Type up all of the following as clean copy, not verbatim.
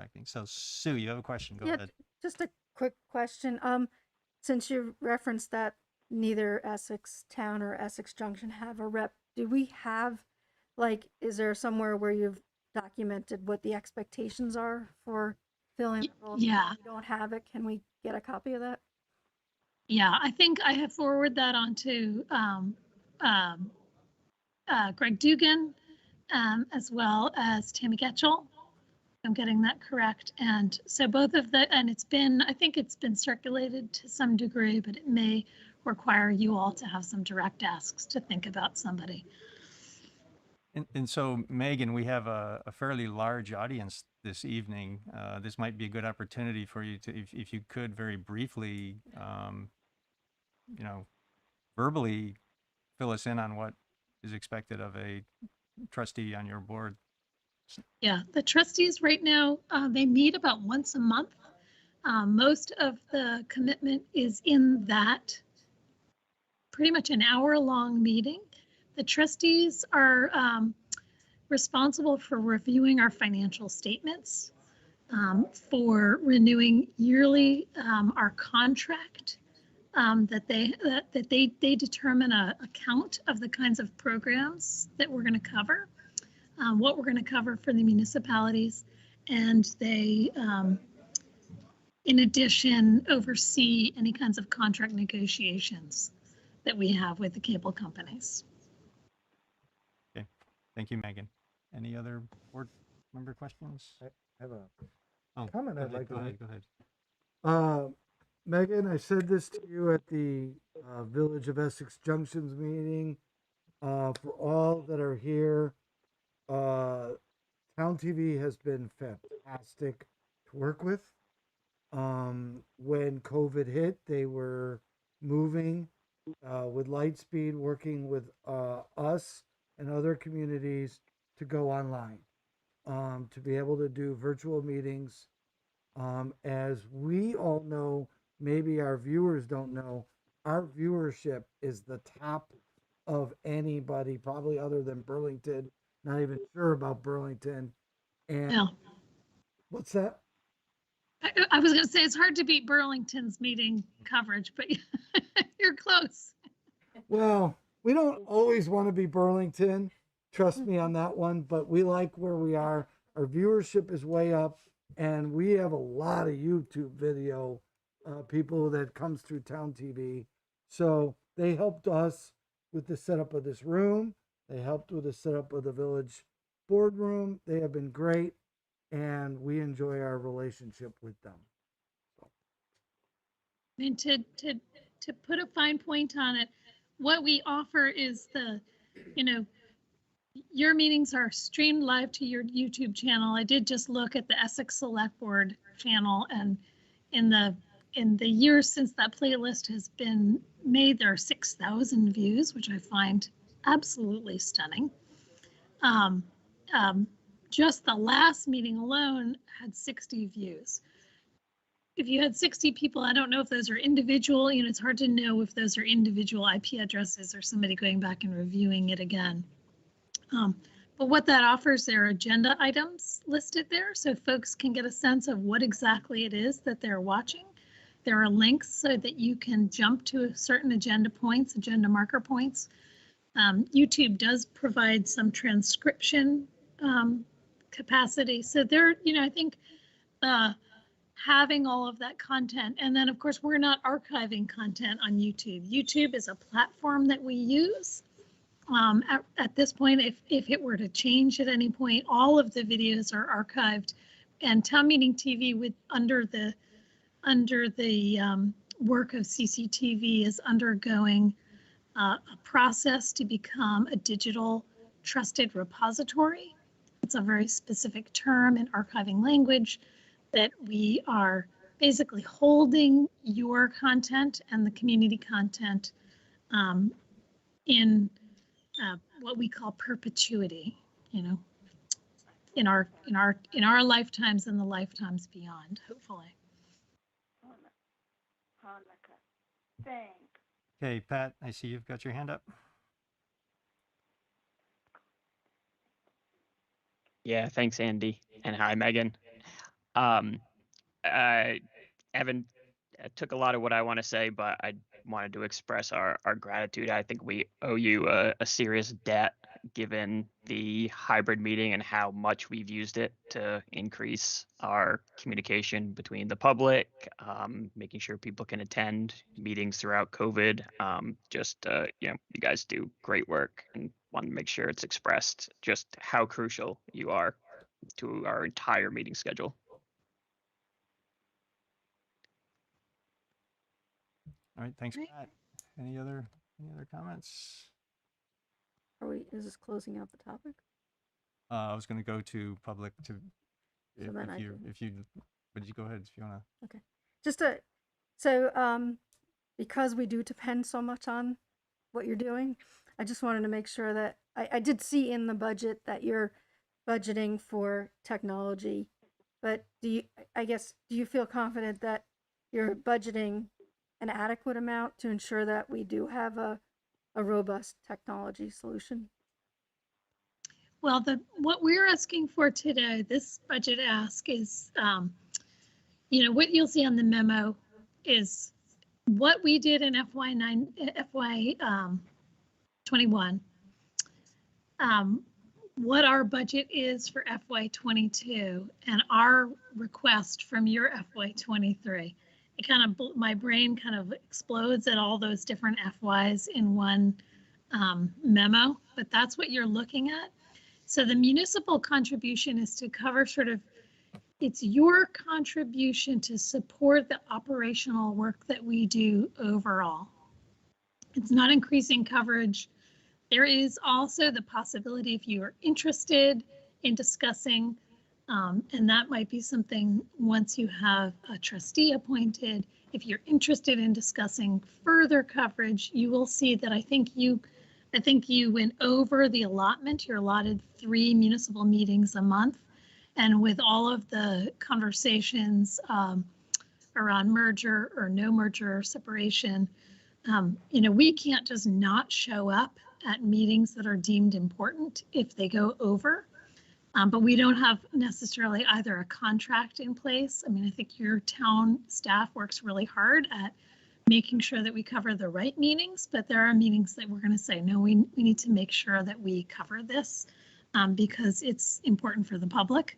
contracting. So Sue, you have a question, go Yeah, ahead. just a quick question. Since you referenced that neither Essex Town or Essex Junction have a rep, do we have, like, is there somewhere where you've documented what the expectations are for filling the role? Yeah, If we don't have it, can we get a copy of that? yeah. I think I have forwarded that on to um, Greg Dugan, as well as Tammy Getchell. I'm getting that correct. And so both of the, and I think it's been circulated to some degree, but it may require you all to have some direct asks to think about somebody. And so Megan, we have a fairly large audience this evening. This might be a good opportunity for you to, if you could very briefly, you know, verbally fill us in on what is expected of a trustee on your board. Yeah, the trustees right now, they meet about once a month. Most of the commitment is in that pretty much an hour-long meeting. The trustees are responsible for reviewing our financial statements, for renewing yearly our contract, that they determine a count of the kinds of programs that we're going to cover, what we're going to cover for the municipalities, and they, in addition, oversee any kinds of contract negotiations that we have with the cable companies. Okay, thank you, Megan. Any other board member questions? I have a Oh, comment go I'd ahead, like go to ahead, make. go ahead. Megan, I said this to you at the Village of Essex Junctions meeting. For all that are here, Town TV has been fantastic to work with. When COVID hit, they were moving with Lightspeed, working with us and other communities to go online, to be able to do virtual meetings. As we all know, maybe our viewers don't know, our viewership is the top of anybody, probably other than Burlington. Not even sure about Burlington. And Yeah. what's that? I was going to say it's hard to beat Burlington's meeting coverage, but you're close. Well, we don't always want to be Burlington. Trust me on that one, but we like where we are. Our viewership is way up, and we have a lot of YouTube video people that comes through Town TV. So they helped us with the setup of this room. They helped with the setup of the village boardroom. They have been great, and we enjoy our relationship with them. I mean, to put a fine point on it, what we offer is your meetings are streamed live to your YouTube channel. I did just look at the Essex Selectboard channel, and in the years since that playlist has been made, there are 6,000 views, which I find absolutely stunning. Just the last meeting alone had 60 views. If you had 60 people, I don't know if those are individual, it's hard to know if those are individual IP addresses or somebody going back and reviewing it again. But what that offers, there are agenda items listed there, so folks can get a sense of what exactly it is that they're watching. There are links so that you can jump to certain agenda points, agenda marker points. YouTube does provide some transcription capacity. So there, I think having all of that content, and then of course we're not archiving content on YouTube. YouTube is a platform that we use. At this point, if it were to change at any point, all of the videos are archived, and Town Meeting TV under the work of CCTV is undergoing a process to become a digital trusted repository. It's a very specific term in archiving language that we are basically holding your content and the community content in what we call perpetuity, in our lifetimes and the lifetimes beyond, hopefully. Thanks. Okay, Pat, I see you've got your hand up. Yeah, thanks, Andy. And hi, Megan. Um, Evan took a lot of what I want to say, but I wanted to express our gratitude. I think we owe you a serious debt given the hybrid meeting and how much we've used it to increase our communication between the public, making sure people can attend meetings throughout COVID. You guys do great work and want to make sure it's expressed just how crucial you are to our entire meeting schedule. All right, thanks, Right. Pat. Any other comments? Is this closing out the topic? I was going to go to public to, So then I can- but you go ahead if you want to. Because we do depend so much on what you're doing, I just wanted to make sure that I did see in the budget that you're budgeting for technology, but do you feel confident that you're budgeting an adequate amount to ensure that we do have a robust technology solution? Well, what we're asking for today, this budget ask is, what you'll see on the memo is what we did in FY 21, what our budget is for FY 22, and our request from your FY 23. It my brain kind of explodes at all those different FYs in one memo, but that's what you're looking at. So the municipal contribution is to cover it's your contribution to support the operational work that we do overall. It's not increasing coverage. There is also the possibility, if you are interested in discussing, and that might be something once you have a trustee appointed, if you're interested in discussing further coverage, you will see that I think you went over the allotment. You're allotted 3 municipal meetings a month. And with all of the conversations around merger or no merger or separation, we can't just not show up at meetings that are deemed important if they go over. But we don't have necessarily either a contract in place. I mean, I think your town staff works really hard at making sure that we cover the right meetings, but there are meetings that we're going to say, no, we need to make sure that we cover this because it's important for the public.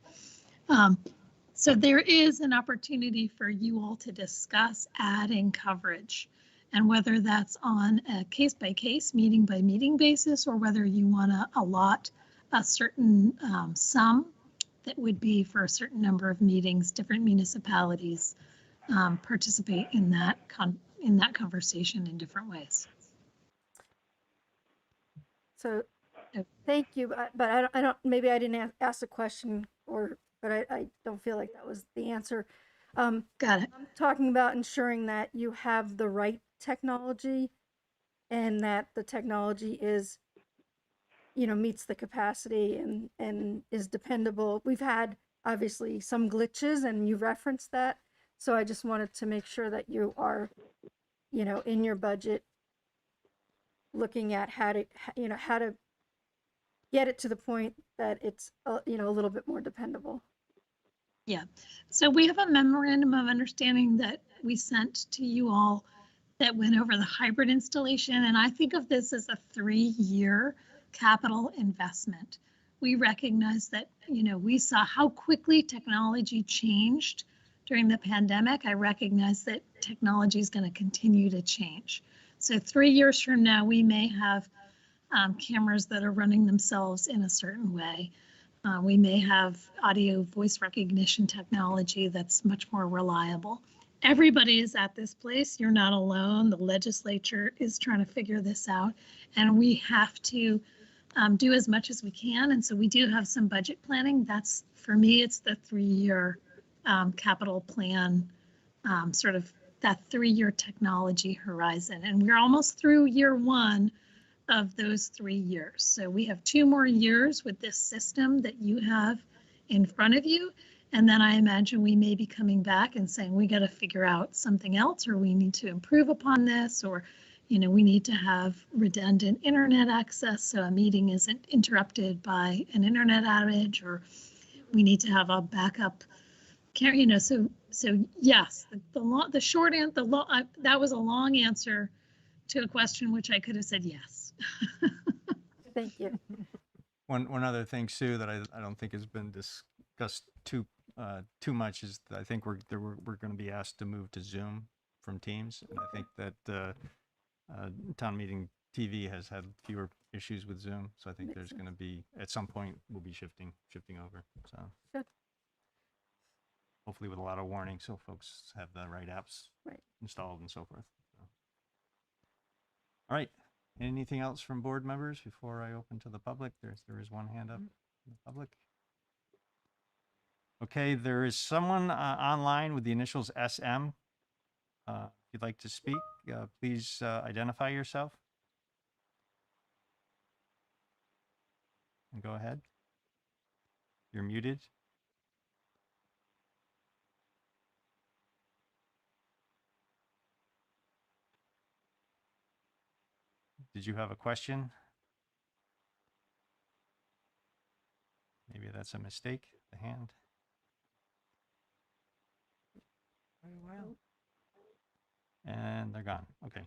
So there is an opportunity for you all to discuss adding coverage, and whether that's on a case-by-case, meeting-by-meeting basis, or whether you want to allot a certain sum that would be for a certain number of meetings. Different municipalities participate in that conversation in different ways. So, thank you, but I don't. Maybe I didn't ask the question, but I don't feel like that was the answer. Got it. I'm talking about ensuring that you have the right technology, and that the technology is, meets the capacity and is dependable. We've had obviously some glitches, and you referenced that. So I just wanted to make sure that you are, in your budget, looking at how to get it to the point that it's, a little bit more dependable. Yeah. So we have a memorandum of understanding that we sent to you all that went over the hybrid installation. And I think of this as a 3-year capital investment. We recognize that, we saw how quickly technology changed during the pandemic. I recognize that technology is going to continue to change. So 3 years from now, we may have cameras that are running themselves in a certain way. We may have audio voice recognition technology that's much more reliable. Everybody is at this place. You're not alone. The legislature is trying to figure this out, and we have to do as much as we can. And so we do have some budget planning. That's, for me, it's the 3-year capital plan, sort of that 3-year technology horizon. And we're almost through year 1 of those 3 years. So we have 2 more years with this system that you have in front of you. And then I imagine we may be coming back and saying, we got to figure out something else, or we need to improve upon this, or, we need to have redundant internet access so a meeting isn't interrupted by an internet outage, or we need to have a backup Karen, you know, so yes, the short answer, that was a long answer to a question which I could have said yes. Thank you. One other thing, Sue, that I don't think has been discussed too much is that I think we're going to be asked to move to Zoom from Teams, and I think that town meeting TV has had fewer issues with Zoom, so I think Makes there's sense. going to be at some point we'll be shifting over. So Good. hopefully with a lot of warning, so folks have the right apps Right. installed and so forth. So. All right. Anything else from board members before I open to the public? There is one hand up in the public. Okay, there is someone online with the initials SM. If you'd like to speak, please identify yourself. And go ahead. You're muted. Did you have a question? Maybe that's a mistake, the hand. Very well. And they're gone. Okay.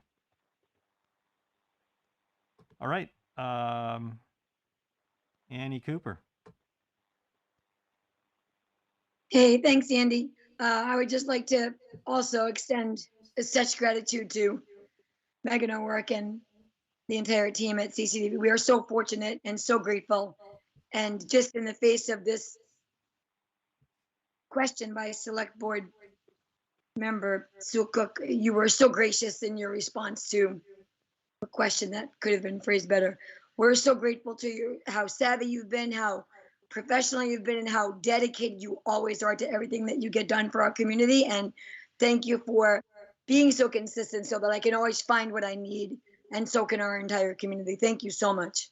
All right. Annie Cooper. Hey, thanks, Andy. I would just like to also extend such gratitude to Megan O'Rourke and the entire team at CCTV. We are so fortunate and so grateful. And just in the face of this question by Select Board member Sue Cook, you were so gracious in your response to a question that could have been phrased better. We're so grateful to you, how savvy you've been, how professional you've been, and how dedicated you always are to everything that you get done for our community. And thank you for being so consistent so that I can always find what I need, and so can our entire community. Thank you so much.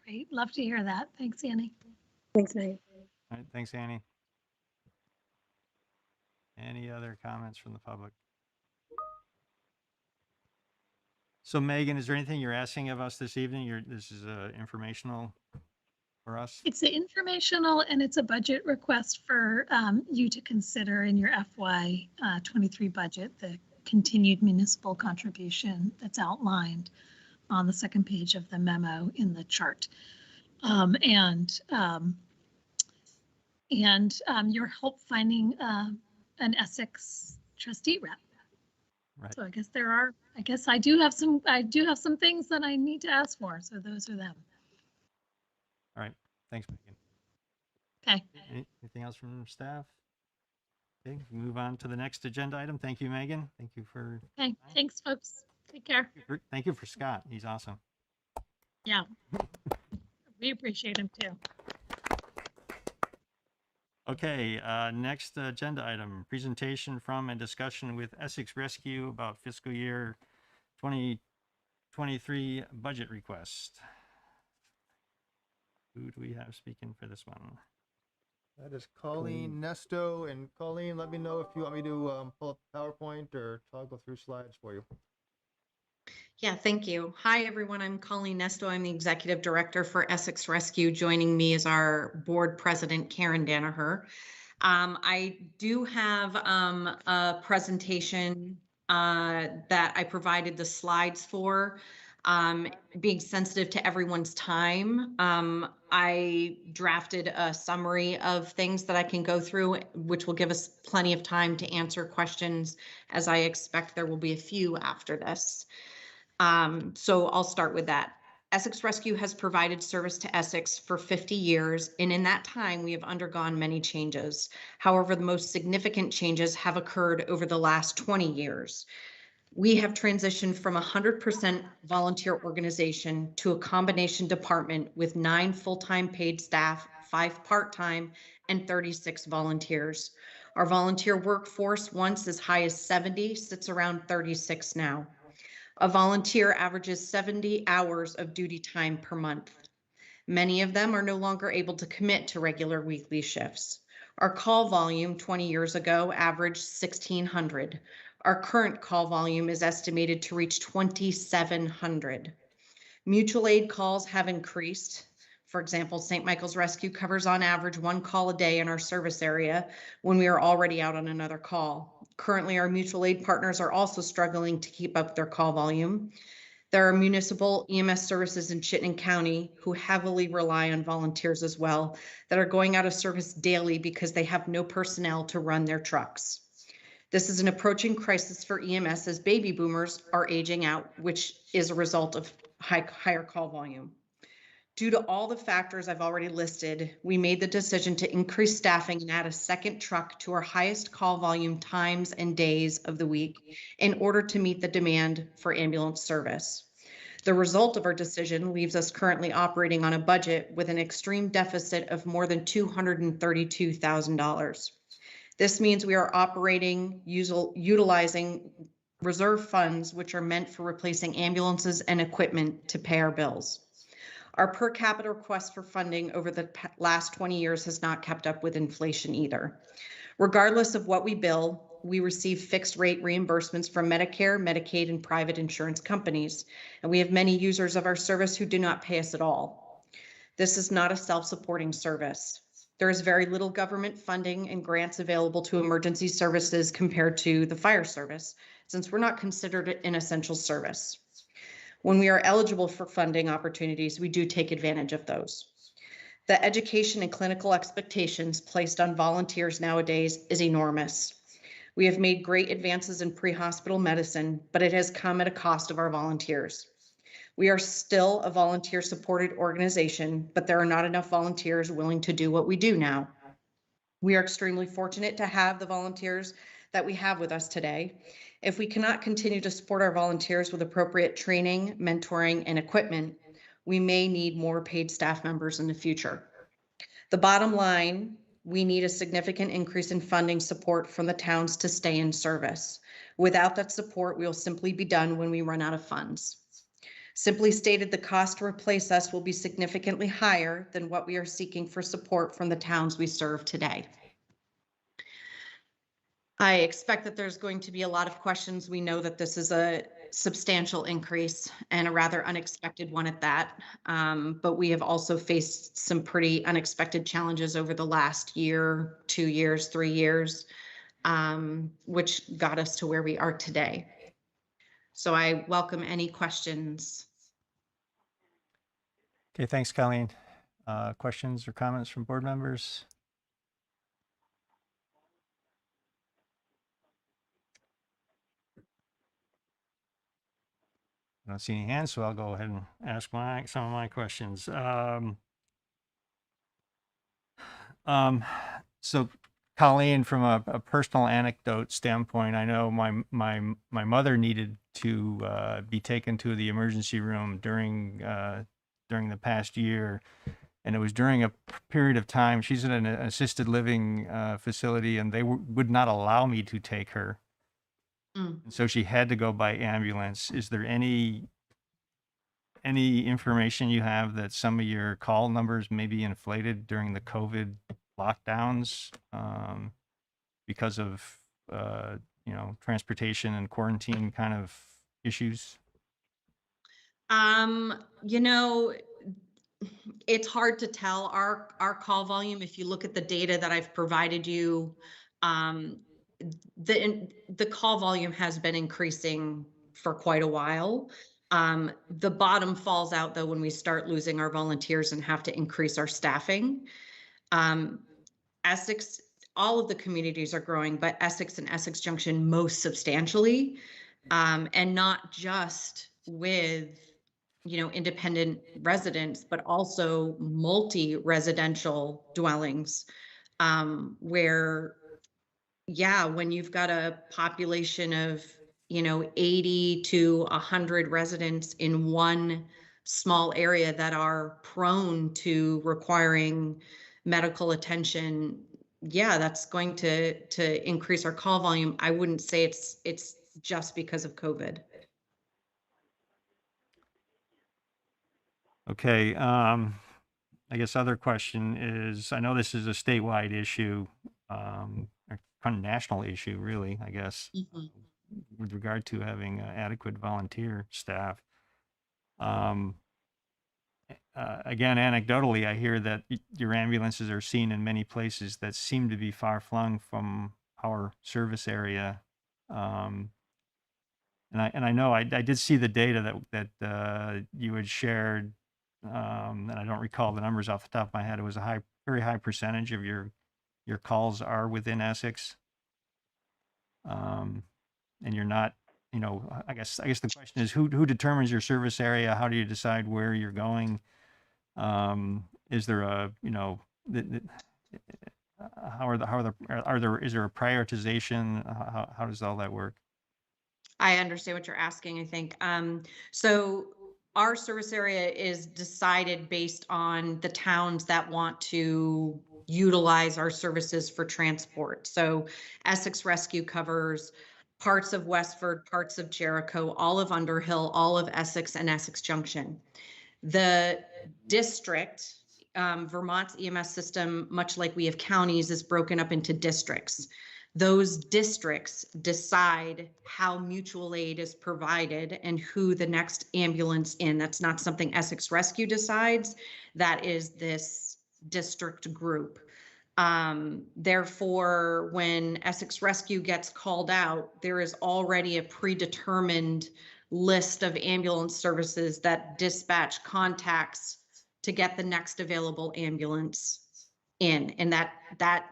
Great, love to hear that. Thanks, Annie. Thanks, Megan. All right, thanks, Annie. Any other comments from the public? So Megan, is there anything you're asking of us this evening? This is informational for us? It's informational and it's a budget request for you to consider in your FY 23 budget, the continued municipal contribution that's outlined on the second page of the memo in the chart. Your help finding an Essex trustee rep. Right. So I guess I do have some things that I need to ask for. So those are them. All right. Thanks, Megan. Okay. Anything else from staff? Okay, move on to the next agenda item. Thank you, Megan. Thank you for. Okay. Thanks, folks. Take care. Thank you for Scott. He's awesome. Yeah. We appreciate him too. Okay, next agenda item, presentation from and discussion with Essex Rescue about fiscal year 2023 budget request. Who do we have speaking for this one? That is Colleen Nesto. And Colleen, let me know if you want me to pull up PowerPoint or toggle through slides for you. Yeah, thank you. Hi, everyone. I'm Colleen Nesto. I'm the Executive Director for Essex Rescue. Joining me is our Board President, Karen Danaher. I do have a presentation that I provided the slides for. Being sensitive to everyone's time, I drafted a summary of things that I can go through, which will give us plenty of time to answer questions, as I expect there will be a few after this. So I'll start with that. Essex Rescue has provided service to Essex for 50 years, and in that time, we have undergone many changes. However, the most significant changes have occurred over the last 20 years. We have transitioned from 100% volunteer organization to a combination department with 9 full-time paid staff, 5 part-time, and 36 volunteers. Our volunteer workforce, once as high as 70, sits around 36 now. A volunteer averages 70 hours of duty time per month. Many of them are no longer able to commit to regular weekly shifts. Our call volume 20 years ago averaged 1,600. Our current call volume is estimated to reach 2,700. Mutual aid calls have increased For example, St. Michael's Rescue covers on average 1 call a day in our service area when we are already out on another call. Currently, our mutual aid partners are also struggling to keep up their call volume. There are municipal EMS services in Chittenden County who heavily rely on volunteers as well that are going out of service daily because they have no personnel to run their trucks. This is an approaching crisis for EMS as baby boomers are aging out, which is a result of higher call volume. Due to all the factors I've already listed, we made the decision to increase staffing and add a second truck to our highest call volume times and days of the week in order to meet the demand for ambulance service. The result of our decision leaves us currently operating on a budget with an extreme deficit of more than $232,000. This means we are operating utilizing reserve funds, which are meant for replacing ambulances and equipment to pay our bills. Our per capita request for funding over the last 20 years has not kept up with inflation either. Regardless of what we bill, we receive fixed rate reimbursements from Medicare, Medicaid, and private insurance companies, and we have many users of our service who do not pay us at all. This is not a self-supporting service. There is very little government funding and grants available to emergency services compared to the fire service, since we're not considered an essential service. When we are eligible for funding opportunities, we do take advantage of those. The education and clinical expectations placed on volunteers nowadays is enormous. We have made great advances in pre-hospital medicine, but it has come at a cost of our volunteers. We are still a volunteer-supported organization, but there are not enough volunteers willing to do what we do now. We are extremely fortunate to have the volunteers that we have with us today. If we cannot continue to support our volunteers with appropriate training, mentoring, and equipment, we may need more paid staff members in the future. The bottom line, we need a significant increase in funding support from the towns to stay in service. Without that support, we will simply be done when we run out of funds. Simply stated, the cost to replace us will be significantly higher than what we are seeking for support from the towns we serve today. I expect that there's going to be a lot of questions. We know that this is a substantial increase and a rather unexpected one at that. But we have also faced some pretty unexpected challenges over the last year, 2 years, 3 years, which got us to where we are today. So I welcome any questions. Okay, thanks, Colleen. Questions or comments from board members? I don't see any hands, so I'll go ahead and ask some of my questions. So Colleen, from a personal anecdote standpoint, I know my mother needed to be taken to the emergency room during the past year, and it was during a period of time. She's in an assisted living facility, and they would not allow me to take her. And so she had to go by ambulance. Is there any information you have that some of your call numbers may be inflated during the COVID lockdowns because of transportation and quarantine kind of issues? It's hard to tell. Our call volume, if you look at the data that I've provided you, the call volume has been increasing for quite a while. The bottom falls out though when we start losing our volunteers and have to increase our staffing. Essex, all of the communities are growing, but Essex and Essex Junction most substantially, and not just with independent residents, but also multi-residential dwellings, where, when you've got a population of 80 to 100 residents in one small area that are prone to requiring medical attention, that's going to increase our call volume. I wouldn't say it's just because of COVID. Okay. I guess other question is, I know this is a statewide issue, a kind of national issue, really, I guess, with regard to having adequate volunteer staff. again, anecdotally, I hear that your ambulances are seen in many places that seem to be far flung from our service area. And I know I did see the data that you had shared, and I don't recall the numbers off the top of my head. It was a very high percentage of your calls are within Essex, and you're not. I guess the question is who determines your service area? How do you decide where you're going? Is there a is there a prioritization? How does all that work? I understand what you're asking, I think. So our service area is decided based on the towns that want to utilize our services for transport. So Essex Rescue covers parts of Westford, parts of Jericho, all of Underhill, all of Essex and Essex Junction. The district, Vermont's EMS system, much like we have counties, is broken up into districts. Those districts decide how mutual aid is provided and who the next ambulance in. That's not something Essex Rescue decides. That is this district group. Therefore, when Essex Rescue gets called out, there is already a predetermined list of ambulance services that dispatch contacts to get the next available ambulance in. And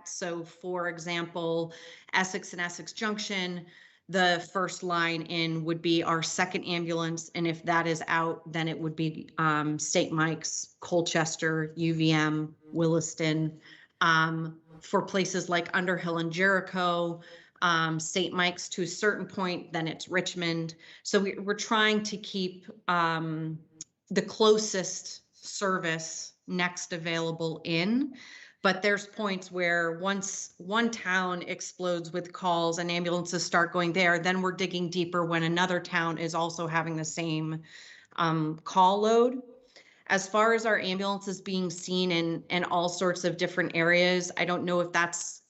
so for example, Essex and Essex Junction, the first line in would be our second ambulance. And if that is out, then it would be St. Mike's, Colchester, UVM, Williston. For places like Underhill and Jericho, St. Mike's to a certain point, then it's Richmond. So we're trying to keep the closest service next available in. But there's points where once one town explodes with calls and ambulances start going there, then we're digging deeper when another town is also having the same call load. As far as our ambulances being seen in all sorts of different areas, I don't know if that's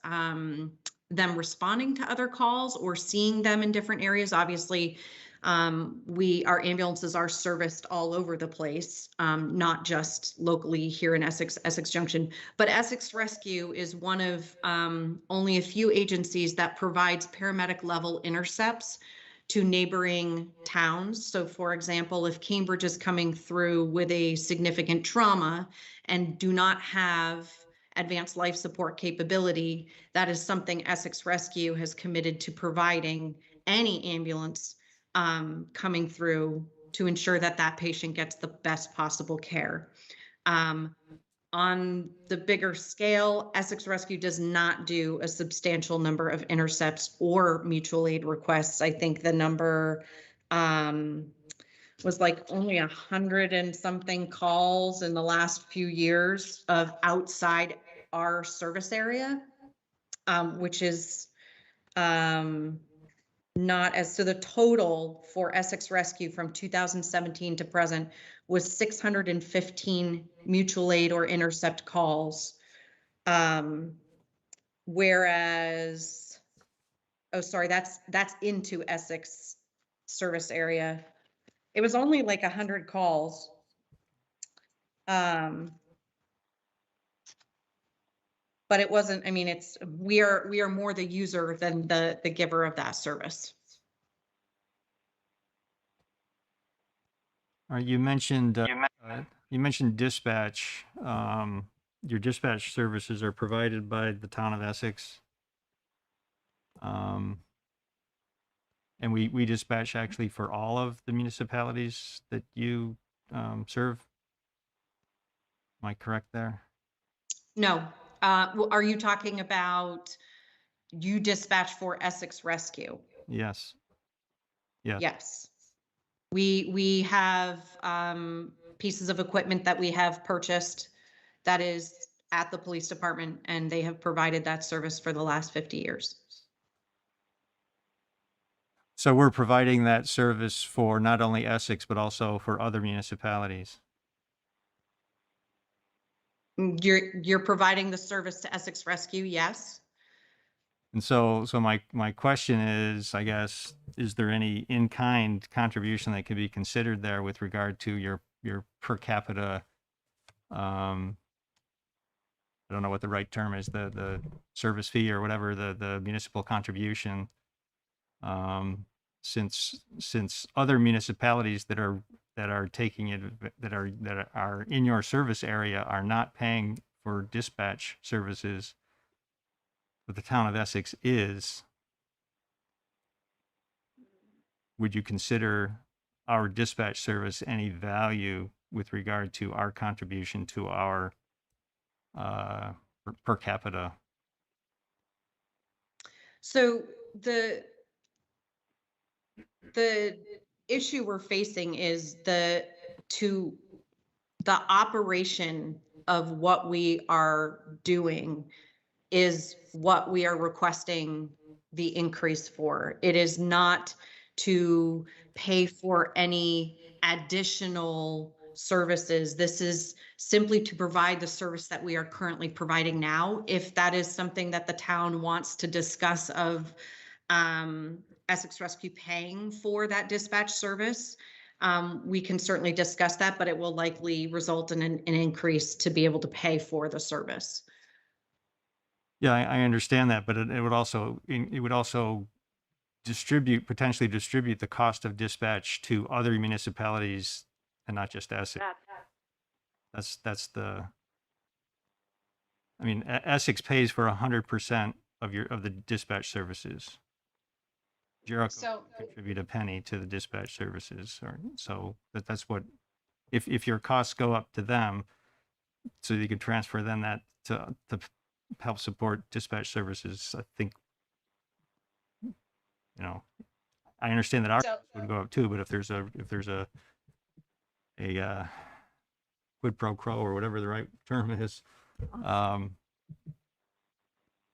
them responding to other calls or seeing them in different areas. Obviously, our ambulances are serviced all over the place, not just locally here in Essex Junction, but Essex Rescue is one of only a few agencies that provides paramedic level intercepts to neighboring towns. So for example, if Cambridge is coming through with a significant trauma and do not have advanced life support capability, that is something Essex Rescue has committed to providing any ambulance coming through to ensure that that patient gets the best possible care. On the bigger scale, Essex Rescue does not do a substantial number of intercepts or mutual aid requests. I think the number was like only 100 and something calls in the last few years of outside our service area, which is not as, so the total for Essex Rescue from 2017 to present was 615 mutual aid or intercept calls. Whereas, oh, sorry, that's into Essex service area. It was only like 100 calls. But it wasn't, I mean, we are more the user than the giver of that service. All right, you mentioned dispatch. Your dispatch services are provided by the town of Essex. And we dispatch actually for all of the municipalities that you serve. Am I correct there? No. Are you talking about you dispatch for Essex Rescue? Yes. Yes. Yes. We have pieces of equipment that we have purchased that is at the police department, and they have provided that service for the last 50 years. So we're providing that service for not only Essex, but also for other municipalities. You're providing the service to Essex Rescue, yes. And so my question is, I guess, is there any in-kind contribution that could be considered there with regard to your your per capita, I don't know what the right term is, the service fee or whatever, the municipal contribution. Since other municipalities that are taking it, that are in your service area are not paying for dispatch services, but the town of Essex is, would you consider our dispatch service any value with regard to our contribution to our per capita? So the issue we're facing is the operation of what we are doing is what we are requesting the increase for. It is not to pay for any additional services. This is simply to provide the service that we are currently providing now. If that is something that the town wants to discuss of Essex Rescue paying for that dispatch service, we can certainly discuss that, but it will likely result in an increase to be able to pay for the service. Yeah, I understand that, but it would also potentially distribute the cost of dispatch to other municipalities and not just Essex. That's the. I mean, Essex pays for 100% of the dispatch services. Jericho contribute a penny to the dispatch services, or so that's what. If your costs go up to them, so you can transfer them that to help support dispatch services, I think, I understand that our costs would go up too, but if there's a quid pro quo or whatever the right term is,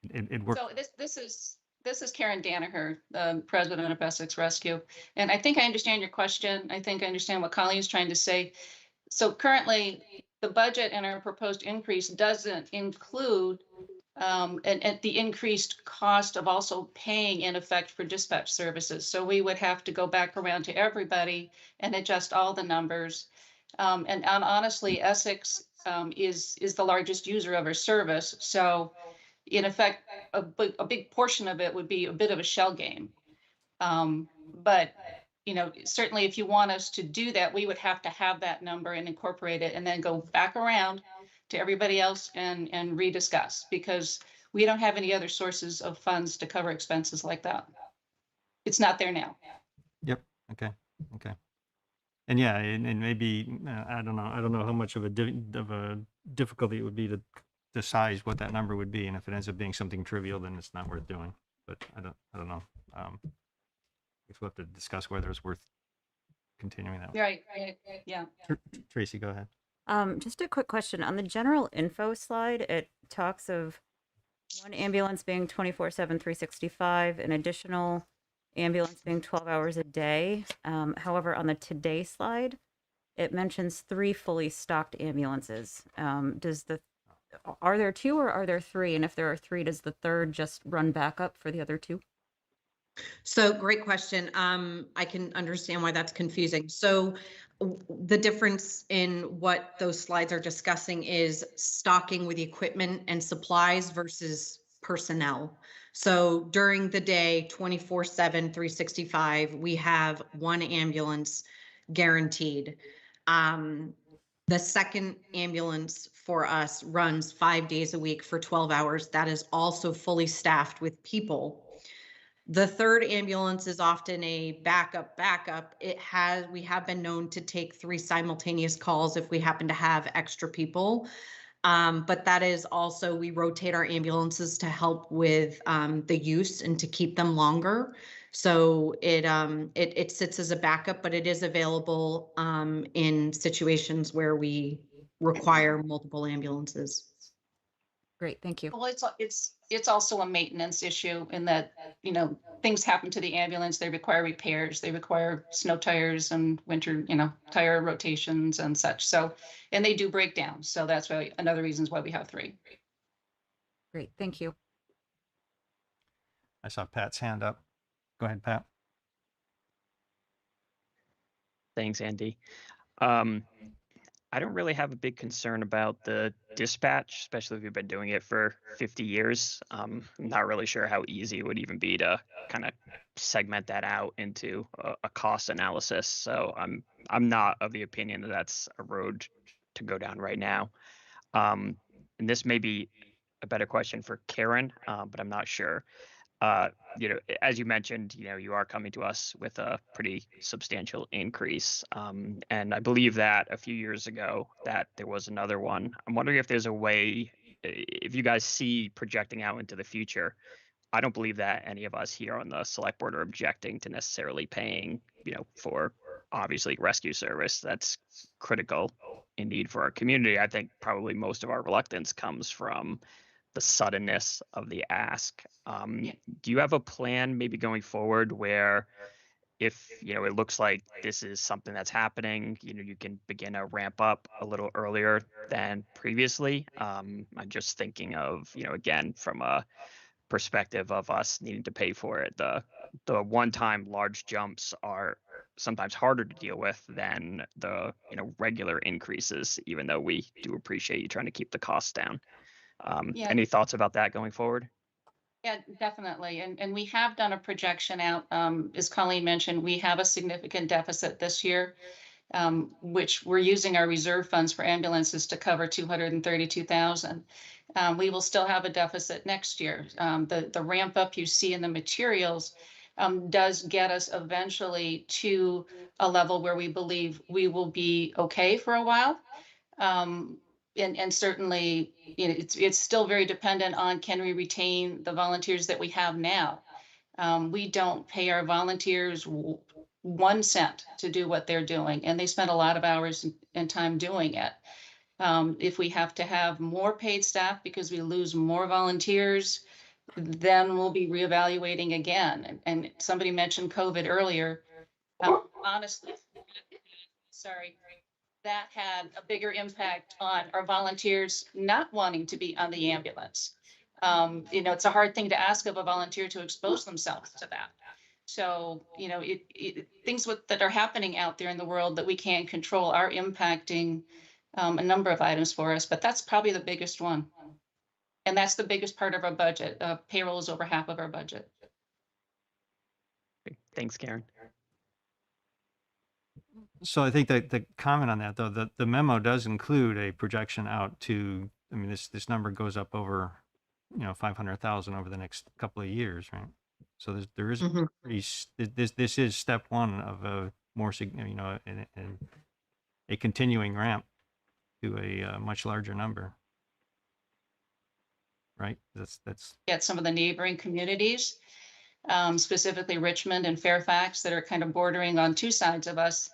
it works. So this is Karen Danaher, the president of Essex Rescue. And I think I understand your question. I think I understand what Colleen is trying to say. So currently, the budget and our proposed increase doesn't include and the increased cost of also paying in effect for dispatch services. So we would have to go back around to everybody and adjust all the numbers. And honestly, Essex is the largest user of our service. So in effect, a big portion of it would be a bit of a shell game. But certainly if you want us to do that, we would have to have that number and incorporate it and then go back around to everybody else and rediscuss, because we don't have any other sources of funds to cover expenses like that. It's not there now. Yep. Okay. And yeah, and maybe I don't know how much of a difficulty it would be to decide what that number would be, and if it ends up being something trivial, then it's not worth doing. But I don't know. We'll have to discuss whether it's worth continuing that. Right. Yeah. Tracy, go ahead. Just a quick question. On the general info slide, it talks of one ambulance being 24/7, 365, an additional ambulance being 12 hours a day. However, on the today slide, it mentions 3 fully stocked ambulances. Are there 2 or are there 3? And if there are 3, does the third just run backup for the other 2? So great question. I can understand why that's confusing. So the difference in what those slides are discussing is stocking with equipment and supplies versus personnel. So during the day, 24/7, 365, we have 1 ambulance guaranteed. The second ambulance for us runs 5 days a week for 12 hours. That is also fully staffed with people. The third ambulance is often a backup. We have been known to take 3 simultaneous calls if we happen to have extra people. But that is also, we rotate our ambulances to help with the use and to keep them longer. So it sits as a backup, but it is available in situations where we require multiple ambulances. Great, thank you. Well, it's also a maintenance issue in that, things happen to the ambulance. They require repairs. They require snow tires and winter, tire rotations and such. So, and they do break down. So that's why another reasons why we have 3. Great, thank you. I saw Pat's hand up. Go ahead, Pat. Thanks, Andy. I don't really have a big concern about the dispatch, especially if you've been doing it for 50 years. I'm not really sure how easy it would even be to kind of segment that out into a cost analysis. So I'm not of the opinion that that's a road to go down right now. And this may be a better question for Karen, but I'm not sure. As you mentioned, you are coming to us with a pretty substantial increase. And I believe that a few years ago that there was another one. I'm wondering if there's a way, if you guys see projecting out into the future. I don't believe that any of us here on the select board are objecting to necessarily paying, for obviously rescue service. That's critical indeed for our community. I think probably most of our reluctance comes from the suddenness of the ask. Do you have a plan maybe going forward where if it looks like this is something that's happening, you can begin to ramp up a little earlier than previously? I'm just thinking of, again, from a perspective of us needing to pay for it. The one-time large jumps are sometimes harder to deal with than the regular increases, even though we do appreciate you trying to keep the costs down. Yeah. Any thoughts about that going forward? Yeah, definitely. And we have done a projection out. As Colleen mentioned, we have a significant deficit this year, which we're using our reserve funds for ambulances to cover 232,000. We will still have a deficit next year. The ramp up you see in the materials does get us eventually to a level where we believe we will be okay for a while. And certainly, it's still very dependent on, can we retain the volunteers that we have now? We don't pay our volunteers 1 cent to do what they're doing, and they spend a lot of hours and time doing it. If we have to have more paid staff because we lose more volunteers, then we'll be reevaluating again. And somebody mentioned COVID earlier. Honestly, sorry, that had a bigger impact on our volunteers not wanting to be on the ambulance. It's a hard thing to ask of a volunteer to expose themselves to that. So, things that are happening out there in the world that we can't control are impacting a number of items for us, but that's probably the biggest one. And that's the biggest part of our budget. Payroll is over half of our budget. Thanks, Karen. So I think that the comment on that, though, the memo does include a projection out to, I mean, this number goes up over, 500,000 over the next couple of years, right? So there is Mhm. this is step one of a more a continuing ramp to a much larger number, right? That's At some of the neighboring communities, specifically Richmond and Fairfax, that are kind of bordering on two sides of us.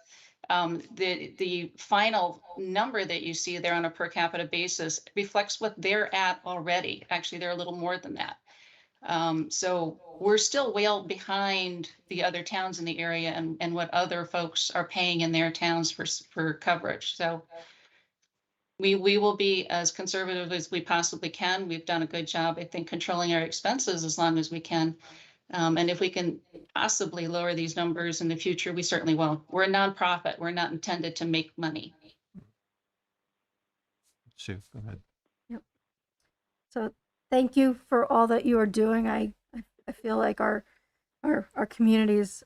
The final number that you see there on a per capita basis reflects what they're at already. Actually, they're a little more than that. So we're still well behind the other towns in the area and what other folks are paying in their towns for coverage. So we will be as conservative as we possibly can. We've done a good job, I think, controlling our expenses as long as we can. And if we can possibly lower these numbers in the future, we certainly will. We're a nonprofit. We're not intended to make money. Sue, go ahead. So thank you for all that you are doing. I feel like our communities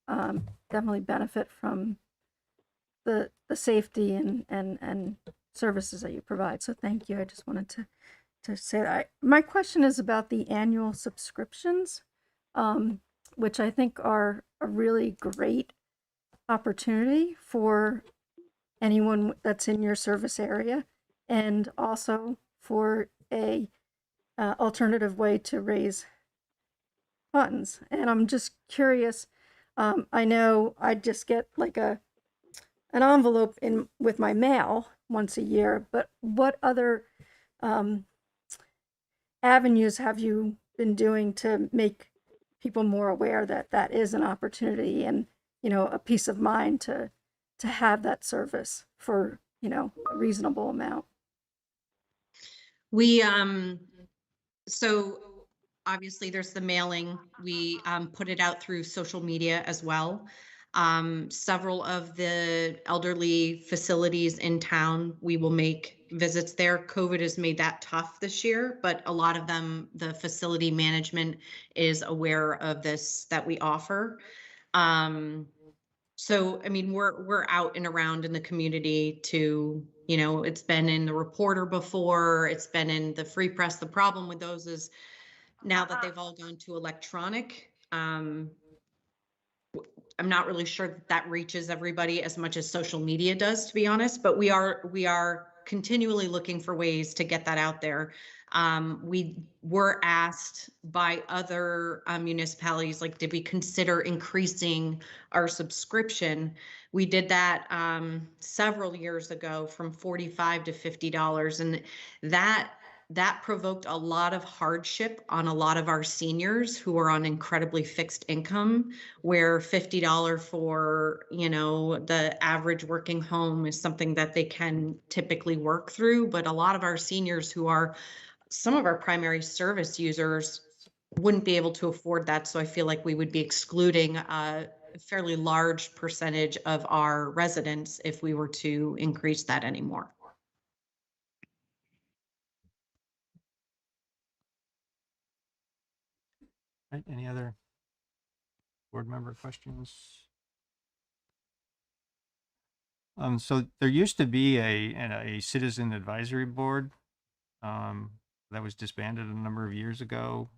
definitely benefit from the safety and services that you provide. So thank you. I just wanted to say that. My question is about the annual subscriptions, which I think are a really great opportunity for anyone that's in your service area, and also for a alternative way to raise funds. And I'm just curious. I know I just get like an envelope in with my mail once a year, but what other avenues have you been doing to make people more aware that that is an opportunity and, a peace of mind to have that service for, a reasonable amount? We, so obviously there's the mailing. We put it out through social media as well. Several of the elderly facilities in town, we will make visits there. COVID has made that tough this year, but a lot of them, the facility management is aware of this that we offer. So, I mean, we're out and around in the community to, you know, it's been in the Reporter before, it's been in the Free Press. The problem with those is now that they've all gone to electronic, I'm not really sure that that reaches everybody as much as social media does, to be honest, but we are continually looking for ways to get that out there. We were asked by other municipalities, like, did we consider increasing our subscription? We did that several years ago from $45 to $50, and that provoked a lot of hardship on a lot of our seniors who are on incredibly fixed income, where $50 for, you know, the average working home is something that they can typically work through. But a lot of our seniors who are some of our primary service users wouldn't be able to afford that. So I feel like we would be excluding a fairly large percentage of our residents if we were to increase that anymore. Right, any other board member questions? So there used to be a citizen advisory board that was disbanded a number of years ago.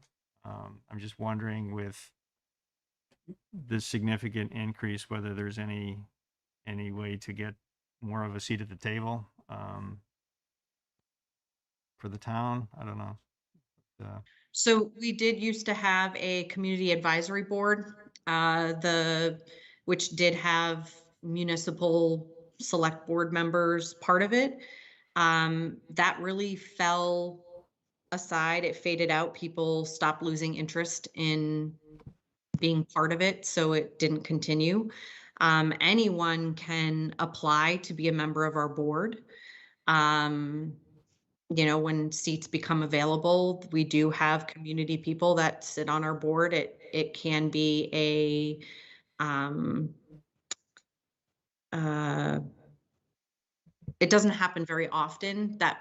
I'm just wondering, with the significant increase, whether there's any way to get more of a seat at the table for the town. I don't know. So we did used to have a community advisory board, which did have municipal select board members part of it. That really fell aside. It faded out. People stopped losing interest in being part of it, so it didn't continue. Anyone can apply to be a member of our board. You know, when seats become available, we do have community people that sit on our board. It can be it doesn't happen very often, that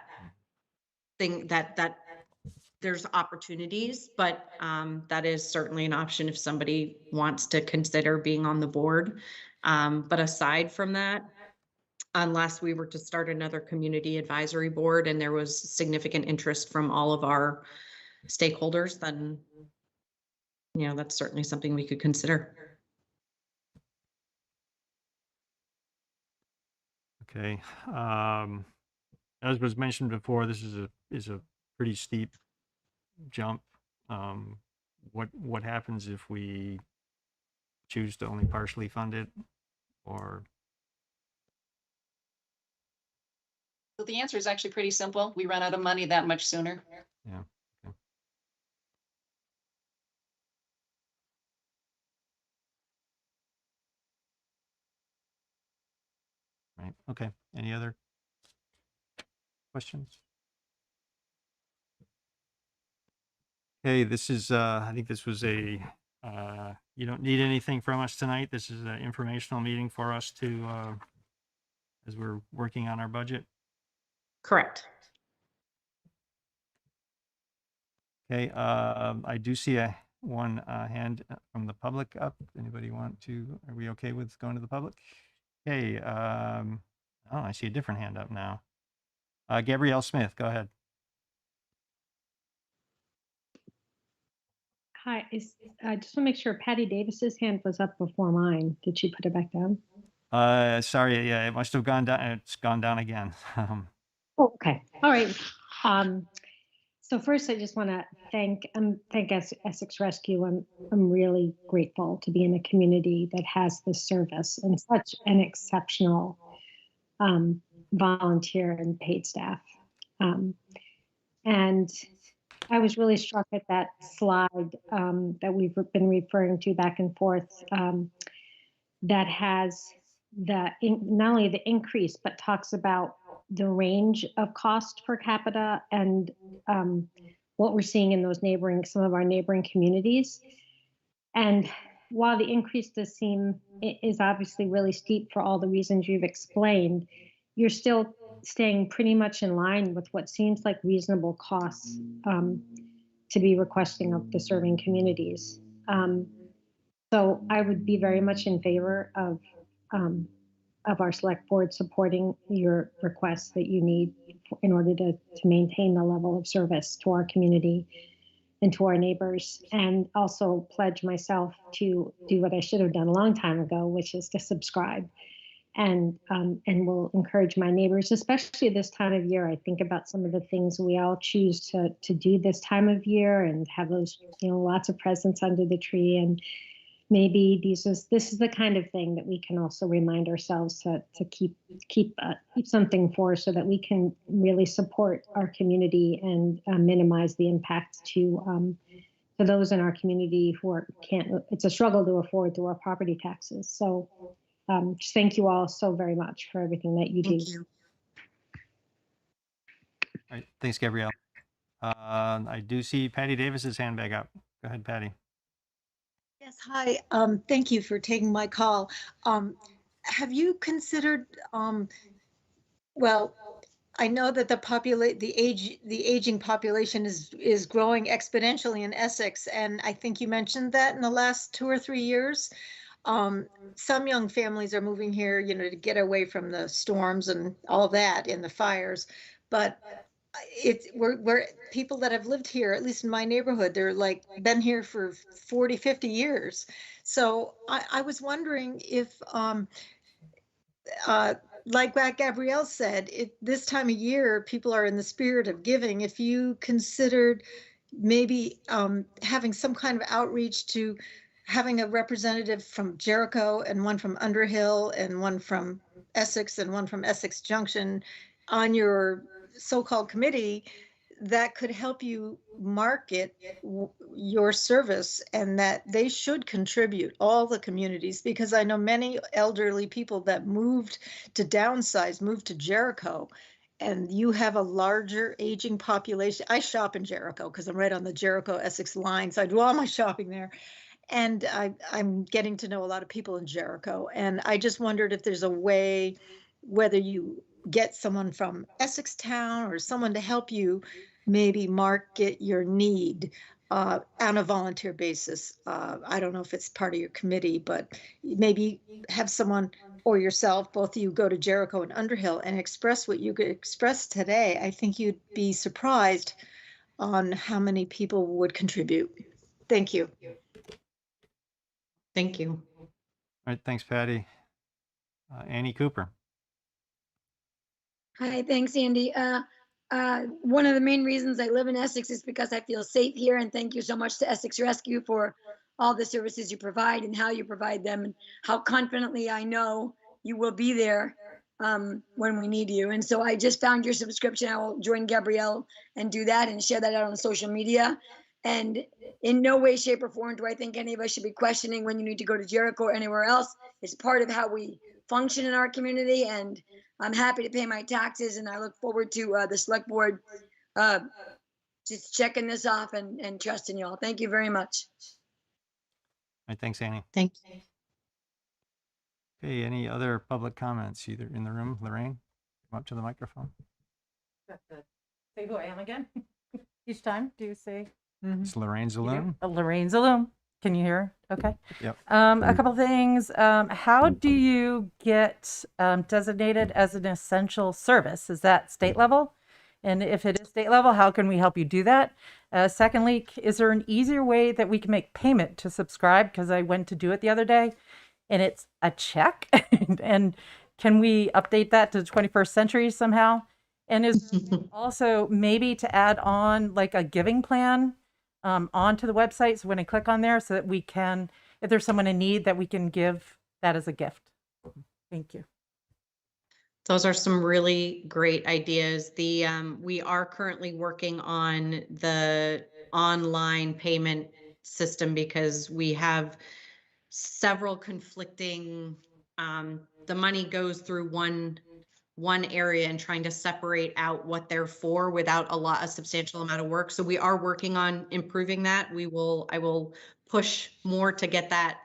there's opportunities, but that is certainly an option if somebody wants to consider being on the board. But aside from that, unless we were to start another community advisory board and there was significant interest from all of our stakeholders, then, you know, that's certainly something we could consider. Okay. As was mentioned before, this is a pretty steep jump. What happens if we choose to only partially fund it, or? So the answer is actually pretty simple. We run out of money that much sooner. Yeah. Okay. Right. Okay. Any other questions? Okay, this is, I think this was you don't need anything from us tonight. This is an informational meeting for us to, as we're working on our budget. Correct. Okay, I do see one hand from the public up. Anybody want to, are we okay with going to the public? Okay, oh, I see a different hand up now. Gabrielle Smith, go ahead. Hi, I just want to make sure Patty Davis's hand was up before mine. Did she put it back down? Sorry, yeah, it must have gone down. It's gone down again. Oh, okay. All right. So first, I just want to thank Essex Rescue. I'm really grateful to be in a community that has this service and such an exceptional volunteer and paid staff. And I was really struck at that slide that we've been referring to back and forth that has not only the increase, but talks about the range of cost per capita and what we're seeing in some of our neighboring communities. And while the increase does seem is obviously really steep for all the reasons you've explained, you're still staying pretty much in line with what seems like reasonable costs to be requesting of the serving communities. So I would be very much in favor of our select board supporting your requests that you need in order to maintain the level of service to our community and to our neighbors, and also pledge myself to do what I should have done a long time ago, which is to subscribe. And will encourage my neighbors, especially this time of year. I think about some of the things we all choose to do this time of year and have those, lots of presents under the tree. And maybe this is the kind of thing that we can also remind ourselves to keep something for, so that we can really support our community and minimize the impact to those in our community who can't. It's a struggle to afford through our property taxes. So just thank you all so very much for everything that you do. Thank you. All right, thanks, Gabrielle. I do see Patty Davis's hand back up. Go ahead, Patty. Yes, hi. Thank you for taking my call. Have you considered, well, I know that the aging population is growing exponentially in Essex, and I think you mentioned that in the last 2 or 3 years. Some young families are moving here, to get away from the storms and all that and the fires, but we're people that have lived here, at least in my neighborhood, they're like been here for 40, 50 years. So I was wondering if, like what Gabrielle said, this time of year, people are in the spirit of giving. If you considered maybe having some kind of outreach to having a representative from Jericho and one from Underhill and one from Essex and one from Essex Junction on your so-called committee, that could help you market your service, and that they should contribute, all the communities, because I know many elderly people that moved to Jericho, and you have a larger aging population. I shop in Jericho because I'm right on the Jericho-Essex line, so I do all my shopping there. And I'm getting to know a lot of people in Jericho. And I just wondered if there's a way, whether you get someone from Essex Town or someone to help you maybe market your need on a volunteer basis. I don't know if it's part of your committee, but maybe have someone or yourself, both of you, go to Jericho and Underhill and express what you could express today. I think you'd be surprised on how many people would contribute. Thank you. Thank you. All right, thanks, Patty. Annie Cooper. Hi, thanks, Andy. One of the main reasons I live in Essex is because I feel safe here, and thank you so much to Essex Rescue for all the services you provide and how you provide them, and how confidently I know you will be there when we need you. And so I just found your subscription. I will join Gabrielle and do that and share that out on social media. And in no way, shape, or form do I think any of us should be questioning when you need to go to Jericho or anywhere else. It's part of how we function in our community, and I'm happy to pay my taxes, and I look forward to the select board just checking this off and trusting y'all. Thank you very much. All right, thanks, Annie. Thank you. Okay, any other public comments, either in the room? Lorraine, come up to the microphone. Say who I am again. Each time, do you say? It's Lorraine Zaloon. Lorraine Zaloon. Can you hear? Okay. Yep. A couple things. How do you get designated as an essential service? Is that state level? And if it is state level, how can we help you do that? Secondly, is there an easier way that we can make payment to subscribe? Because I went to do it the other day and it's a check. And can we update that to the 21st century somehow? And is there also maybe to add on like a giving plan onto the website, so when I click on there, so that we can, if there's someone in need, that we can give that as a gift. Thank you. Those are some really great ideas. We are currently working on the online payment system because we have several conflicting, the money goes through one area and trying to separate out what they're for without a substantial amount of work. So we are working on improving that. I will push more to get that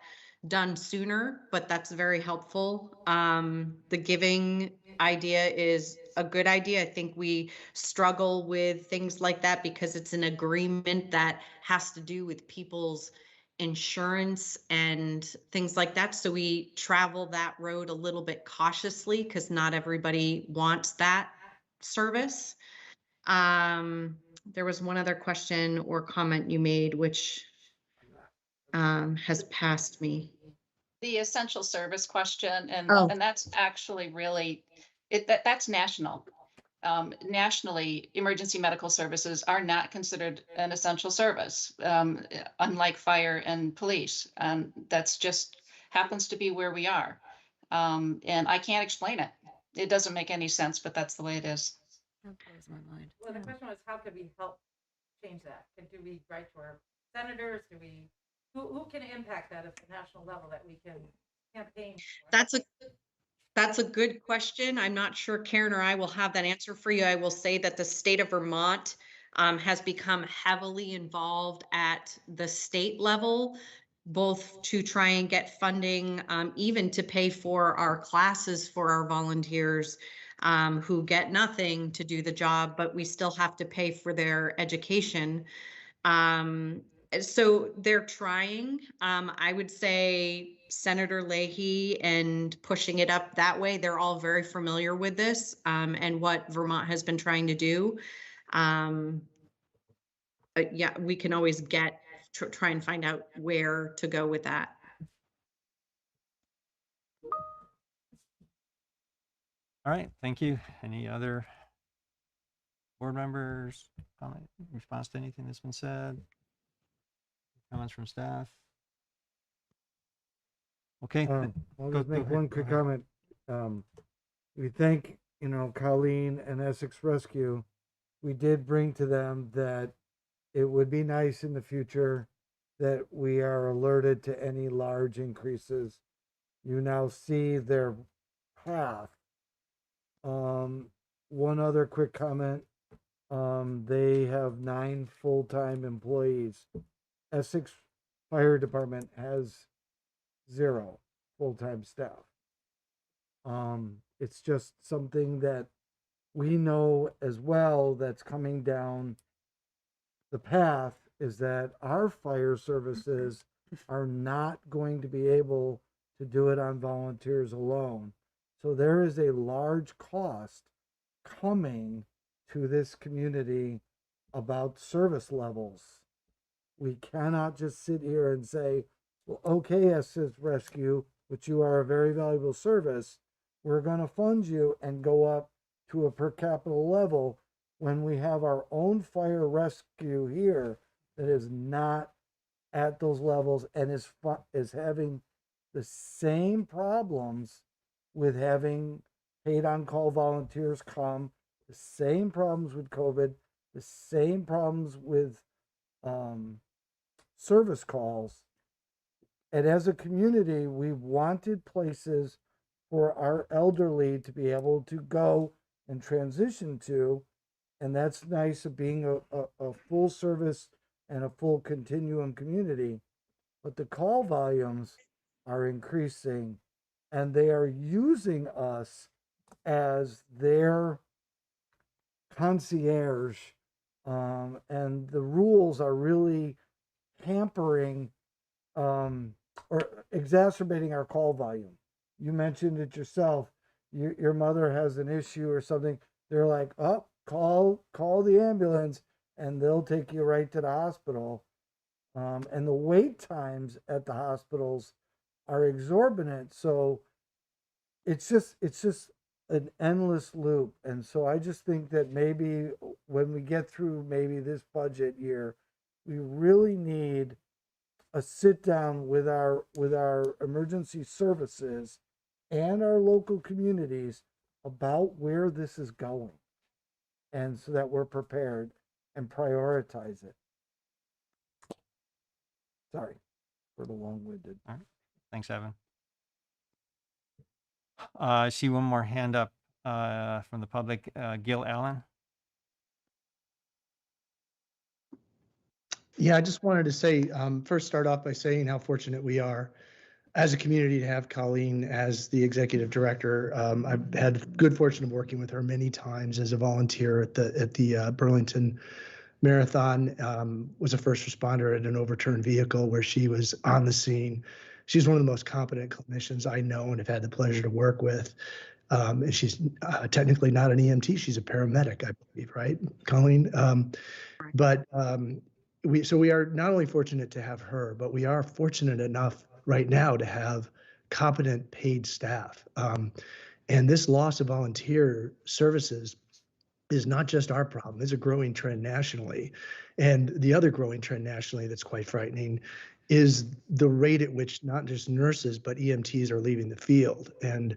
done sooner, but that's very helpful. The giving idea is a good idea. I think we struggle with things like that because it's an agreement that has to do with people's insurance and things like that. So we travel that road a little bit cautiously because not everybody wants that service. There was one other question or comment you made, which has passed me. The essential service question, and Oh. and that's actually really, that's national. Nationally, emergency medical services are not considered an essential service, unlike fire and police. That's just happens to be where we are. And I can't explain it. It doesn't make any sense, but that's the way it is. That blows my mind. Well, the question was, how could we help change that? Do we write to our senators? Who can impact that at the national level that we can campaign? That's a good question. I'm not sure Karen or I will have that answer for you. I will say that the state of Vermont has become heavily involved at the state level, both to try and get funding, even to pay for our classes for our volunteers who get nothing to do the job, but we still have to pay for their education. So they're trying. I would say Senator Leahy and pushing it up that way, they're all very familiar with this and what Vermont has been trying to do. Yeah, we can always try and find out where to go with that. All right, thank you. Any other board members comment, response to anything that's been said? Comments from staff? Okay. I'll just make one quick comment. We thank, Colleen and Essex Rescue. We did bring to them that it would be nice in the future that we are alerted to any large increases. You now see their path. One other quick comment. They have 9 full-time employees. Essex Fire Department has 0 full-time staff. It's just something that we know as well that's coming down the path, is that our fire services are not going to be able to do it on volunteers alone. So there is a large cost coming to this community about service levels. We cannot just sit here and say, well, okay, Essex Rescue, which you are a very valuable service, we're going to fund you and go up to a per capita level when we have our own fire rescue here that is not at those levels and is having the same problems with having paid on call volunteers come, the same problems with COVID, the same problems with service calls. And as a community, we wanted places for our elderly to be able to go and transition to. And that's nice of being a full service and a full continuum community. But the call volumes are increasing and they are using us as their concierge. And the rules are really hampering or exacerbating our call volume. You mentioned it yourself. Your mother has an issue or something. They're like, oh, call the ambulance and they'll take you right to the hospital. And the wait times at the hospitals are exorbitant. So it's just an endless loop. And so I just think that maybe when we get through maybe this budget year, we really need a sit down with our emergency services and our local communities about where this is going, and so that we're prepared and prioritize it. Sorry for the long-winded. All right. Thanks, Evan. I see one more hand up from the public. Gil Allen. Yeah, I just wanted to say, first start off by saying how fortunate we are as a community to have Colleen as the executive director. I've had good fortune of working with her many times as a volunteer at the Burlington Marathon. Was a first responder at an overturned vehicle where she was on the scene. She's one of the most competent clinicians I know and have had the pleasure to work with. And she's technically not an EMT; she's a paramedic, I believe, right, Colleen? But we are not only fortunate to have her, but we are fortunate enough right now to have competent paid staff. And this loss of volunteer services is not just our problem. It's a growing trend nationally. And the other growing trend nationally that's quite frightening is the rate at which not just nurses, but EMTs are leaving the field. And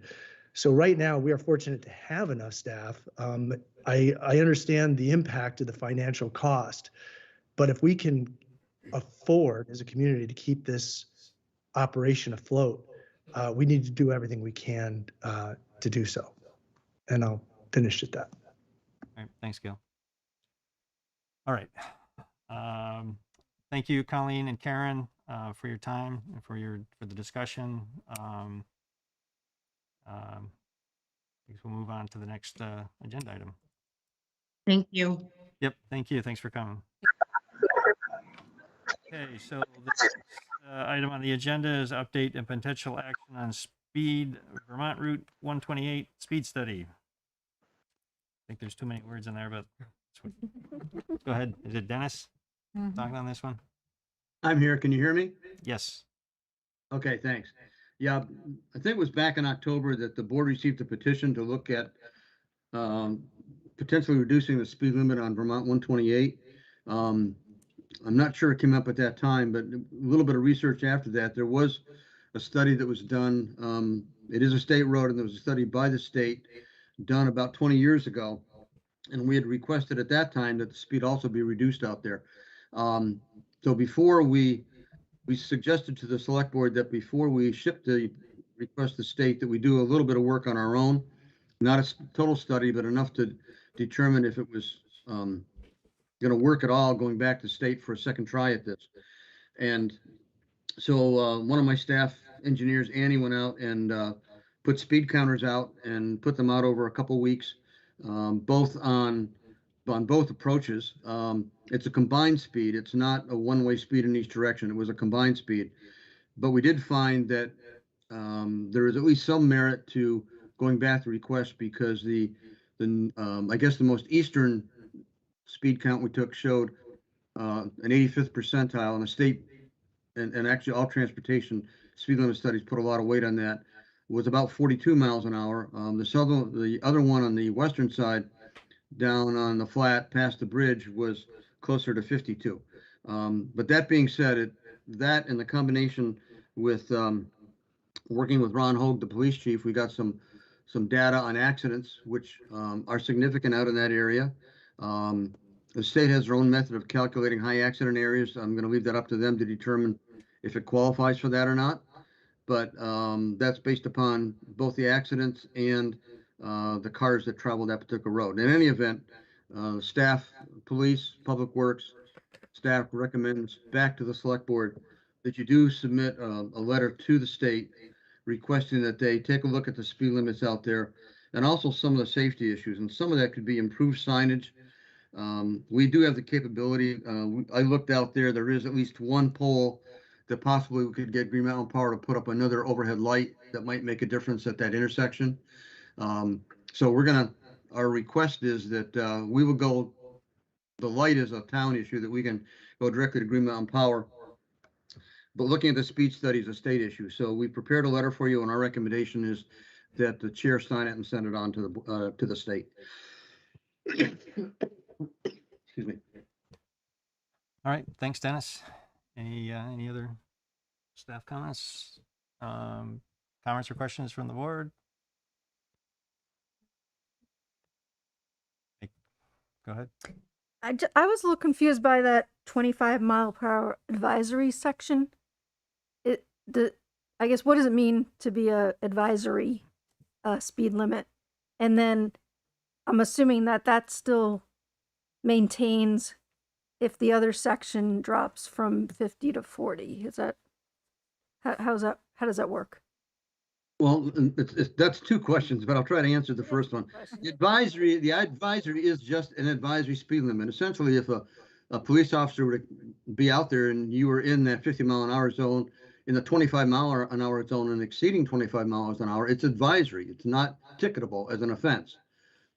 so right now we are fortunate to have enough staff. I understand the impact of the financial cost, but if we can afford as a community to keep this operation afloat, we need to do everything we can to do so. And I'll finish at that. All right, thanks, Gil. All right. Thank you, Colleen and Karen, for your time and for the discussion. I guess we'll move on to the next agenda item. Thank you. Yep, thank you. Thanks for coming. Okay, so the next item on the agenda is update and potential action on speed Vermont Route 128 speed study. I think there's too many words in there, but go ahead. Is it Dennis talking on this one? I'm here. Can you hear me? Yes. Okay, thanks. Yeah, I think it was back in October that the board received a petition to look at potentially reducing the speed limit on Vermont 128. I'm not sure it came up at that time, but a little bit of research after that, there was a study that was done. It is a state road, and there was a study by the state done about 20 years ago. And we had requested at that time that the speed also be reduced out there. So before we suggested to the select board that before we ship the request to state that we do a little bit of work on our own, not a total study, but enough to determine if it was going to work at all, going back to state for a second try at this. And so one of my staff engineers, Annie, went out and put speed counters out and put them out over a couple weeks, both on both approaches. It's a combined speed. It's not a one-way speed in each direction. It was a combined speed. But we did find that there is at least some merit to going back to request, because I guess the most eastern speed count we took showed an 85th percentile in the state, and actually all transportation speed limit studies put a lot of weight on that, was about 42 miles an hour. The other one on the western side, down on the flat past the bridge, was closer to 52. But that being said, that and the combination with working with Ron Hogue, the police chief, we got some data on accidents which are significant out in that area. The state has their own method of calculating high accident areas. I'm going to leave that up to them to determine if it qualifies for that or not. But that's based upon both the accidents and the cars that travel that particular road. In any event, staff, police, public works, staff recommends back to the select board that you do submit a letter to the state requesting that they take a look at the speed limits out there and also some of the safety issues. And some of that could be improved signage. We do have the capability. I looked out there. There is at least one pole that possibly we could get Green Mountain Power to put up another overhead light that might make a difference at that intersection. So our request is that we will go, the light is a town issue that we can go directly to Green Mountain Power. But looking at the speed study is a state issue. So we prepared a letter for you, and our recommendation is that the chair sign it and send it on to the state. Excuse me. All right, thanks, Dennis. Any other staff comments? Comments or questions from the board? Go ahead. I was a little confused by that 25 mile per hour advisory section. I guess, what does it mean to be a advisory speed limit? And then I'm assuming that still maintains if the other section drops from 50 to 40. Is that? How does that work? Well, that's two questions, but I'll try to answer the first one. The advisory is just an advisory speed limit. Essentially, if a police officer were to be out there and you were in that 50-mile-an-hour zone, in the 25-mile-an-hour zone and exceeding 25 miles an hour, it's advisory. It's not ticketable as an offense.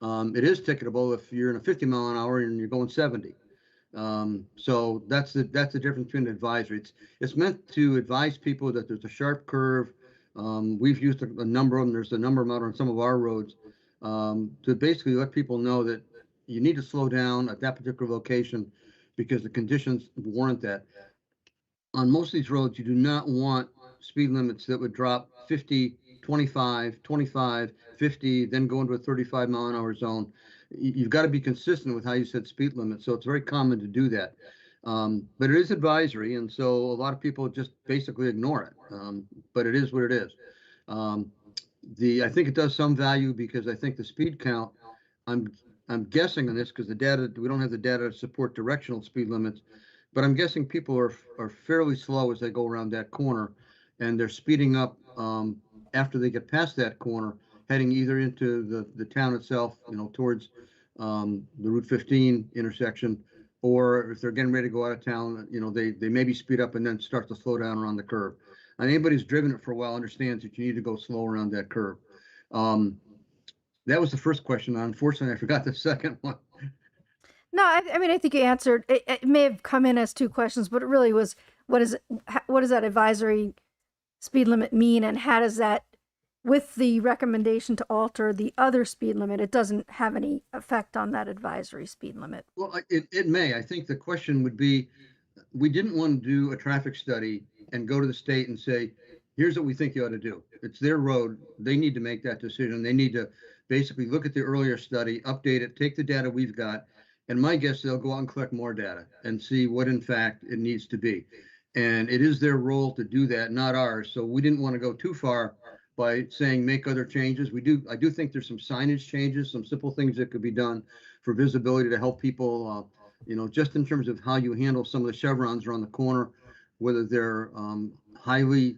It is ticketable if you're in a 50-mile-an-hour and you're going 70. So that's the difference between advisory. It's meant to advise people that there's a sharp curve. We've used a number of them. There's a number of them out on some of our roads, to basically let people know that you need to slow down at that particular location because the conditions warrant that. On most of these roads, you do not want speed limits that would drop 50, 25, 25, 50, then go into a 35-mile-an-hour zone. You've got to be consistent with how you set speed limits. So it's very common to do that. But it is advisory, and so a lot of people just basically ignore it. But it is what it is. I think it does some value because I think the speed count, I'm guessing on this because the data, we don't have the data to support directional speed limits, but I'm guessing people are fairly slow as they go around that corner, and they're speeding up after they get past that corner, heading either into the town itself, towards the Route 15 intersection, or if they're getting ready to go out of town, they maybe speed up and then start to slow down around the curve. And anybody who's driven it for a while understands that you need to go slow around that curve. That was the first question. Unfortunately, I forgot the second one. No, I mean, I think you answered. It may have come in as two questions, but it really was, what does that advisory speed limit mean, and how does that, with the recommendation to alter the other speed limit, it doesn't have any effect on that advisory speed limit? Well, it may. I think the question would be, we didn't want to do a traffic study and go to the state and say, here's what we think you ought to do. It's their road. They need to make that decision. They need to basically look at the earlier study, update it, take the data we've got. And my guess, they'll go out and collect more data and see what in fact it needs to be. And it is their role to do that, not ours. So we didn't want to go too far by saying make other changes. I do think there's some signage changes, some simple things that could be done for visibility to help people, just in terms of how you handle some of the chevrons around the corner, whether they're highly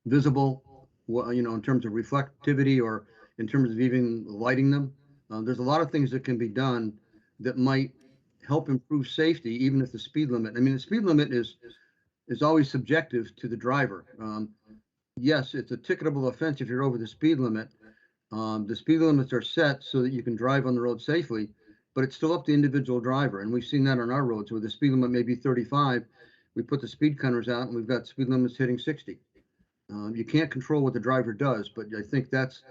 visible, in terms of reflectivity or in terms of even lighting them. There's a lot of things that can be done that might help improve safety, even if the speed limit, the speed limit is always subjective to the driver. Yes, it's a ticketable offense if you're over the speed limit. The speed limits are set so that you can drive on the road safely, but it's still up to the individual driver. And we've seen that on our roads where the speed limit may be 35. We put the speed counters out and we've got speed limits hitting 60. You can't control what the driver does, but I think that's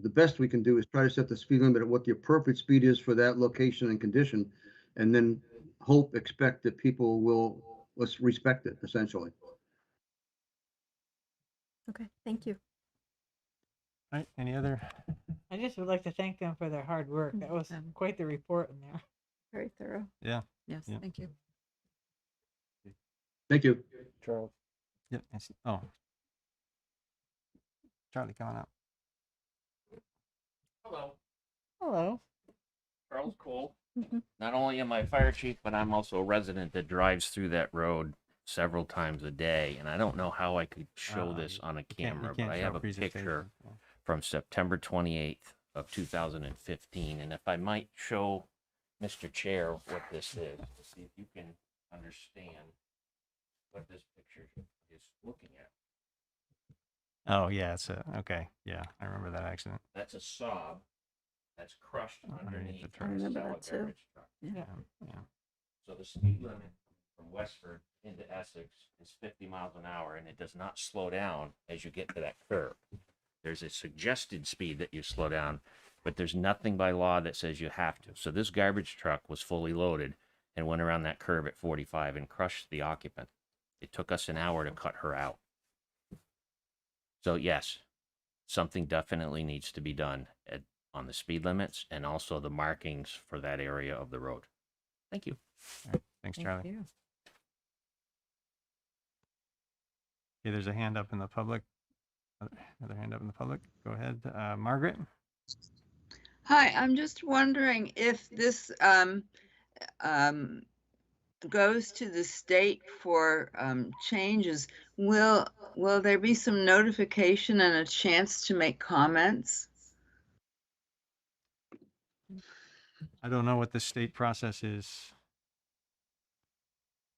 the best we can do is try to set the speed limit at what the appropriate speed is for that location and condition, and then expect that people will respect it, essentially. Okay, thank you. All right, any other? I just would like to thank them for their hard work. That was quite the report in there. Very thorough. Yeah. Yes, Yeah. thank you. Thank you. Charles. Yep. Oh, Charlie, come on up. Hello, Hello. Charles Cole. Mhm. Not only am I fire chief, but I'm also a resident that drives through that road several times a day. And I don't know how I could show this on a You camera, can't but I show have a presentation. picture from September 28th of 2015. And if I might show Mr. Chair what this is, to see if you can understand what this picture is looking at. Oh yeah, okay. Yeah, I remember that accident. That's a Saab that's crushed underneath the the truck. I remember cellar that too. garbage truck. Yeah. So the speed limit from Westford into Essex is 50 miles an hour, and it does not slow down as you get to that curve. There's a suggested speed that you slow down, but there's nothing by law that says you have to. So this garbage truck was fully loaded and went around that curve at 45 and crushed the occupant. It took us an hour to cut her out. So yes, something definitely needs to be done on the speed limits and also the markings for that area of the road. Thank you. All right, thanks, Thank Charlie. you. Okay, there's a hand up in the public. Another hand up in the public. Go ahead, Margaret. Hi, I'm just wondering if this goes to the state for changes, will there be some notification and a chance to make comments? I don't know what the state process is.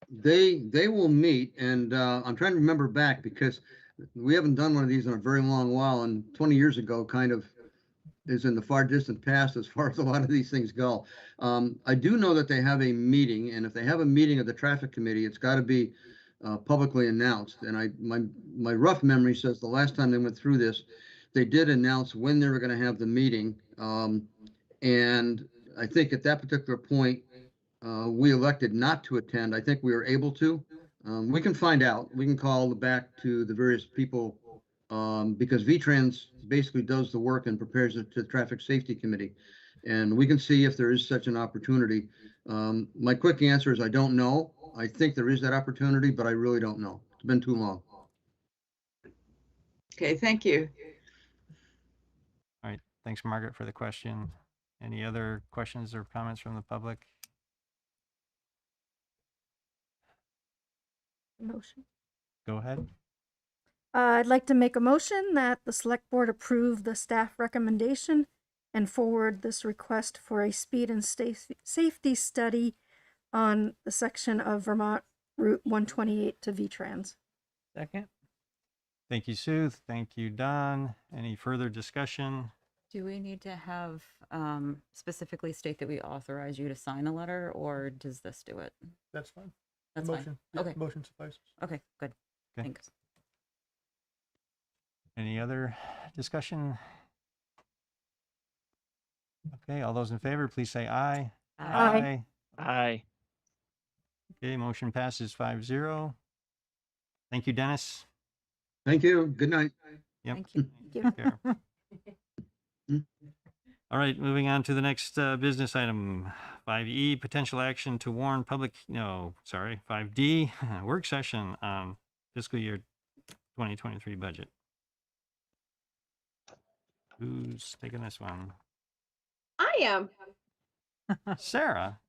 They will meet, and I'm trying to remember back because we haven't done one of these in a very long while, and 20 years ago kind of is in the far distant past as far as a lot of these things go. I do know that they have a meeting, and if they have a meeting of the traffic committee, it's got to be publicly announced. And my rough memory says the last time they went through this, they did announce when they were going to have the meeting. And I think at that particular point, we elected not to attend. I think we were able to. We can find out. We can call back to the various people because VTrans basically does the work and prepares it to the Traffic Safety Committee. And we can see if there is such an opportunity. My quick answer is I don't know. I think there is that opportunity, but I really don't know. It's been too long. Okay, thank you. All right. Thanks, Margaret, for the question. Any other questions or comments from the public? Motion. Go ahead. I'd like to make a motion that the select board approve the staff recommendation and forward this request for a speed and safety study on the section of Vermont Route 128 to VTrans. Second. Thank you, Sue. Thank you, Don. Any further discussion? Do we need to have specifically state that we authorize you to sign the letter, or does this do it? That's fine. That's Motion. fine. Yeah, Okay. motion suffices. Okay, good. Okay. Thanks. Any other discussion? Okay, all those in favor, please say aye. Aye. Aye. Okay, motion passes 5-0. Thank you, Dennis. Thank you. Good night. Yep. Thank you. Take care. All right, moving on to the next business item, 5E, potential action to warn 5D, work session on fiscal year 2023 budget. Who's taking this one? I am. Sarah.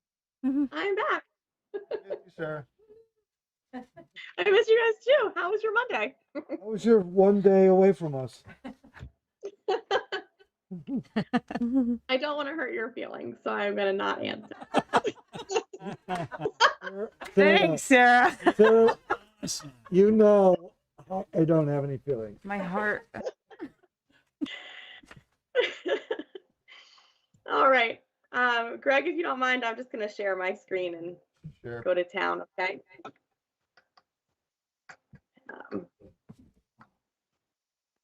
I'm back. Thank you, Sarah. I missed you guys too. How was your Monday? How was your one day away from us? I don't want to hurt your feelings, so I'm gonna not answer. Thanks, Sarah. Sarah, you know I don't have any feelings. My heart. All right. Greg, if you don't mind, I'm just gonna share my screen and Sure. go to town, okay?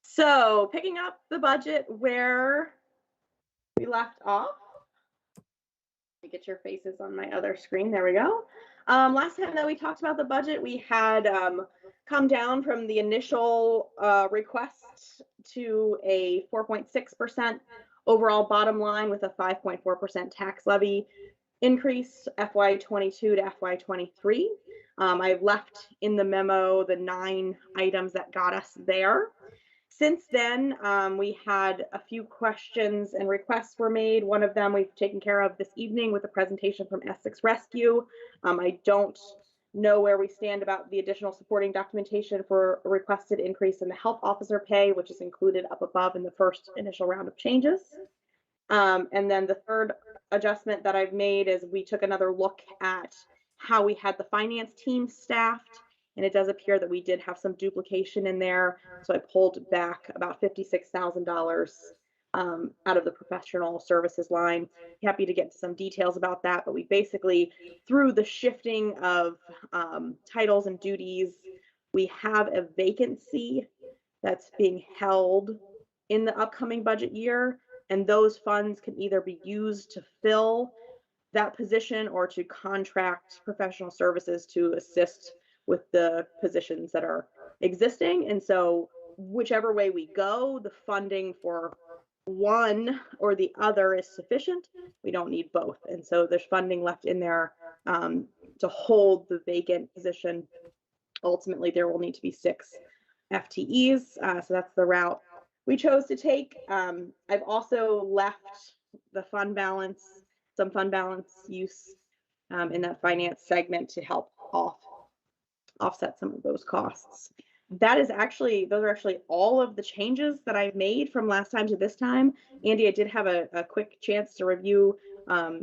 So picking up the budget where we left off. Let me get your faces on my other screen. There we go. Last time that we talked about the budget, we had come down from the initial request to a 4.6% overall bottom line with a 5.4% tax levy increase FY22 to FY23. I've left in the memo the 9 items that got us there. Since then, we had a few questions and requests were made. One of them we've taken care of this evening with a presentation from Essex Rescue. I don't know where we stand about the additional supporting documentation for a requested increase in the health officer pay, which is included up above in the first initial round of changes. And then the third adjustment that I've made is we took another look at how we had the finance team staffed, and it does appear that we did have some duplication in there. So I pulled back about $56,000 out of the professional services line. Happy to get into some details about that, but we basically, through the shifting of titles and duties, we have a vacancy that's being held in the upcoming budget year, and those funds can either be used to fill that position or to contract professional services to assist with the positions that are existing. And so whichever way we go, the funding for one or the other is sufficient. We don't need both. And so there's funding left in there to hold the vacant position. Ultimately, there will need to be 6 FTEs. So that's the route we chose to take. I've also left the fund balance, some fund balance use in that finance segment to help offset some of those costs. Those are actually all of the changes that I've made from last time to this time. Andy, I did have a quick chance to review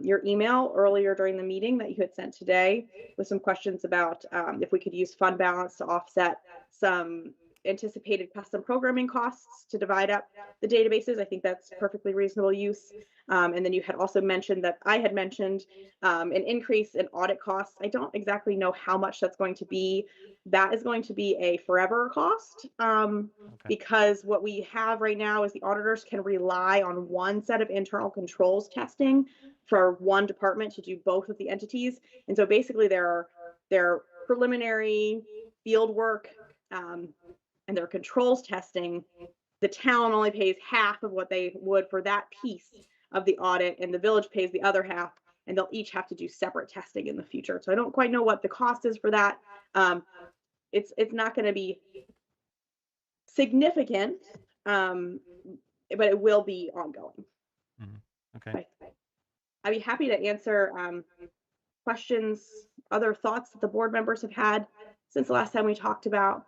your email earlier during the meeting that you had sent today with some questions about if we could use fund balance to offset some anticipated custom programming costs to divide up the databases. I think that's perfectly reasonable use. And then you had also mentioned that I had mentioned an increase in audit costs. I don't exactly know how much that's going to be. That is going to be a forever cost because what we have right now is the auditors can rely on one set of internal controls testing for one department to do both of the entities. And so basically their preliminary field work and their controls testing, the town only pays half of what they would for that piece of the audit, and the village pays the other half, and they'll each have to do separate testing in the future. So I don't quite know what the cost is for that. It's not going to be significant, but it will be ongoing. Okay. I'd be happy to answer questions, other thoughts that the board members have had since the last time we talked about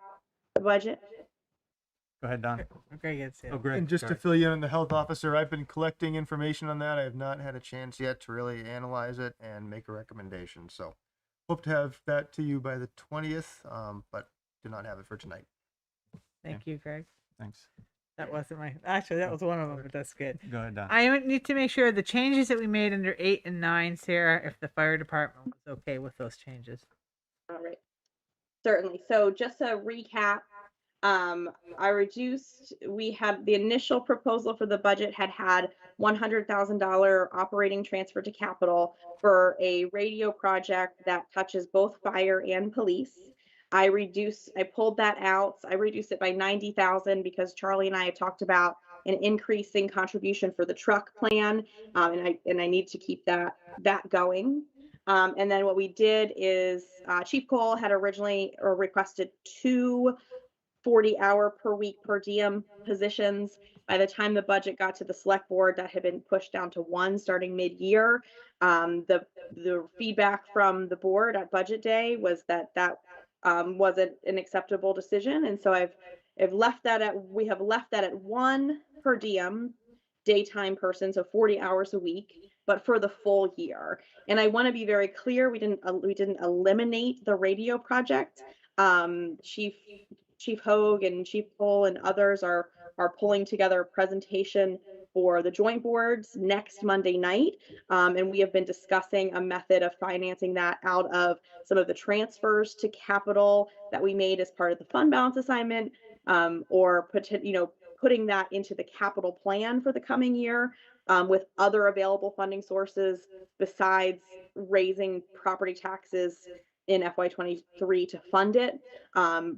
the budget. Go ahead, Don. Greg, Oh, Greg. And just sorry. to fill you in, the health officer, I've been collecting information on that. I have not had a chance yet to really analyze it and make a recommendation. So hope to have that to you by the 20th, but do not have it for tonight. Thank you, Greg. Thanks. That wasn't actually, that was one of them, but that's good. Go ahead, Don. I need to make sure the changes that we made under 8 and 9, Sarah, if the fire department was okay with those changes. All right. Certainly. So just to recap, we had the initial proposal for the budget had $100,000 operating transfer to capital for a radio project that touches both fire and police. I pulled that out. I reduced it by 90,000 because Charlie and I had talked about an increasing contribution for the truck plan. And I need to keep that going. And then what we did is Chief Cole had originally requested 2 40-hour per week per diem positions. By the time the budget got to the select board, that had been pushed down to 1 starting mid-year. The feedback from the board at budget day was that wasn't an acceptable decision, and so we have left that at 1 per diem daytime person, so 40 hours a week, but for the full year. And I want to be very clear, we didn't eliminate the radio project. Chief Hogue and Chief Cole and others are pulling together a presentation for the joint boards next Monday night. And we have been discussing a method of financing that out of some of the transfers to capital that we made as part of the fund balance assignment, or putting that into the capital plan for the coming year, with other available funding sources besides raising property taxes in FY23 to fund it.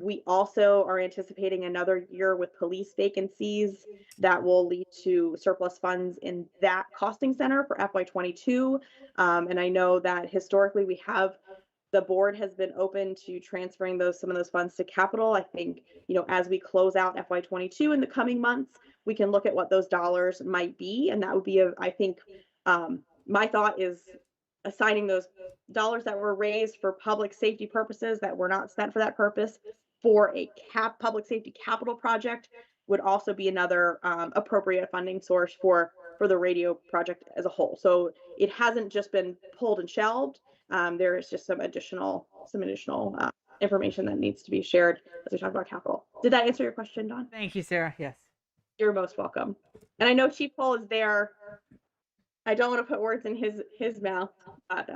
We also are anticipating another year with police vacancies that will lead to surplus funds in that costing center for FY22. And I know that historically the board has been open to transferring some of those funds to capital. I think, as we close out FY22 in the coming months, we can look at what those dollars might be. And that would be, I think, my thought is assigning those dollars that were raised for public safety purposes that were not spent for that purpose for a public safety capital project would also be another appropriate funding source for the radio project as a whole. So it hasn't just been pulled and shelved. There is just some additional information that needs to be shared as we talk about capital. Did that answer your question, Don? Thank you, Sarah. Yes. You're most welcome. And I know Chief Cole is there. I don't want to put words in his mouth, but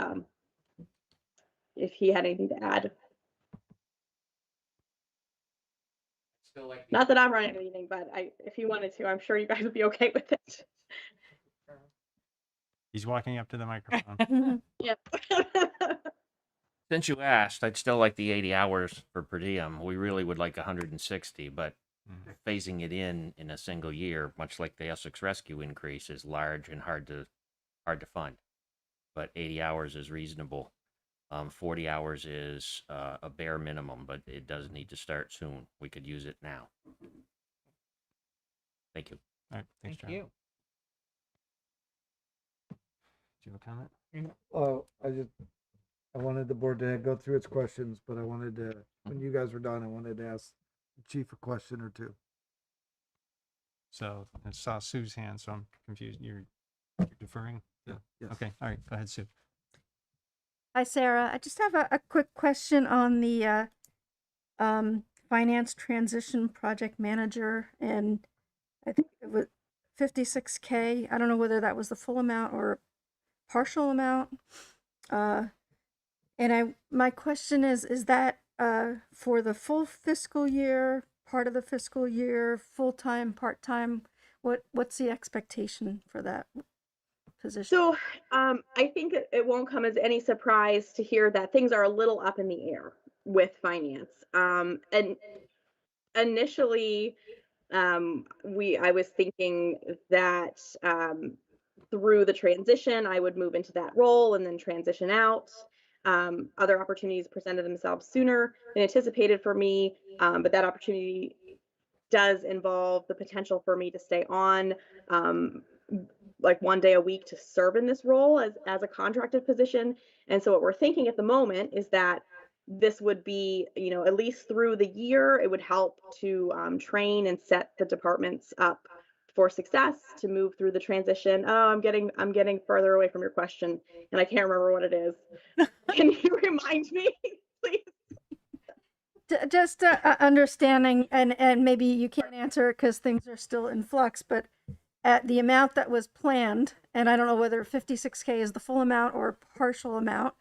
if he had anything to add. Not that I'm running the meeting, but if he wanted to, I'm sure you guys would be okay with it. He's walking up to the microphone. Yep. Since you asked, I'd still like the 80 hours for per diem. We really would like 160, but phasing it in a single year, much like the Essex Rescue increase, is large and hard to fund. But 80 hours is reasonable. 40 hours is a bare minimum, but it does need to start soon. We could use it now. Thank you. All right, thanks, Thank you. Do you have a comment? I just I wanted the board to go through its questions, but I wanted to, when you guys were done, I wanted to ask the chief a question or two. So I saw Sue's hand, so I'm confused. You're deferring? Yes. Okay, all right, go ahead, Sue. Hi, Sarah. I just have a quick question on the finance transition project manager, and I think it was 56K. I don't know whether that was the full amount or partial amount. And my question is that for the full fiscal year, part of the fiscal year, full-time, part-time? What's the expectation for that position? So I think it won't come as any surprise to hear that things are a little up in the air with finance. And initially, I was thinking that through the transition, I would move into that role and then transition out. Other opportunities presented themselves sooner than anticipated for me, but that opportunity does involve the potential for me to stay on like 1 day a week to serve in this role as a contracted position. And so what we're thinking at the moment is that this would be, at least through the year, it would help to train and set the departments up for success to move through the transition. Oh, I'm getting further away from your question, and I can't remember what it is. Can you remind me, please? Just understanding, and maybe you can't answer it because things are still in flux, but at the amount that was planned, and I don't know whether 56K is the full amount or partial amount.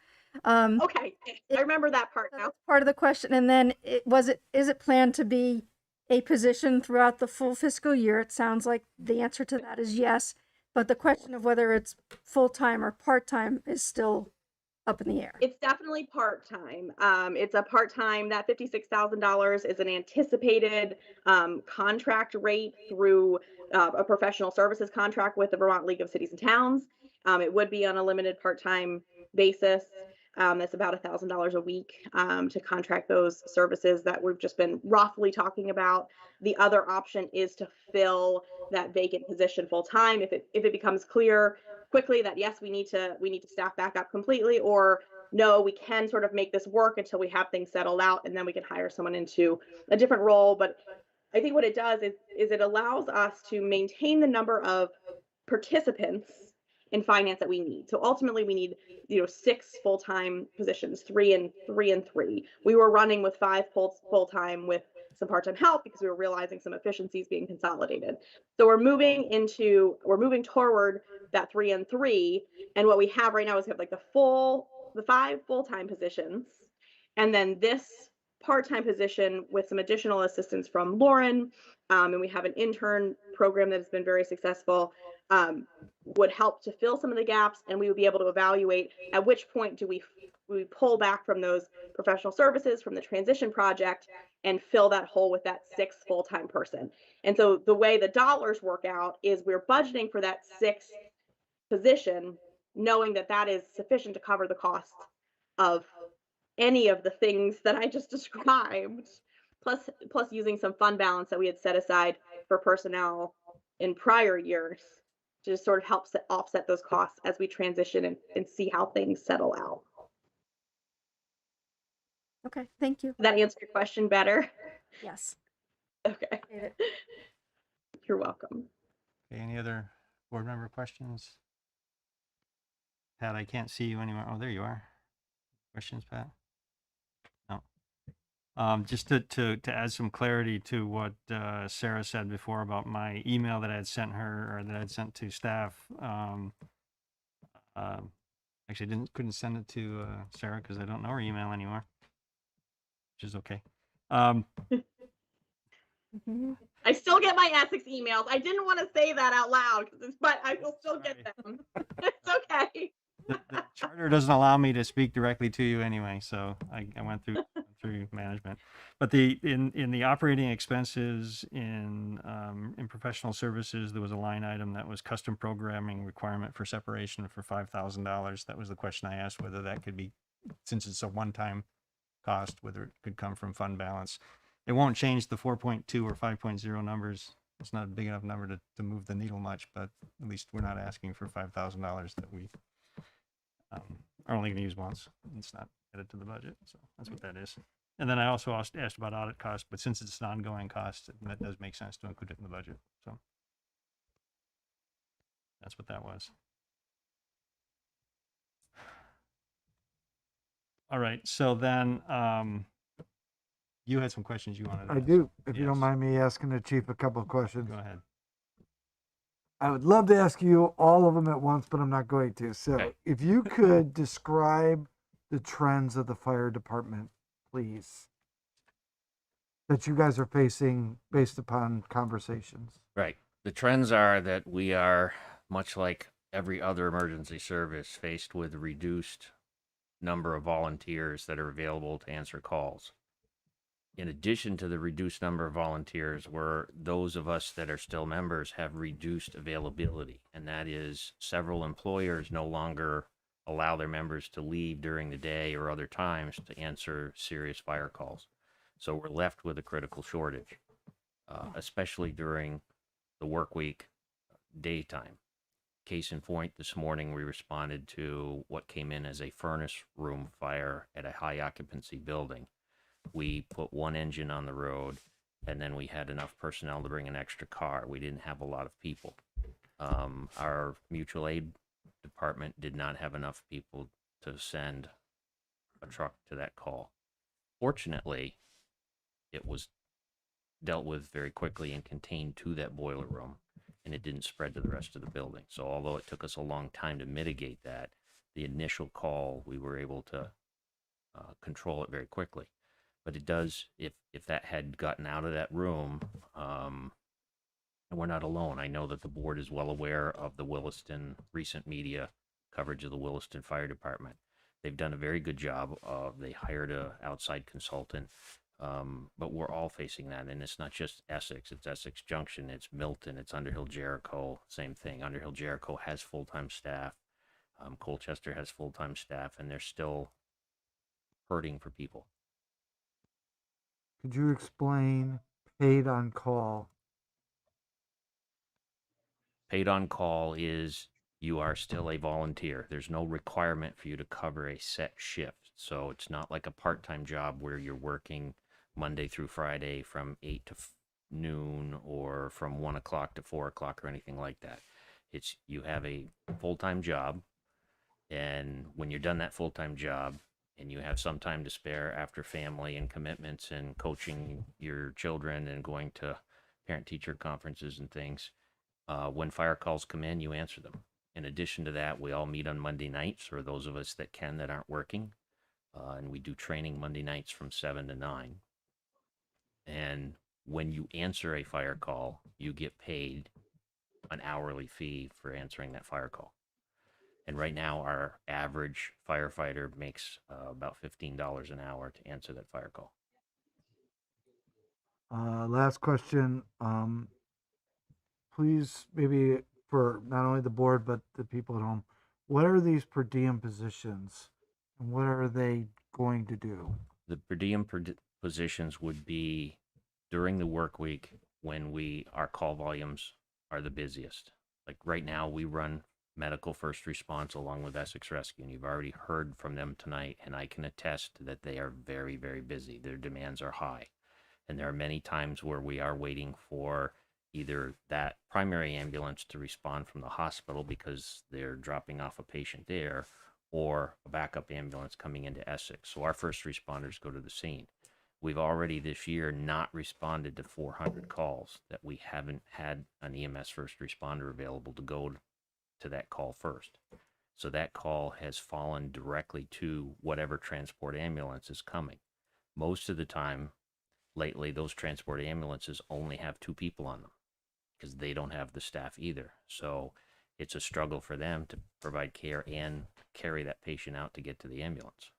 Okay, I remember that part now. That's part of the question. And then is it planned to be a position throughout the full fiscal year? It sounds like the answer to that is yes, but the question of whether it's full-time or part-time is still up in the air. It's definitely part-time. It's a part-time. That $56,000 is an anticipated contract rate through a professional services contract with the Vermont League of Cities and Towns. It would be on a limited part-time basis. That's about $1,000 a week to contract those services that we've just been roughly talking about. The other option is to fill that vacant position full-time if it becomes clear quickly that yes, we need to staff back up completely, or no, we can sort of make this work until we have things settled out, and then we can hire someone into a different role. But I think what it does is it allows us to maintain the number of participants in finance that we need. So ultimately we need, 6 full-time positions, 3 and 3. We were running with 5 full-time with some part-time help because we were realizing some efficiencies being consolidated. So we're moving toward that 3 and 3. And what we have right now is we have like the 5 full-time positions, and then this part-time position with some additional assistance from Lauren, and we have an intern program that has been very successful, would help to fill some of the gaps, and we would be able to evaluate at which point do we pull back from those professional services, from the transition project, and fill that hole with that 6th full-time person. And so the way the dollars work out is we're budgeting for that 6th position, knowing that that is sufficient to cover the cost of any of the things that I just described, plus using some fund balance that we had set aside for personnel in prior years to just sort of help offset those costs as we transition and see how things settle out. Okay, thank you. Did that answer your question better? Yes. Okay. You're welcome. Okay, any other board member questions? Pat, I can't see you anymore. Oh, there you are. Questions, Pat? No. Just to add some clarity to what Sarah said before about my email that I had sent her, or that I'd sent to staff. Actually, couldn't send it to Sarah because I don't know her email anymore, which is okay. I still get my Essex emails. I didn't want to say that out loud, but I will still get them. It's okay. The charter doesn't allow me to speak directly to you anyway, so I went through management. But in the operating expenses in professional services, there was a line item that was custom programming requirement for separation for $5,000. That was the question I asked, whether that could be, since it's a one-time cost, whether it could come from fund balance. It won't change the 4.2 or 5.0 numbers. It's not a big enough number to move the needle much, but at least we're not asking for $5,000 that we are only going to use once. It's not added to the budget, so that's what that is. And then I also asked about audit costs, but since it's an ongoing cost, that does make sense to include it in the budget. So that's what that was. All right. So then you had some questions you wanted to I ask. do, if you don't Yes. mind me asking the chief a couple of questions. Go ahead. I would love to ask you all of them at once, but I'm not going to. So Okay. if you could describe the trends of the fire department, please, that you guys are facing based upon conversations. Right. The trends are that we are, much like every other emergency service, faced with a reduced number of volunteers that are available to answer calls. In addition to the reduced number of volunteers, where those of us that are still members have reduced availability, and that is several employers no longer allow their members to leave during the day or other times to answer serious fire calls. So we're left with a critical shortage, especially during the work week daytime. Case in point, this morning we responded to what came in as a furnace room fire at a high occupancy building. We put one engine on the road, and then we had enough personnel to bring an extra car. We didn't have a lot of people. Our mutual aid department did not have enough people to send a truck to that call. Fortunately, it was dealt with very quickly and contained to that boiler room, and it didn't spread to the rest of the building. So although it took us a long time to mitigate that, the initial call, we were able to control it very quickly. But it does, if that had gotten out of that room, and we're not alone. I know that the board is well aware of the Williston recent media coverage of the Williston Fire Department. They've done a very good job. They hired an outside consultant, but we're all facing that. And it's not just Essex, it's Essex Junction, it's Milton, it's Underhill Jericho, same thing. Underhill Jericho has full-time staff. Colchester has full-time staff, and they're still hurting for people. Could you explain paid on call? Paid on call is you are still a volunteer. There's no requirement for you to cover a set shift. So it's not like a part-time job where you're working Monday through Friday from 8 to noon or from 1 o'clock to 4 o'clock or anything like that. It's you have a full-time job, and when you're done that full-time job and you have some time to spare after family and commitments and coaching your children and going to parent-teacher conferences and things, when fire calls come in, you answer them. In addition to that, we all meet on Monday nights, for those of us that can, that aren't working. And we do training Monday nights from 7 to 9. And when you answer a fire call, you get paid an hourly fee for answering that fire call. And right now, our average firefighter makes about $15 an hour to answer that fire call. Last question. Please, maybe for not only the board, but the people at home, what are these per diem positions and what are they going to do? The per diem positions would be during the work week when our call volumes are the busiest. Like right now, we run medical first response along with Essex Rescue, and you've already heard from them tonight, and I can attest that they are very, very busy. Their demands are high, and there are many times where we are waiting for either that primary ambulance to respond from the hospital because they're dropping off a patient there, or a backup ambulance coming into Essex. So our first responders go to the scene. We've already this year not responded to 400 calls that we haven't had an EMS first responder available to go to that call first. So that call has fallen directly to whatever transport ambulance is coming. Most of the time lately, those transport ambulances only have 2 people on them because they don't have the staff either. So it's a struggle for them to provide care and carry that patient out to get to the ambulance.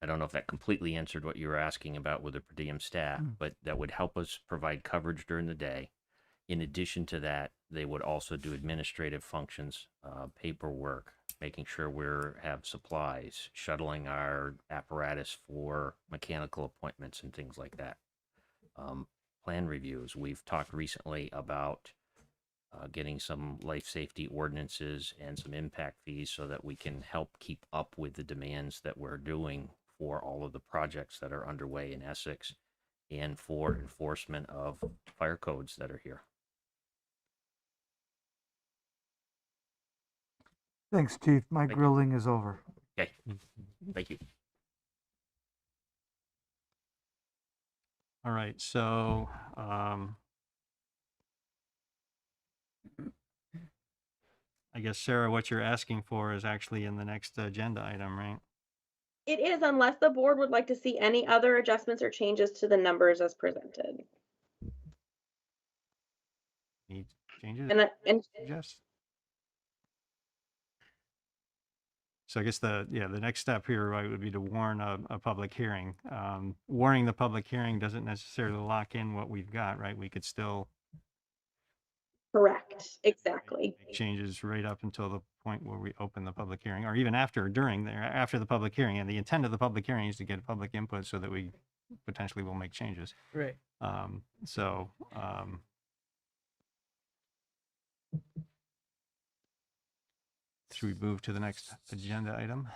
I don't know if that completely answered what you were asking about with the per diem staff, but that would help us provide coverage during the day. In addition to that, they would also do administrative functions, paperwork, making sure we have supplies, shuttling our apparatus for mechanical appointments and things like that. Plan reviews. We've talked recently about getting some life safety ordinances and some impact fees so that we can help keep up with the demands that we're doing for all of the projects that are underway in Essex and for enforcement of fire codes that are here. Thanks, Chief. My Thank you. grilling is over. Okay, thank you. All right, so I guess, Sarah, what you're asking for is actually in the next agenda item, right? It is, unless the board would like to see any other adjustments or changes to the numbers as presented. Need changes? And Suggest? So I guess the next step here, right, would be to warn a public hearing. Warning the public hearing doesn't necessarily lock in what we've got, right? We could still correct, exactly. make changes right up until the point where we open the public hearing, or even after or during there, after the public hearing. And the intent of the public hearing is to get public input so that we potentially will make changes. Right. Should we move to the next agenda item?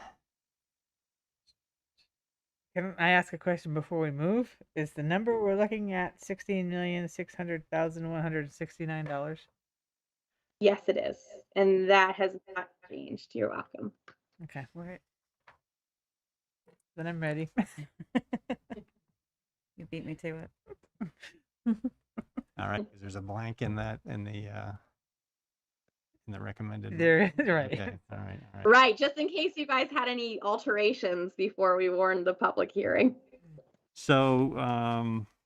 Can I ask a question before we move? Is the number we're looking at $16,600,169? Yes, it is. And that has not changed. You're welcome. Okay, right. Then I'm ready. You beat me to it. All right, 'cause there's a blank in that in the recommended. There is, right. Okay, all right. Right, just in case you guys had any alterations before we warned the public hearing. So,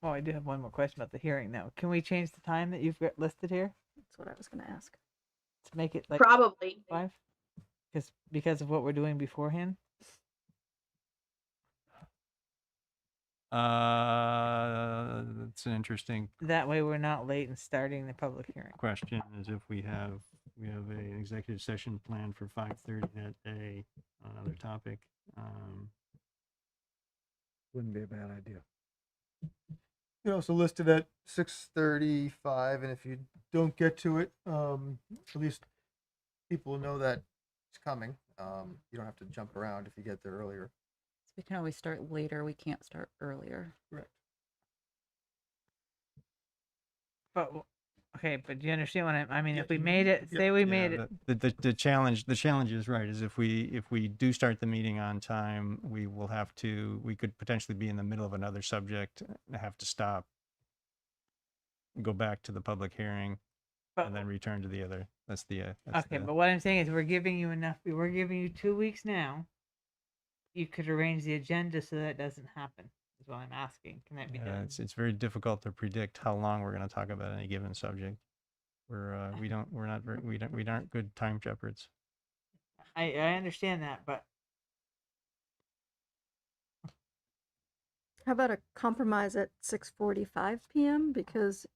Oh, I do have one more question about the hearing now. Can we change the time that you've got listed here That's what I was going to ask. to make it like Probably. 5? Because of what we're doing beforehand? That's an interesting That way we're not late in starting the public hearing. question. Is if we have an executive session planned for 5:30 that day on another topic. Wouldn't be a bad idea. You know, so listed at 6:35, and if you don't get to it, at least people know that it's coming. You don't have to jump around if you get there earlier. So we can always start later. We can't start earlier. Correct. But okay, but do you understand what I mean? If we made it, say we made it. The challenge is right. Is if we do start the meeting on time, we could potentially be in the middle of another subject, and have to stop, go back to the public hearing, and then return to the other. That's the Okay, but what I'm saying is we're giving you 2 weeks now. You could arrange the agenda so that doesn't happen. Is what I'm asking. Can that be done? it's very difficult to predict how long we're going to talk about any given subject. We aren't good time shepherds. I understand that, but How about a compromise at 6:45 p.m.? Because,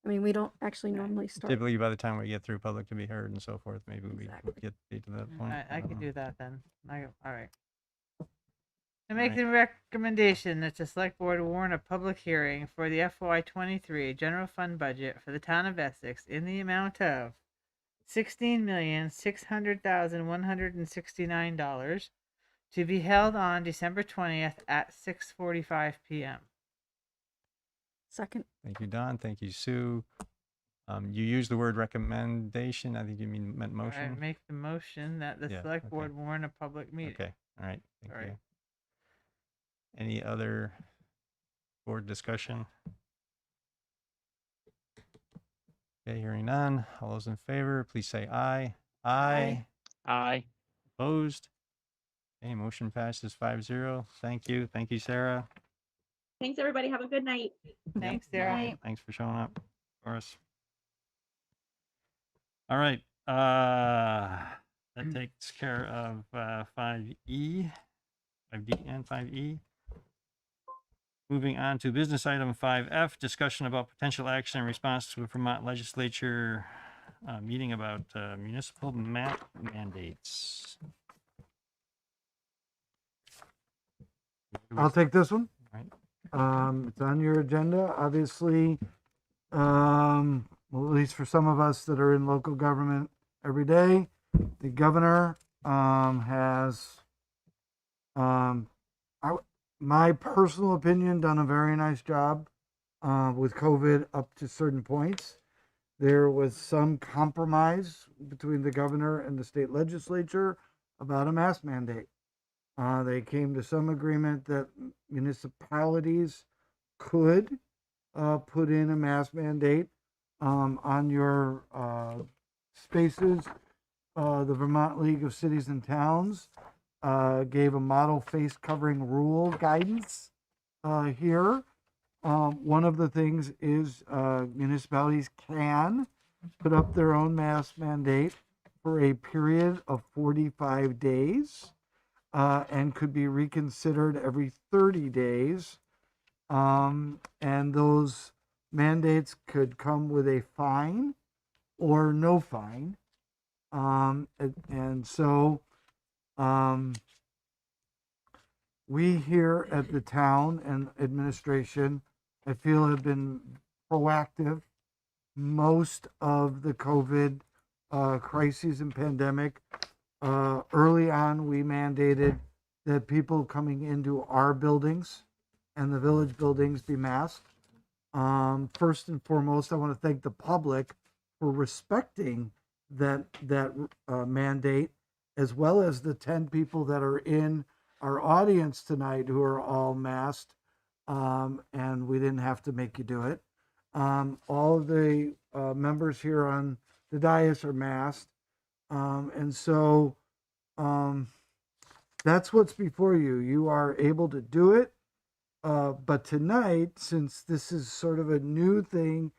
I mean, we don't actually normally start. Typically, by the time we get through public to be heard and so forth, maybe we get to that point. I can do that then. All right. I make the recommendation that the select board warn a public hearing for the FY23 general fund budget for the town of Essex in the amount of $16,600,169 to be held on December 20th at 6:45 p.m. Second. Thank you, Don. Thank you, Sue. You used the word recommendation. I think you meant motion. I make the motion that the select board warn a public meeting. Okay. All right. Thank All right. you. Any other board discussion? Okay, hearing none. All those in favor, please say aye. Aye. Aye. Opposed? Okay, motion passes 5-0. Thank you. Thank you, Sarah. Thanks, everybody. Have a good night. Thanks, Sarah. Thanks for showing up for us. All right. That takes care of 5E, 5D, and 5E. Moving on to business item 5F, discussion about potential action in response to a Vermont legislature meeting about municipal map mandates. I'll take this one. Right. It's on your agenda, obviously. well, at least for some of us that are in local government every day, the governor has, my personal opinion, done a very nice job with COVID up to certain points. There was some compromise between the governor and the state legislature about a mask mandate. They came to some agreement that municipalities could put in a mask mandate on your spaces. The Vermont League of Cities and Towns gave a model face covering rule guidance here. One of the things is municipalities can put up their own mask mandate for a period of 45 days and could be reconsidered every 30 days. And those mandates could come with a fine or no fine. And so we here at the town and administration, I feel, have been proactive. Most of the COVID crises and pandemic, early on, we mandated that people coming into our buildings and the village buildings be masked. First and foremost, I want to thank the public for respecting that mandate, as well as the 10 people that are in our audience tonight who are all masked, and we didn't have to make you do it. All of the members here on the dais are masked, and so that's what's before you. You are able to do it, but tonight, since this is sort of a new thing,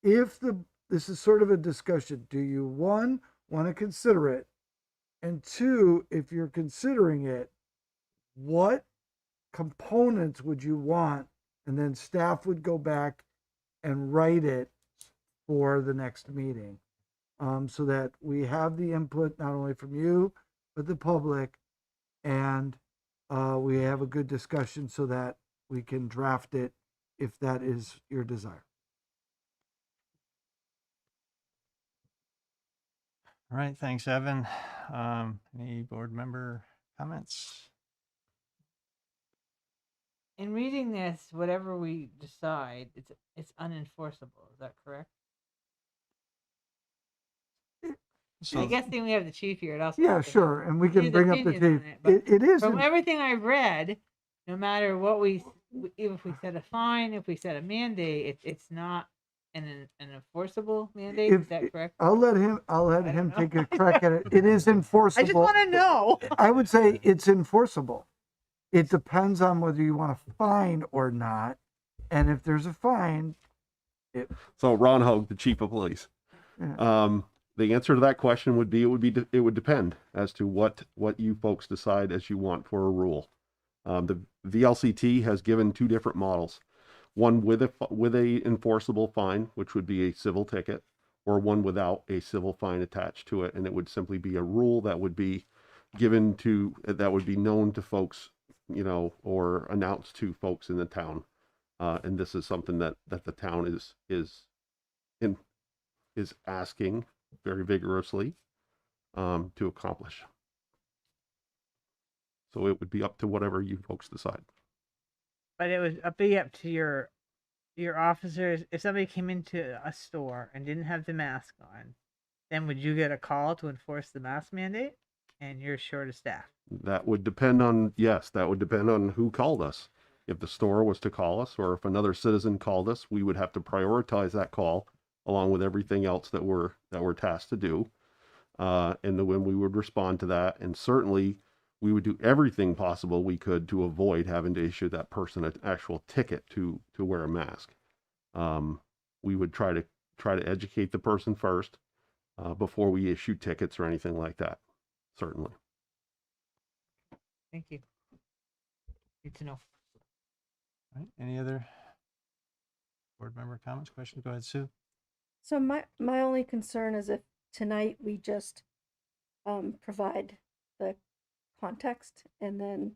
this is sort of a discussion. Do you, one, want to consider it? And two, if you're considering it, what components would you want? And then staff would go back and write it for the next meeting, so that we have the input not only from you, but the public, and we have a good discussion so that we can draft it if that is your desire. All right, thanks, Evan. Any board member comments? In reading this, whatever we decide, it's unenforceable. Is that correct? So I guess then we have the chief here. It also Yeah, sure, and we can his bring up the opinions chief. on it, but It is from in- everything I've read, no matter what even if we set a fine, if we set a mandate, it's not an enforceable mandate. Is that correct? I'll let him take a crack at it. It is enforceable. I just want to know. I would say it's enforceable. It depends on whether you want to fine or not. And if there's a fine, So Ron Hogue, the chief of police. Yeah. The answer to that question would be it would depend as to what you folks decide as you want for a rule. The VLCT has given two different models. One with a enforceable fine, which would be a civil ticket, or one without a civil fine attached to it, and it would simply be a rule that would be given to, that would be known to folks, or announced to folks in the town. And this is something that the town is asking very vigorously to accomplish. So it would be up to whatever you folks decide. But it would be up to your officers. If somebody came into a store and didn't have the mask on, then would you get a call to enforce the mask mandate? And you're short of staff. That would depend on who called us. If the store was to call us, or if another citizen called us, we would have to prioritize that call along with everything else that we're tasked to do. And then when we would respond to that, and certainly we would do everything possible we could to avoid having to issue that person an actual ticket to wear a mask. We would try to educate the person first before we issue tickets or anything like that. Certainly. Thank you. Need to know. All right, any other board member comments, questions? Go ahead, Sue. So my only concern is if tonight we just provide the context and then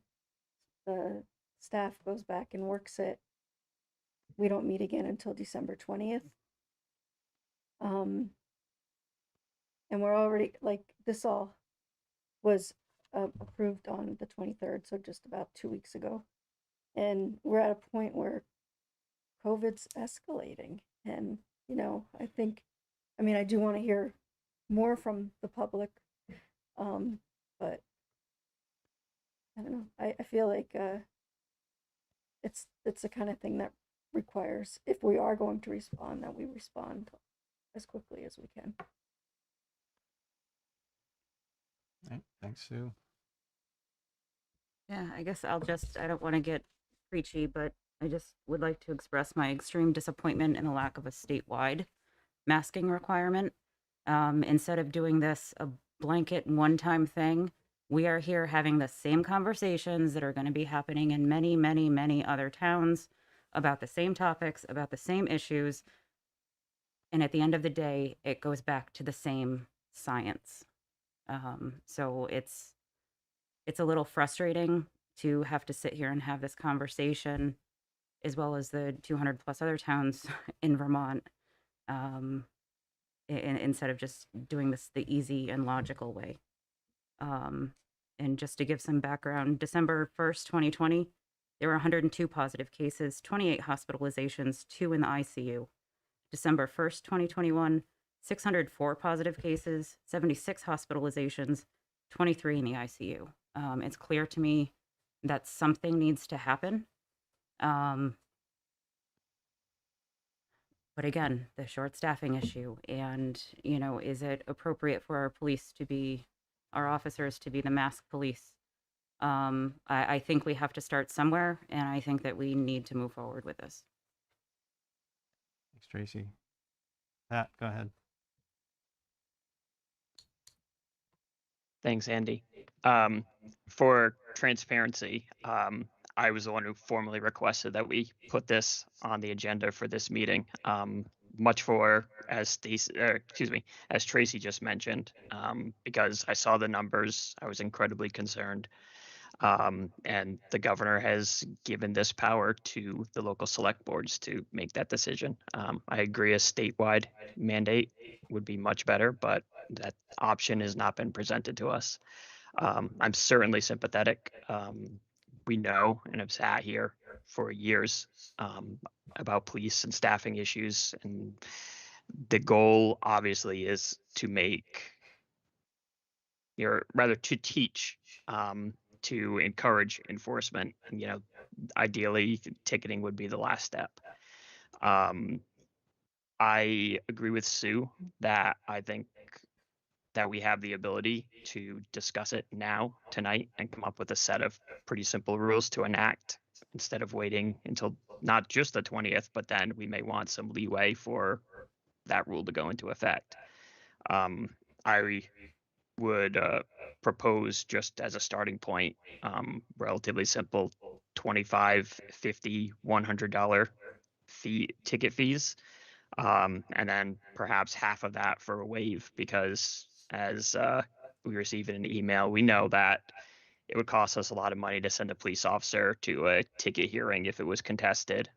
the staff goes back and works it, we don't meet again until December 20th. And we're already, like, this all was approved on the 23rd, so just about 2 weeks ago. And we're at a point where COVID's escalating. And, I think, I do want to hear more from the public. But I don't know. I feel like it's the kind of thing that requires, if we are going to respond, that we respond as quickly as we can. Right. Thanks, Sue. Yeah, I guess I don't want to get preachy, but I just would like to express my extreme disappointment in the lack of a statewide masking requirement. Instead of doing this a blanket one-time thing, we are here having the same conversations that are going to be happening in many, many, many other towns about the same topics, about the same issues. And at the end of the day, it goes back to the same science. So it's a little frustrating to have to sit here and have this conversation, as well as the 200 plus other towns in Vermont, instead of just doing this the easy and logical way. And just to give some background, December 1st, 2020, there were 102 positive cases, 28 hospitalizations, 2 in the ICU. December 1st, 2021, 604 positive cases, 76 hospitalizations, 23 in the ICU. It's clear to me that something needs to happen. But again, the short staffing issue, and, is it appropriate for our officers to be the masked police? I think we have to start somewhere, and I think that we need to move forward with this. Thanks, Tracy. Pat, go ahead. Thanks, Andy. For transparency, I was the one who formally requested that we put this on the agenda for this meeting. Much for, as Tracy just mentioned, because I saw the numbers, I was incredibly concerned. And the governor has given this power to the local select boards to make that decision. I agree a statewide mandate would be much better, but that option has not been presented to us. I'm certainly sympathetic. We know and have sat here for years about police and staffing issues, and the goal obviously is to to teach, to encourage enforcement. Ideally, ticketing would be the last step. I agree with Sue that I think that we have the ability to discuss it now, tonight, and come up with a set of pretty simple rules to enact instead of waiting until not just the 20th, but then we may want some leeway for that rule to go into effect. I would propose, just as a starting point, relatively simple $25, $50, $100 ticket fees, and then perhaps half of that for a waive, because as we receive in an email, we know that it would cost us a lot of money to send a police officer to a ticket hearing if it was contested.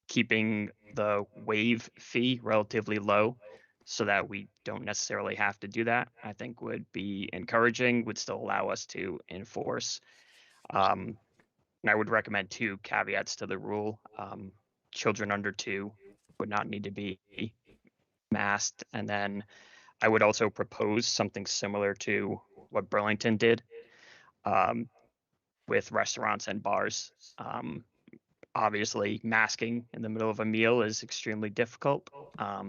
Keeping the waive fee relatively low so that we don't necessarily have to do that, I think would be encouraging, would still allow us to enforce. And I would recommend 2 caveats to the rule. Children under 2 would not need to be masked. And then I would also propose something similar to what Burlington did with restaurants and bars. Obviously, masking in the middle of a meal is extremely difficult.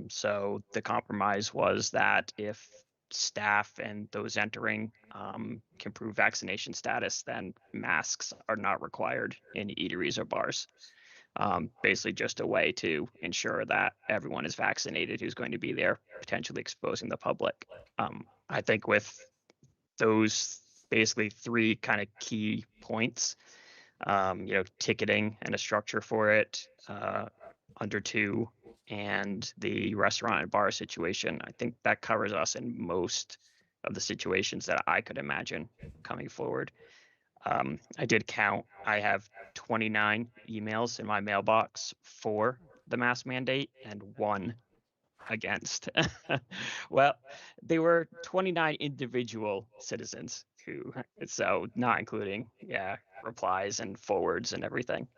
So the compromise was that if staff and those entering can prove vaccination status, then masks are not required in eateries or bars. Basically just a way to ensure that everyone is vaccinated who's going to be there, potentially exposing the public. I think with those basically 3 kind of key points, ticketing and a structure for it, under 2, and the restaurant and bar situation, I think that covers us in most of the situations that I could imagine coming forward. I did count. I have 29 emails in my mailbox for the mask mandate and 1 against? Well, they were 29 individual citizens who, so not including, replies and forwards and everything.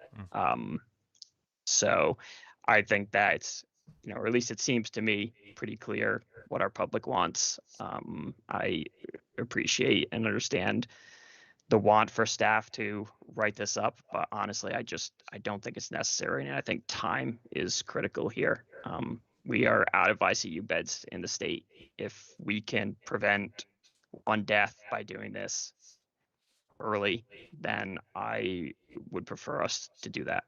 So I think that's, or at least it seems to me pretty clear what our public wants. I appreciate and understand the want for staff to write this up, but honestly, I don't think it's necessary, and I think time is critical here. We are out of ICU beds in the state. If we can prevent one death by doing this early, then I would prefer us to do that.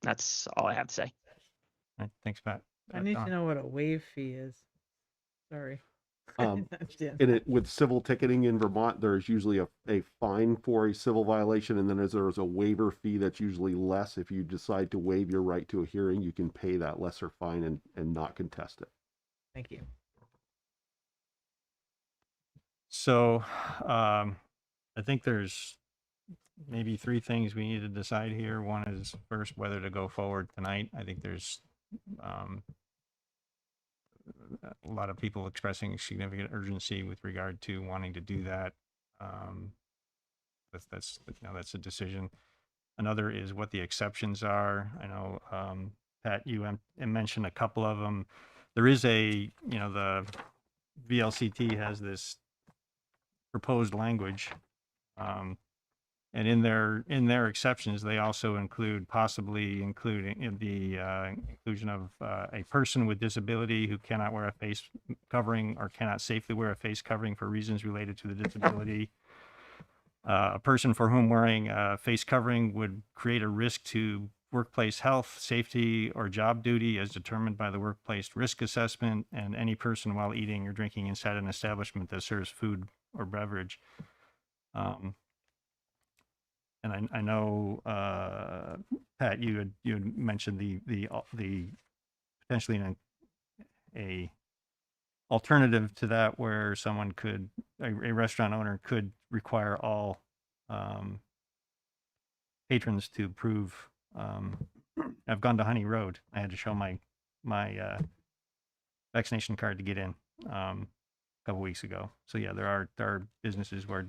That's all I have to say. All right, thanks, Pat. I need Don? to know what a waive fee is. Sorry. Understand. And it with civil ticketing in Vermont, there's usually a fine for a civil violation, and then there's a waiver fee that's usually less. If you decide to waive your right to a hearing, you can pay that lesser fine and not contest it. Thank you. So, I think there's maybe three things we need to decide here. One is first whether to go forward tonight. I think there's a lot of people expressing significant urgency with regard to wanting to do that. That's a decision. Another is what the exceptions are. I know, Pat, you mentioned a couple of them. There is the VLCT has this proposed language, and in their exceptions, they also possibly including the inclusion of a person with disability who cannot wear a face covering or cannot safely wear a face covering for reasons related to the disability. A person for whom wearing a face covering would create a risk to workplace health, safety, or job duty as determined by the workplace risk assessment, and any person while eating or drinking inside an establishment that serves food or beverage. And I know, Pat, you had mentioned the potentially a alternative to that where someone a restaurant owner could require all patrons to prove. I've gone to Honey Road. I had to show my vaccination card to get in a couple weeks ago. So yeah, there are businesses who are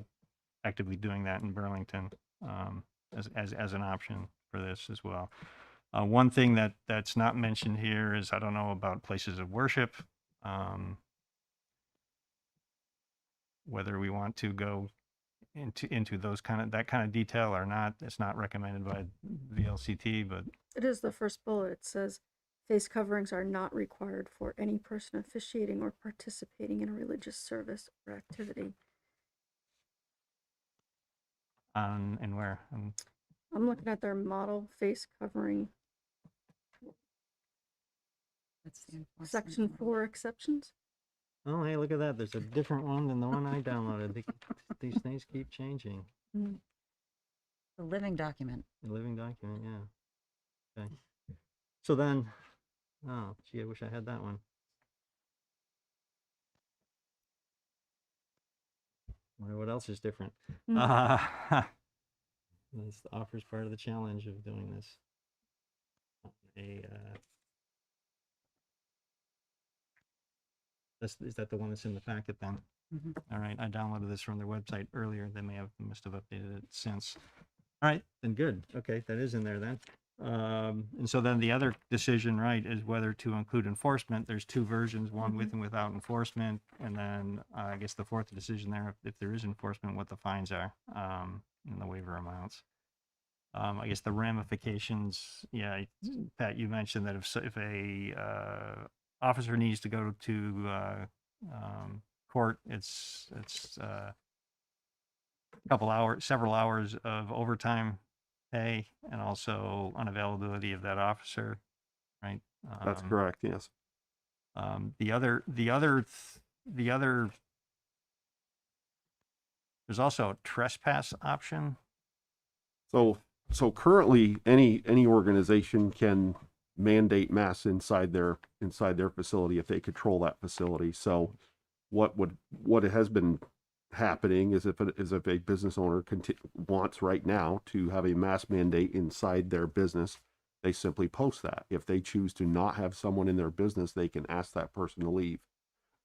actively doing that in Burlington. As an option for this as well. One thing that's not mentioned here is I don't know about places of worship, whether we want to go into that kind of detail or not. It's not recommended by VLCT, but It is the first bullet. It says face coverings are not required for any person officiating or participating in a religious service or activity. And where? I'm looking at their model face covering. Section 4 exceptions. Oh, hey, look at that. There's a different one than the one I downloaded. These things keep changing. The living document. The living document, yeah. Okay. So then, oh, gee, I wish I had that one. Wonder what else is different. This offers part of the challenge of doing this. Is that the one that's in the packet then? All right, I downloaded this from their website earlier. They must have updated it since. All right, then good. Okay, that is in there then. And so then the other decision, right, is whether to include enforcement. There's two versions, one with and without enforcement. And then I guess the fourth decision there, if there is enforcement, what the fines are and the waiver amounts. I guess the ramifications, yeah, Pat, you mentioned that if a officer needs to go to court, it's several hours of overtime pay and also unavailability of that officer, right? That's correct. Yes. The other, there's also a trespass option. So currently, any organization can mandate masks inside their facility if they control that facility. So what has been happening is if a business owner wants right now to have a mask mandate inside their business, they simply post that. If they choose to not have someone in their business, they can ask that person to leave.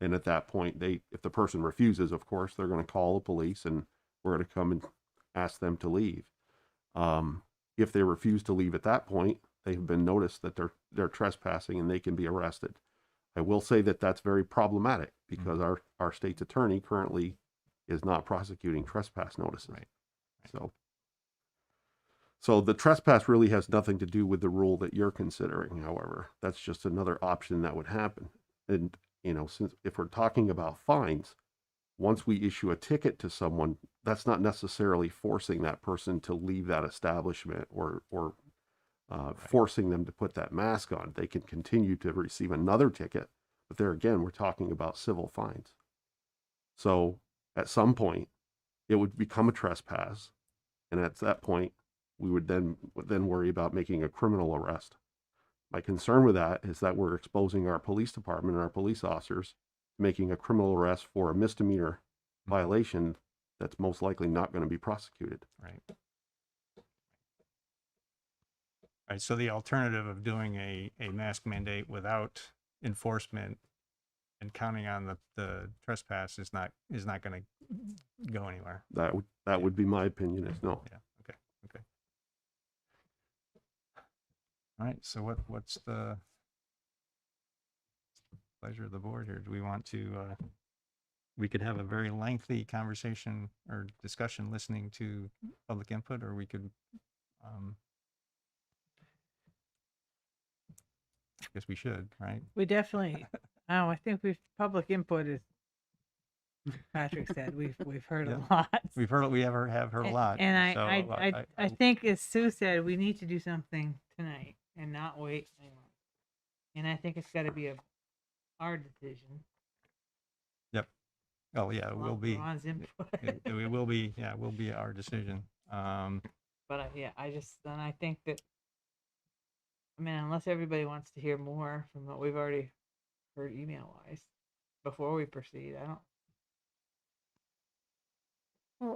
And at that point, if the person refuses, of course, they're going to call the police and we're going to come and ask them to leave. If they refuse to leave at that point, they have been noticed that they're trespassing and they can be arrested. I will say that that's very problematic because our state's attorney currently is not prosecuting trespass notices. Right. So the trespass really has nothing to do with the rule that you're considering. However, that's just another option that would happen. And, since if we're talking about fines, once we issue a ticket to someone, that's not necessarily forcing that person to leave that establishment or forcing them to put that mask on. They can continue to receive another ticket, but there again, we're talking about civil fines. So at some point, it would become a trespass, and at that point, we would then worry about making a criminal arrest. My concern with that is that we're exposing our police department and our police officers to making a criminal arrest for a misdemeanor violation that's most likely not going to be prosecuted. Right. Right. So the alternative of doing a mask mandate without enforcement and counting on the trespass is not going to go anywhere. That would be my opinion. Is no. Yeah. Okay. All right. So what's the pleasure of the board here? Do we want to? We could have a very lengthy conversation or discussion listening to public input, or we could. I guess we should, right? We definitely, I think public input is, Patrick said, we've heard a lot. We have heard a lot. And so I think, as Sue said, we need to do something tonight and not wait anymore. And I think it's got to be our decision. Yep. Oh yeah, it will be. Ron's input. It will be. Yeah, it will be our decision. But I think that, unless everybody wants to hear more from what we've already heard email-wise before we proceed, I don't.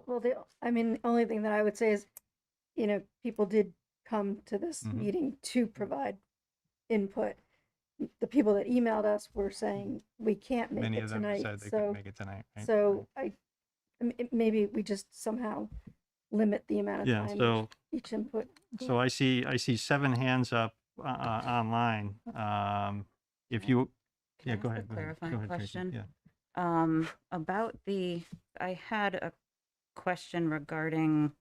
Well, the only thing that I would say is, people did come to this meeting to provide input. The people that emailed us were saying we can't make Many it of them tonight. said they couldn't make it tonight. Right? So maybe we just somehow limit the amount of time So each input. So I see 7 hands up online. If you, Can I go ask ahead. a clarifying Go ahead, Tracy. question? Yeah. About I had a question regarding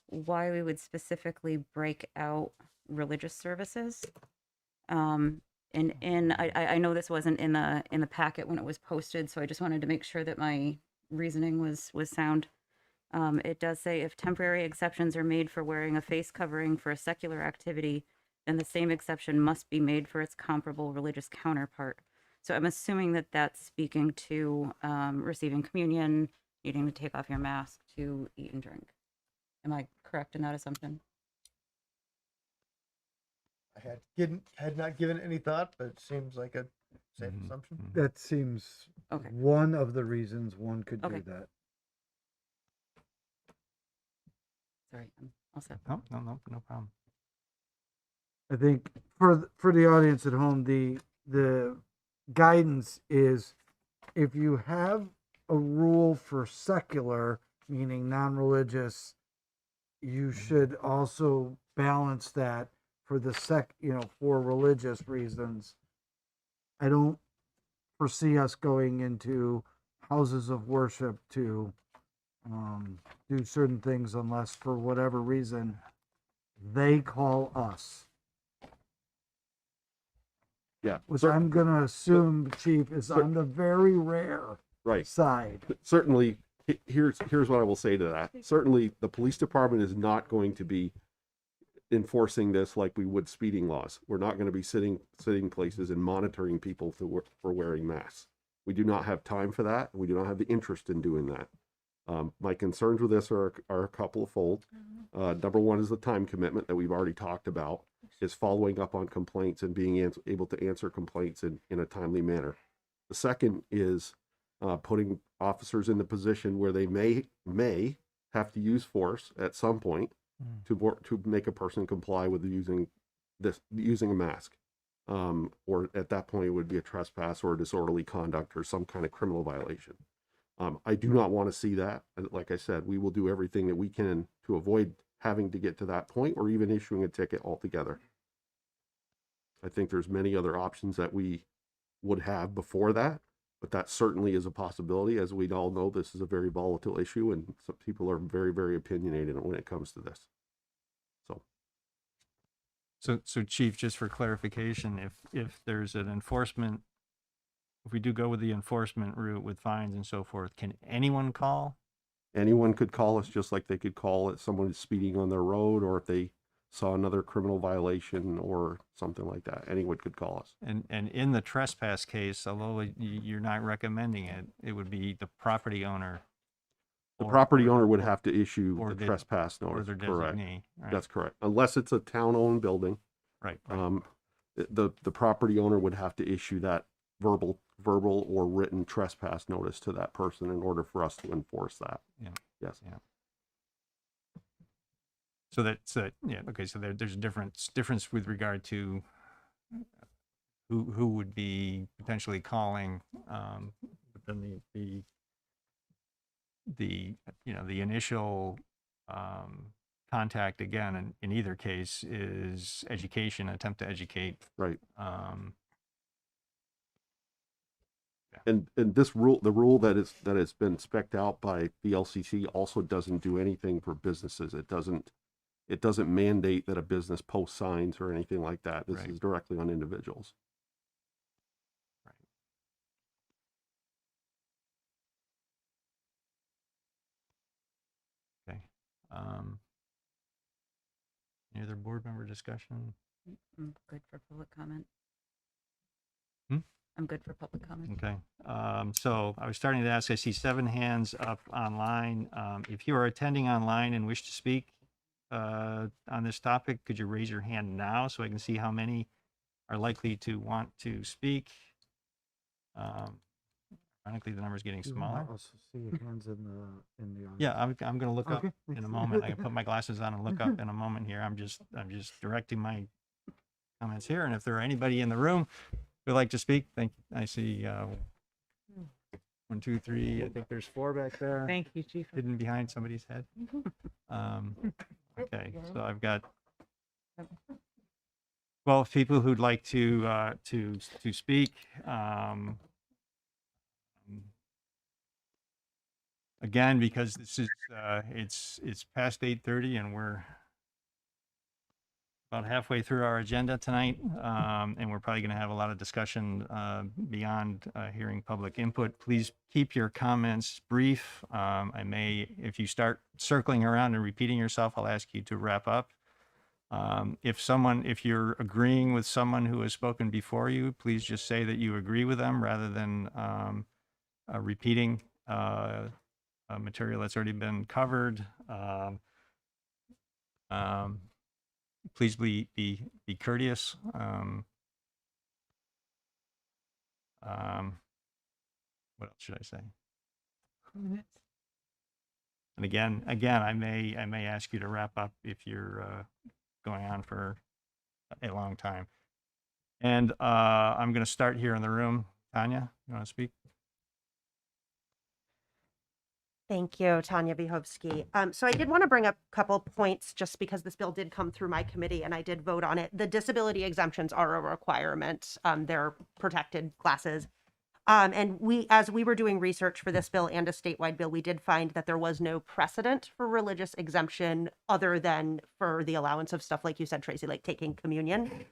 why we would specifically break out religious services. And I know this wasn't in the packet when it was posted, so I just wanted to make sure that my reasoning was sound. It does say if temporary exceptions are made for wearing a face covering for a secular activity, then the same exception must be made for its comparable religious counterpart. So I'm assuming that that's speaking to receiving communion, needing to take off your mask to eat and drink. Am I correct in that assumption? I had not given it any thought, but it seems like a safe assumption. That seems one of the reasons one could do that. Sorry, I'm all set. No problem. I think for the audience at home, the guidance is if you have a rule for secular, meaning non-religious, you should also balance that for the for religious reasons. I don't foresee us going into houses of worship to do certain things unless for whatever reason they call us. Yeah. Which I'm going to assume, Chief, is on the very rare side. Certainly, here's what I will say to that. Certainly, the police department is not going to be enforcing this like we would speeding laws. We're not going to be sitting places and monitoring people for wearing masks. We do not have time for that. We do not have the interest in doing that. My concerns with this are a couple of fold. Number one is the time commitment that we've already talked about, is following up on complaints and being able to answer complaints in a timely manner. The second is putting officers in the position where they may have to use force at some point to make a person comply with using this using a mask. Or at that point it would be a trespass or a disorderly conduct or some kind of criminal violation. I do not want to see that. Like I said, we will do everything that we can to avoid having to get to that point or even issuing a ticket altogether. I think there's many other options that we would have before that, but that certainly is a possibility. As we all know, this is a very volatile issue and some people are very, very opinionated when it comes to this. So Chief, just for clarification, if there's an enforcement, if we do go with the enforcement route with fines and so forth, can anyone call? Anyone could call us just like they could call if someone is speeding on their road or if they saw another criminal violation or something like that. Anyone could call us. And in the trespass case, although you're not recommending it, it would be the property owner. The property owner would have to issue or the trespass notice. Or their correct. designee. Right? That's correct. Unless it's a town-owned building. Right. The property owner would have to issue that verbal or written trespass notice to that person in order for us to enforce that. Yeah. Yes. Yeah. So that's yeah. Okay. So there's a difference with regard to who would be potentially calling, but then the initial contact again in either case is education, attempt to educate. Right. Yeah. And this rule, the rule that has been spec'd out by the LCC also doesn't do anything for businesses. It doesn't mandate that a business post signs or anything like that. This is directly on individuals. Okay. Any other board member discussion? I'm good for public comment. Hmm? I'm good for public comment. Okay. So I was starting to ask, I see 7 hands up online. If you are attending online and wish to speak on this topic, could you raise your hand now so I can see how many are likely to want to speak? Ironically, the number is getting smaller. Also see your hands in the audience. Yeah, I'm going to look up Okay. in a moment. I can put my glasses on and look up in a moment here. I'm just directing my comments here. And if there are anybody in the room who'd like to speak, thank you. I see 1, 2, 3. I think there's 4 back there. Thank you, Chief. Hidden behind somebody's head. Okay, so I've got 12 people who'd like to speak. Again, because this is it's past 8:30 and we're about halfway through our agenda tonight, and we're probably going to have a lot of discussion beyond hearing public input. Please keep your comments brief. If you start circling around and repeating yourself, I'll ask you to wrap up. If you're agreeing with someone who has spoken before you, please just say that you agree with them rather than repeating material that's already been covered. Please be courteous. What else should I say? And again, I may ask you to wrap up if you're going on for a long time. And I'm going to start here in the room. Tanya, you want to speak? Thank you, Tanya Vihovsky. So I did want to bring up a couple points just because this bill did come through my committee and I did vote on it. The disability exemptions are a requirement. They're protected classes. And as we were doing research for this bill and a statewide bill, we did find that there was no precedent for religious exemption other than for the allowance of stuff like you said, Tracy, like taking communion.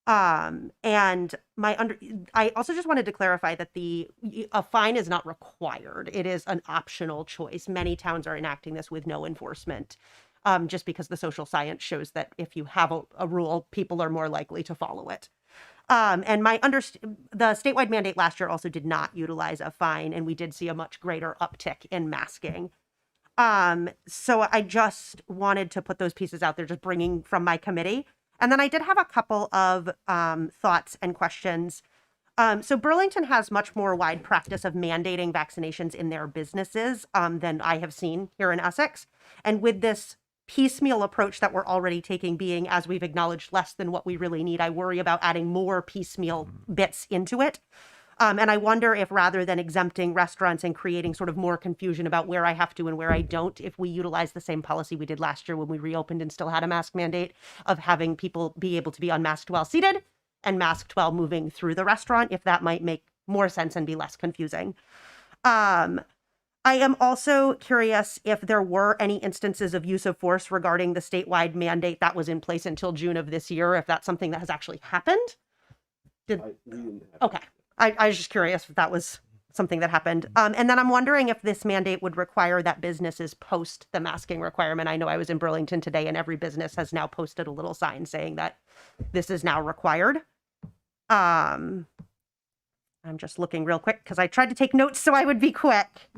And I also just wanted to clarify that a fine is not required. It is an optional choice. Many towns are enacting this with no enforcement, just because the social science shows that if you have a rule, people are more likely to follow it. And the statewide mandate last year also did not utilize a fine, and we did see a much greater uptick in masking. So I just wanted to put those pieces out there, just bringing from my committee. And then I did have a couple of thoughts and questions. So Burlington has much more wide practice of mandating vaccinations in their businesses than I have seen here in Essex. And with this piecemeal approach that we're already taking being, as we've acknowledged, less than what we really need. I worry about adding more piecemeal bits into it. And I wonder if rather than exempting restaurants and creating sort of more confusion about where I have to and where I don't, if we utilize the same policy we did last year when we reopened and still had a mask mandate of having people be able to be unmasked while seated and masked while moving through the restaurant, if that might make more sense and be less confusing. I am also curious if there were any instances of use of force regarding the statewide mandate that was in place until June of this year, if that's something that has actually happened. Okay. I was just curious if that was something that happened. And then I'm wondering if this mandate would require that businesses post the masking requirement. I know I was in Burlington today and every business has now posted a little sign saying that this is now required. I'm just looking real quick because I tried to take notes so I would be quick.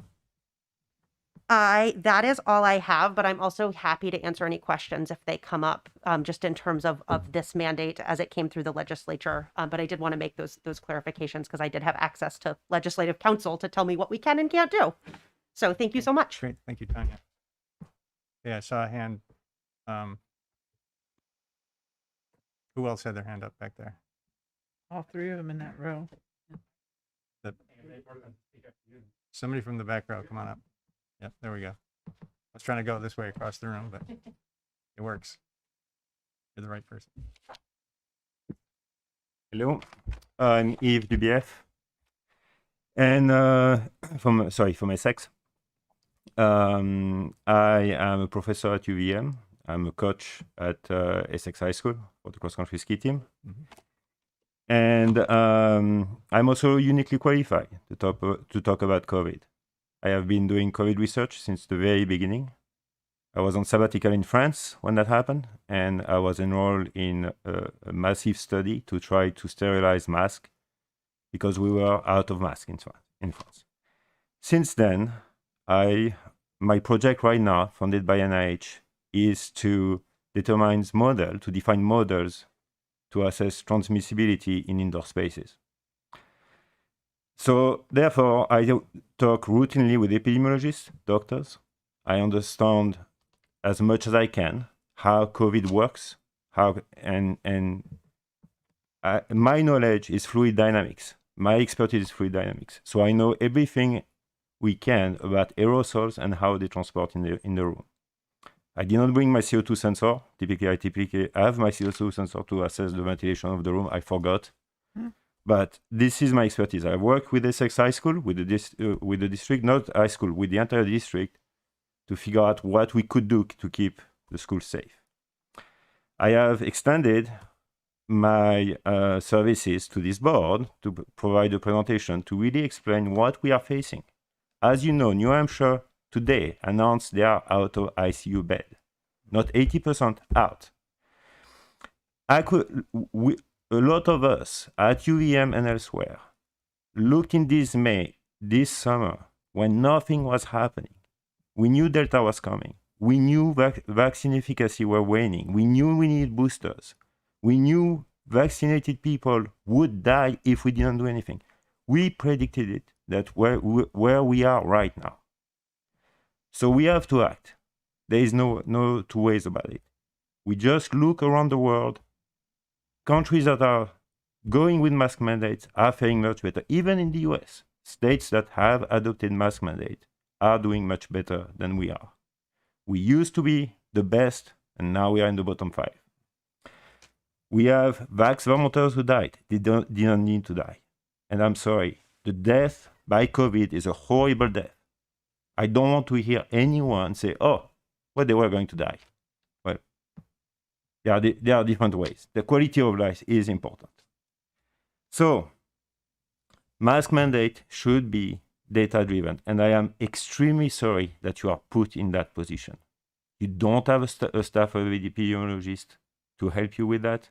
That is all I have, but I'm also happy to answer any questions if they come up, just in terms of this mandate as it came through the legislature. But I did want to make those clarifications because I did have access to legislative counsel to tell me what we can and can't do. So thank you so much. Great. Thank you, Tanya. Yeah, I saw a hand. Who else had their hand up back there? All three of them in that row. Somebody from the back row, come on up. Yep, there we go. I was trying to go this way across the room, but it works. You're the right person. Hello, I'm Yves Dubief, and from Essex. I am a professor at UVM. I'm a coach at Essex High School for the cross-country ski team. And I'm also uniquely qualified to talk about COVID. I have been doing COVID research since the very beginning. I was on sabbatical in France when that happened, and I was enrolled in a massive study to try to sterilize masks because we were out of masks in France. Since then, my project right now, funded by NIH, is to define models to assess transmissibility in indoor spaces. So therefore, I talk routinely with epidemiologists, doctors. I understand as much as I can how COVID works, my knowledge is fluid dynamics. My expertise is fluid dynamics. So I know everything we can about aerosols and how they transport in the room. I did not bring my CO2 sensor. I typically have my CO2 sensor to assess the ventilation of the room. I forgot. But this is my expertise. I work with Essex High School, with the district, not high school, with the entire district, to figure out what we could do to keep the school safe. I have extended my services to this board to provide a presentation to really explain what we are facing. As you know, New Hampshire today announced they are out of ICU bed, not 80% out. A lot of us at UVM and elsewhere looked in this summer, when nothing was happening. We knew Delta was coming. We knew vaccine efficacy were waning. We knew we needed boosters. We knew vaccinated people would die if we didn't do anything. We predicted it, that where we are right now. So we have to act. There is no two ways about it. We just look around the world. Countries that are going with mask mandates are faring much better. Even in the US, states that have adopted mask mandate are doing much better than we are. We used to be the best, and now we are in the bottom 5. We have vax Vermonters who died. They didn't need to die. And I'm sorry, the death by COVID is a horrible death. I don't want to hear anyone say, oh, well, they were going to die. Well, there are different ways. The quality of life is important. So, mask mandate should be data-driven, and I am extremely sorry that you are put in that position. You don't have a staff of epidemiologists to help you with that.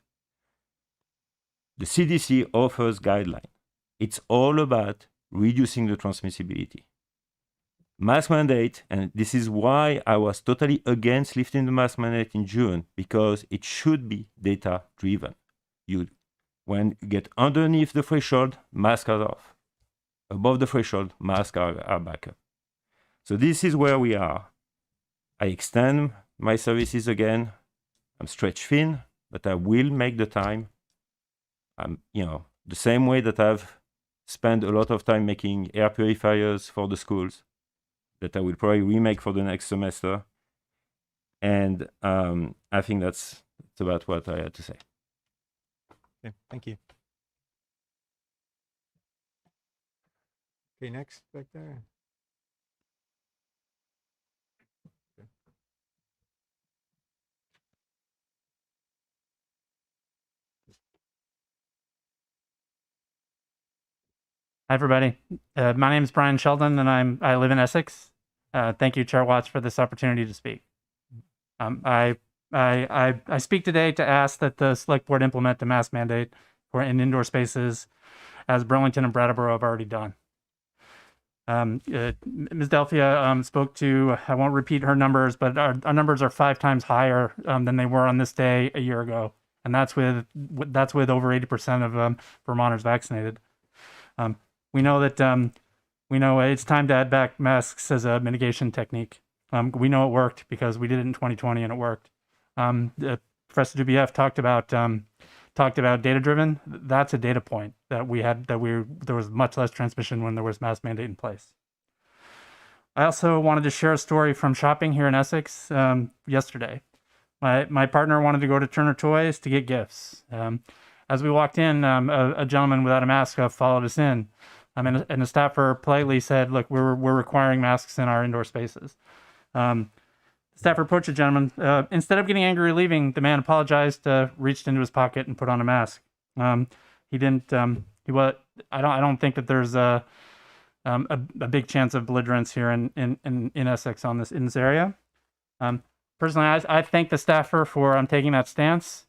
The CDC offers guidelines. It's all about reducing the transmissibility. Mask mandate, and this is why I was totally against lifting the mask mandate in June, because it should be data-driven. When you get underneath the threshold, masks are off. Above the threshold, masks are back up. So this is where we are. I extend my services again. I'm stretched thin, but I will make the time. The same way that I've spent a lot of time making air purifiers for the schools, that I will probably remake for the next semester. And I think that's about what I had to say. Okay, thank you. Okay, next back there. Hi, everybody. My name is Brian Sheldon, and I live in Essex. Thank you, Chair Watts, for this opportunity to speak. I speak today to ask that the Select Board implement the mask mandate in indoor spaces, as Burlington and Brattleboro have already done. Ms. Delphia spoke to, I won't repeat her numbers, but our numbers are 5 times higher than they were on this day a year ago, and that's with over 80% of Vermonters vaccinated. We know that it's time to add back masks as a mitigation technique. We know it worked because we did it in 2020 and it worked. Professor Dubief talked about data driven. That's a data point that there was much less transmission when there was mask mandate in place. I also wanted to share a story from shopping here in Essex yesterday. My partner wanted to go to Turner Toys to get gifts. As we walked in, a gentleman without a mask followed us in. And a staffer politely said, "Look, we're requiring masks in our indoor spaces." Staffer approached the gentleman. Instead of getting angry or leaving, the man apologized, reached into his pocket, and put on a mask. He didn't. I don't think that there's a big chance of belligerence here in Essex in this area. Personally, I thank the staffer for taking that stance.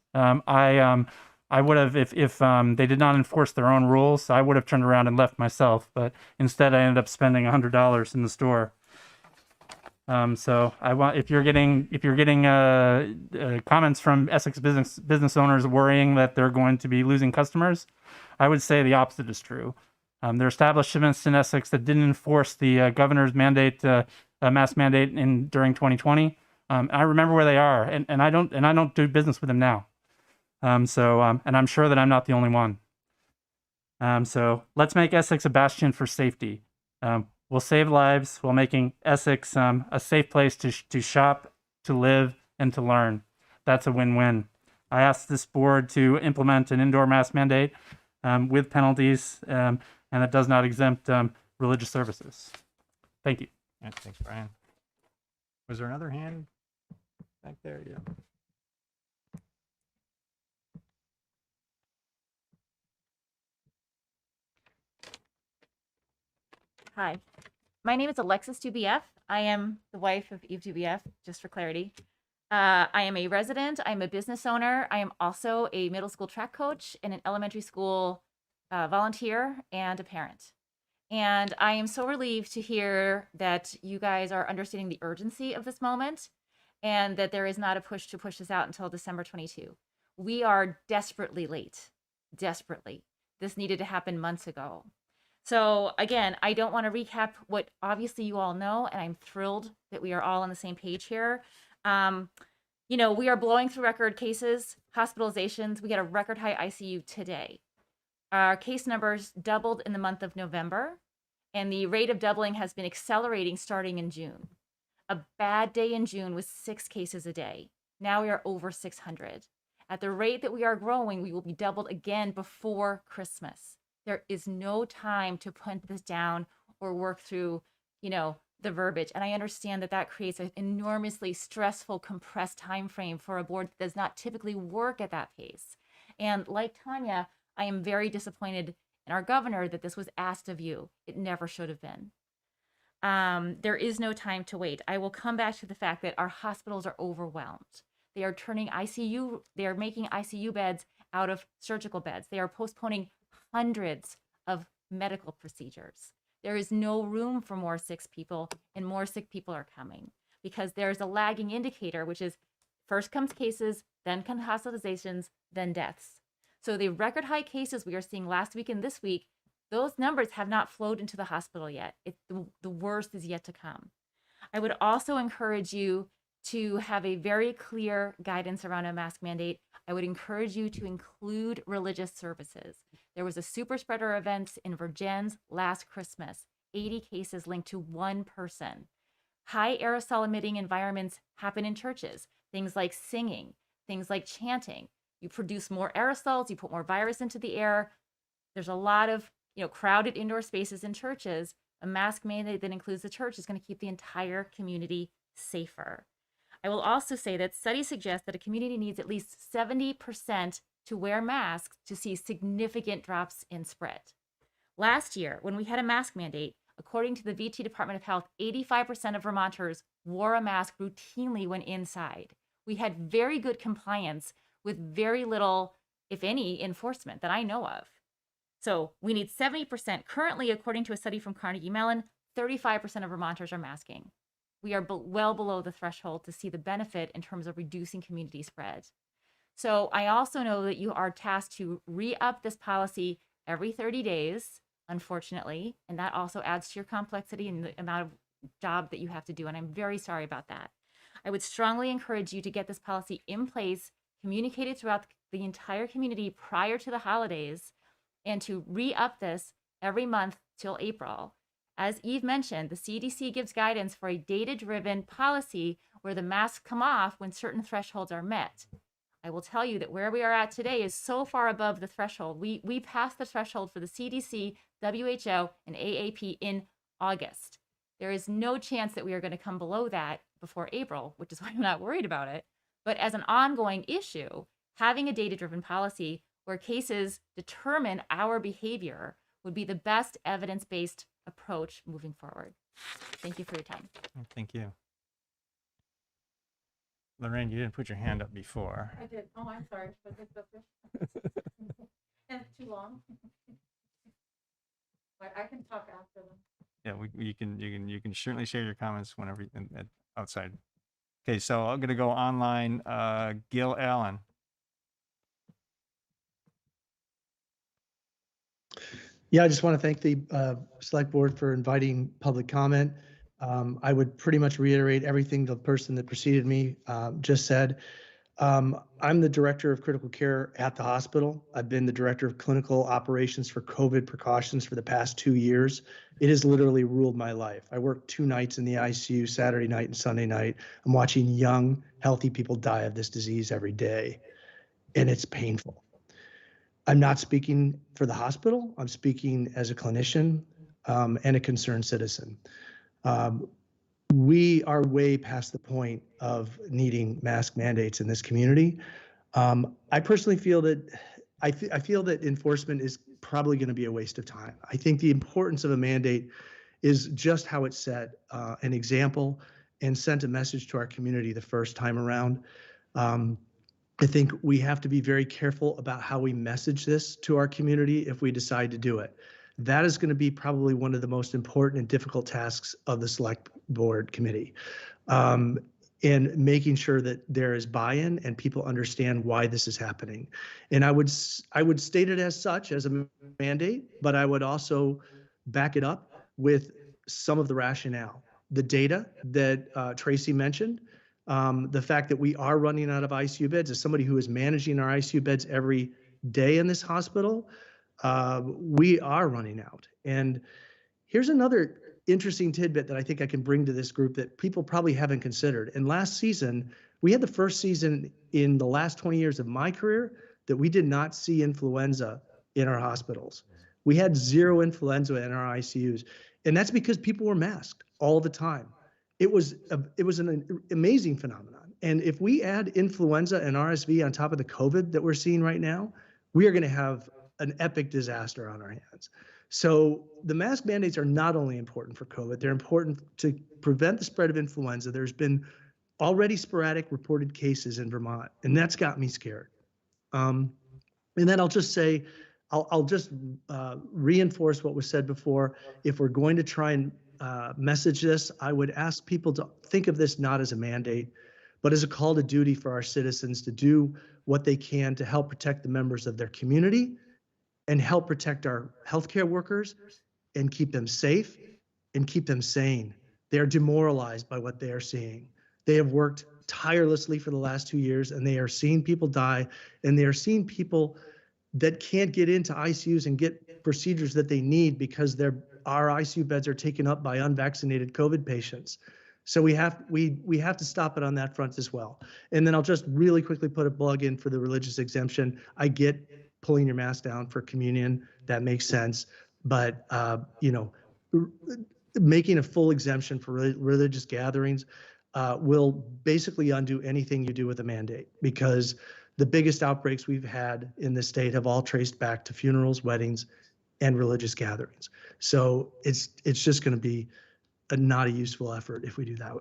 I would have, if they did not enforce their own rules, I would have turned around and left myself. But instead, I ended up spending $100 in the store. So if you're getting comments from Essex business owners worrying that they're going to be losing customers, I would say the opposite is true. There are establishments in Essex that didn't enforce the governor's mandate, mask mandate during 2020. I remember where they are, and I don't do business with them now. And I'm sure that I'm not the only one. So let's make Essex a bastion for safety. We'll save lives while making Essex a safe place to shop, to live, and to learn. That's a win-win. I asked this board to implement an indoor mask mandate with penalties, and that does not exempt religious services. Thank you. Yeah, thanks, Brian. Was there another hand back there? Yeah. Hi, my name is Alexis Dubief. I am the wife of Eve Dubief, just for clarity. I am a resident, I'm a business owner. I am also a middle school track coach and an elementary school volunteer and a parent. And I am so relieved to hear that you guys are understanding the urgency of this moment and that there is not a push to push this out until December 22. We are desperately late, desperately. This needed to happen months ago. So again, I don't want to recap what obviously you all know, and I'm thrilled that we are all on the same page here. We are blowing through record cases, hospitalizations. We got a record high ICU today. Our case numbers doubled in the month of November, and the rate of doubling has been accelerating starting in June. A bad day in June was 6 cases a day. Now we are over 600. At the rate that we are growing, we will be doubled again before Christmas. There is no time to punt this down or work through, the verbiage. And I understand that that creates an enormously stressful, compressed time frame for a board that does not typically work at that pace. And like Tanya, I am very disappointed in our governor that this was asked of you. It never should have been. There is no time to wait. I will come back to the fact that our hospitals are overwhelmed. They are making ICU beds out of surgical beds. They are postponing hundreds of medical procedures. There is no room for more sick people, and more sick people are coming because there's a lagging indicator, which is first comes cases, then come hospitalizations, then deaths. So the record high cases we are seeing last week and this week, those numbers have not flowed into the hospital yet. The worst is yet to come. I would also encourage you to have a very clear guidance around a mask mandate, I would encourage you to include religious services. There was a super spreader event in Virgins last Christmas, 80 cases linked to one person. High aerosol emitting environments happen in churches, things like singing, things like chanting. You produce more aerosols, you put more virus into the air. There's a lot of crowded indoor spaces in churches. A mask mandate that includes the church is going to keep the entire community safer. I will also say that studies suggest that a community needs at least 70% to wear masks to see significant drops in spread. Last year, when we had a mask mandate, according to the VT Department of Health, 85% of Vermonters wore a mask routinely when inside. We had very good compliance with very little, if any, enforcement that I know of. So we need 70%. Currently, according to a study from Carnegie Mellon, 35% of Vermonters are masking. We are well below the threshold to see the benefit in terms of reducing community spread. So I also know that you are tasked to re-up this policy every 30 days, unfortunately, and that also adds to your complexity and the amount of job that you have to do, and I'm very sorry about that. I would strongly encourage you to get this policy in place, communicated throughout the entire community prior to the holidays, and to re-up this every month till April. As Eve mentioned, the CDC gives guidance for a data-driven policy where the masks come off when certain thresholds are met. I will tell you that where we are at today is so far above the threshold. We passed the threshold for the CDC, WHO, and AAP in August. There is no chance that we are going to come below that before April, which is why I'm not worried about it. But as an ongoing issue, having a data-driven policy where cases determine our behavior would be the best evidence-based approach moving forward. Thank you for your time. Thank you. Lorraine, you didn't put your hand up before. I did. Oh, I'm sorry. Was it and too long? I can talk after them. Yeah, you can certainly share your comments whenever outside. Okay, so I'm gonna go online. Gil Allen. Yeah, I just want to thank the select board for inviting public comment. I would pretty much reiterate everything the person that preceded me just said. I'm the director of critical care at the hospital. I've been the director of clinical operations for COVID precautions for the past 2 years. It has literally ruled my life. I work 2 nights in the ICU, Saturday night and Sunday night. I'm watching young, healthy people die of this disease every day, and it's painful. I'm not speaking for the hospital. I'm speaking as a clinician and a concerned citizen. We are way past the point of needing mask mandates in this community. I personally feel that I feel that enforcement is probably going to be a waste of time. I think the importance of a mandate is just how it set an example and sent a message to our community the first time around. I think we have to be very careful about how we message this to our community if we decide to do it. That is going to be probably one of the most important and difficult tasks of the select board committee. And making sure that there is buy-in and people understand why this is happening. And I would state it as such, as a mandate, but I would also back it up with some of the rationale. The data that Tracy mentioned, the fact that we are running out of ICU beds. As somebody who is managing our ICU beds every day in this hospital, we are running out. And here's another interesting tidbit that I think I can bring to this group that people probably haven't considered. And last season, we had the first season in the last 20 years of my career that we did not see influenza in our hospitals. We had 0 influenza in our ICUs. And that's because people were masked all the time. It was an amazing phenomenon. And if we add influenza and RSV on top of the COVID that we're seeing right now, we are going to have an epic disaster on our hands. So the mask mandates are not only important for COVID, they're important to prevent the spread of influenza. There's been already sporadic reported cases in Vermont, and that's got me scared. And then I'll just say, I'll just reinforce what was said before. If we're going to try and message this, I would ask people to think of this not as a mandate, but as a call to duty for our citizens to do what they can to help protect the members of their community and help protect our healthcare workers and keep them safe and keep them sane. They are demoralized by what they are seeing. They have worked tirelessly for the last 2 years, and they are seeing people die, and they are seeing people that can't get into ICUs and get procedures that they need because our ICU beds are taken up by unvaccinated COVID patients. So we have to stop it on that front as well. And then I'll just really quickly put a plug in for the religious exemption. I get pulling your mask down for communion, that makes sense, but making a full exemption for religious gatherings will basically undo anything you do with a mandate, because the biggest outbreaks we've had in the state have all traced back to funerals, weddings, and religious gatherings. So it's just going to be not a useful effort if we do that.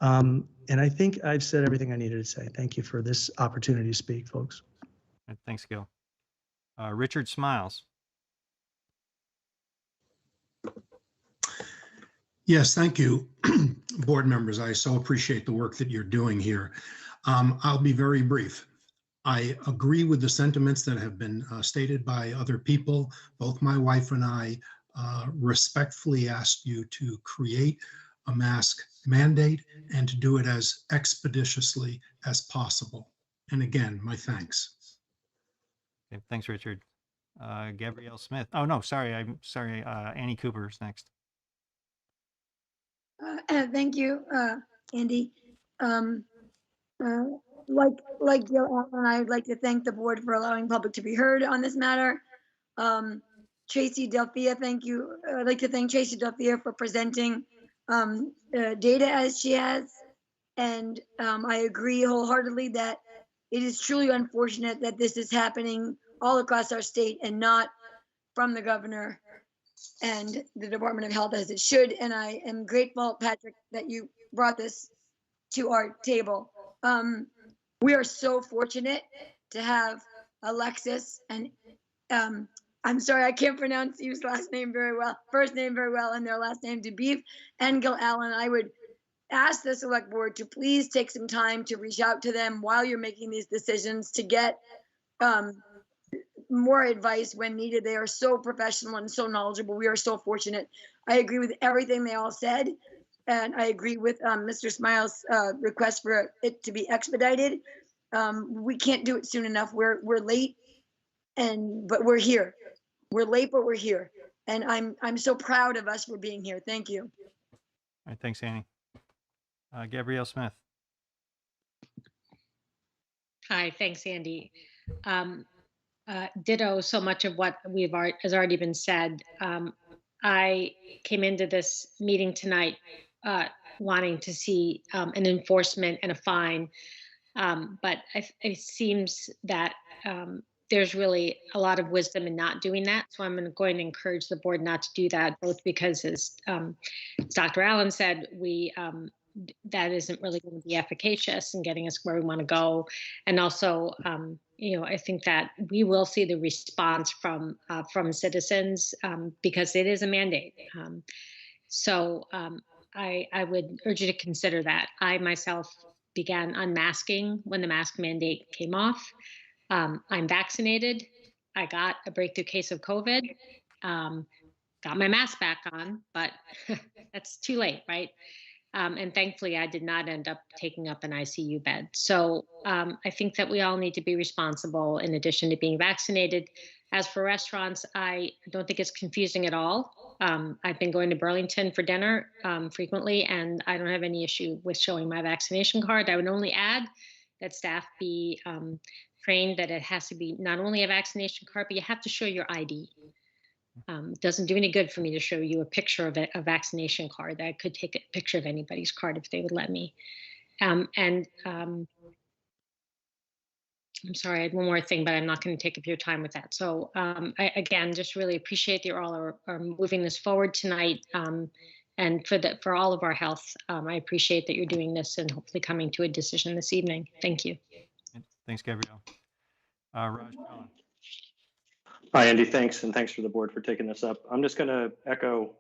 And I think I've said everything I needed to say. Thank you for this opportunity to speak, folks. Thanks, Gil. Richard Smiles. Yes, thank you, board members. I so appreciate the work that you're doing here. I'll be very brief. I agree with the sentiments that have been stated by other people. Both my wife and I respectfully ask you to create a mask mandate and to do it as expeditiously as possible. And again, my thanks. Okay, thanks, Richard. Gabrielle Smith. Oh, no, sorry. I'm sorry. Annie Cooper's next. Thank you, Andy. Like Gil Allen, I would like to thank the board for allowing public to be heard on this matter. Tracy Delphia, thank you. I'd like to thank Tracy Delphia for presenting data as she has. And I agree wholeheartedly that it is truly unfortunate that this is happening all across our state and not from the governor and the Department of Health as it should. And I am grateful, Patrick, that you brought this to our table. We are so fortunate to have Alexis and I'm sorry, I can't pronounce his first name very well, and their last name Debif and Gil Allen. I would ask the select board to please take some time to reach out to them while you're making these decisions to get more advice when needed. They are so professional and so knowledgeable. We are so fortunate. I agree with everything they all said. And I agree with Mr. Smiles' request for it to be expedited. We can't do it soon enough. We're late, but we're here. We're late, but we're here. And I'm so proud of us for being here. Thank you. All right, thanks, Annie. Gabrielle Smith. Hi, thanks, Andy. Ditto so much of what has already been said. I came into this meeting tonight wanting to see an enforcement and a fine, but it seems that there's really a lot of wisdom in not doing that. So I'm going to encourage the board not to do that, both because, as Dr. Allen said, that isn't really going to be efficacious in getting us where we want to go. And also, I think that we will see the response from citizens because it is a mandate. So I would urge you to consider that. I myself began unmasking when the mask mandate came off. I'm vaccinated. I got a breakthrough case of COVID. Got my mask back on, but that's too late, right? And thankfully, I did not end up taking up an ICU bed. So I think that we all need to be responsible in addition to being vaccinated. As for restaurants, I don't think it's confusing at all. I've been going to Burlington for dinner frequently, and I don't have any issue with showing my vaccination card. I would only add that staff be trained that it has to be not only a vaccination card, but you have to show your ID. It doesn't do any good for me to show you a picture of a vaccination card. I could take a picture of anybody's card if they would let me. I'm sorry, I had one more thing, but I'm not going to take up your time with that. So I, again, just really appreciate that you all are moving this forward tonight. And for all of our health, I appreciate that you're doing this and hopefully coming to a decision this evening. Thank you. Thanks, Gabrielle. Raj Allen. Hi, Andy. Thanks, and thanks for the board for taking this up. I'm just going to echo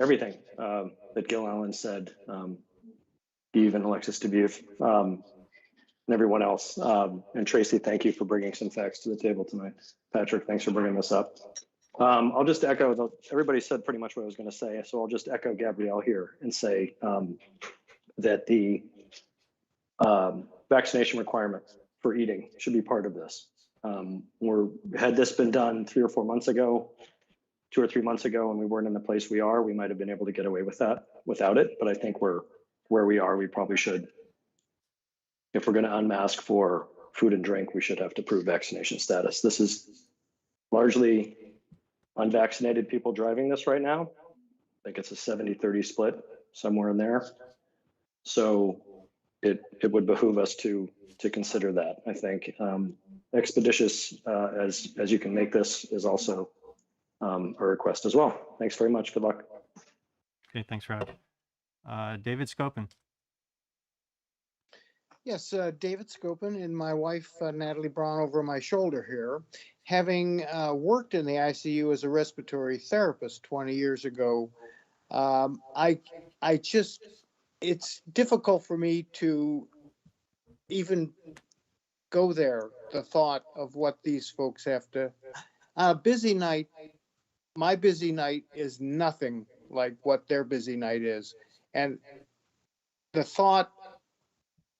everything that Gil Allen said, Eve and Alexis Dubuque, and everyone else. And Tracy, thank you for bringing some facts to the table tonight. Patrick, thanks for bringing this up. I'll just echo, everybody said pretty much what I was going to say, so I'll just echo Gabrielle here and say that the vaccination requirement for eating should be part of this. Had this been done 3 or 4 months ago, 2 or 3 months ago, and we weren't in the place we are, we might have been able to get away with that without it. But I think where we are, we probably should, if we're going to unmask for food and drink, we should have to prove vaccination status. This is largely unvaccinated people driving this right now. I think it's a 70-30 split, somewhere in there. So it would behoove us to consider that. I think expeditious as you can make this is also a request as well. Thanks very much. Good luck. Okay, thanks, Rob. David Scopin. Yes, David Scopin and my wife, Natalie Braun, over my shoulder here. Having worked in the ICU as a respiratory therapist 20 years ago, it's difficult for me to even go there, the thought of what these folks have to. Busy night, my busy night is nothing like what their busy night is. And the thought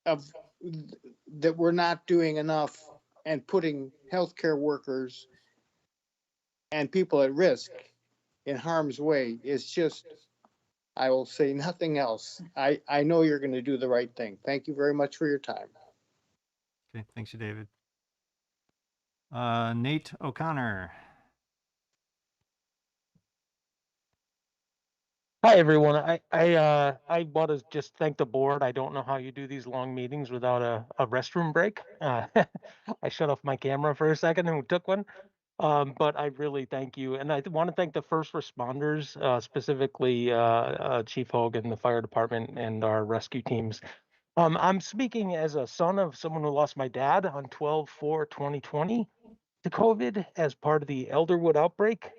of that we're not doing enough and putting healthcare workers and people at risk in harm's way is just, I will say nothing else. I know you're going to do the right thing. Thank you very much for your time. Okay, thanks, David. Nate O'Connor. Hi, everyone. I want to just thank the board. I don't know how you do these long meetings without a restroom break. I shut off my camera for a second and took one. But I really thank you. And I want to thank the first responders, specifically Chief Hogan, the fire department, and our rescue teams. I'm speaking as a son of someone who lost my dad on 12/4/2020 to COVID as part of the Elderwood outbreak.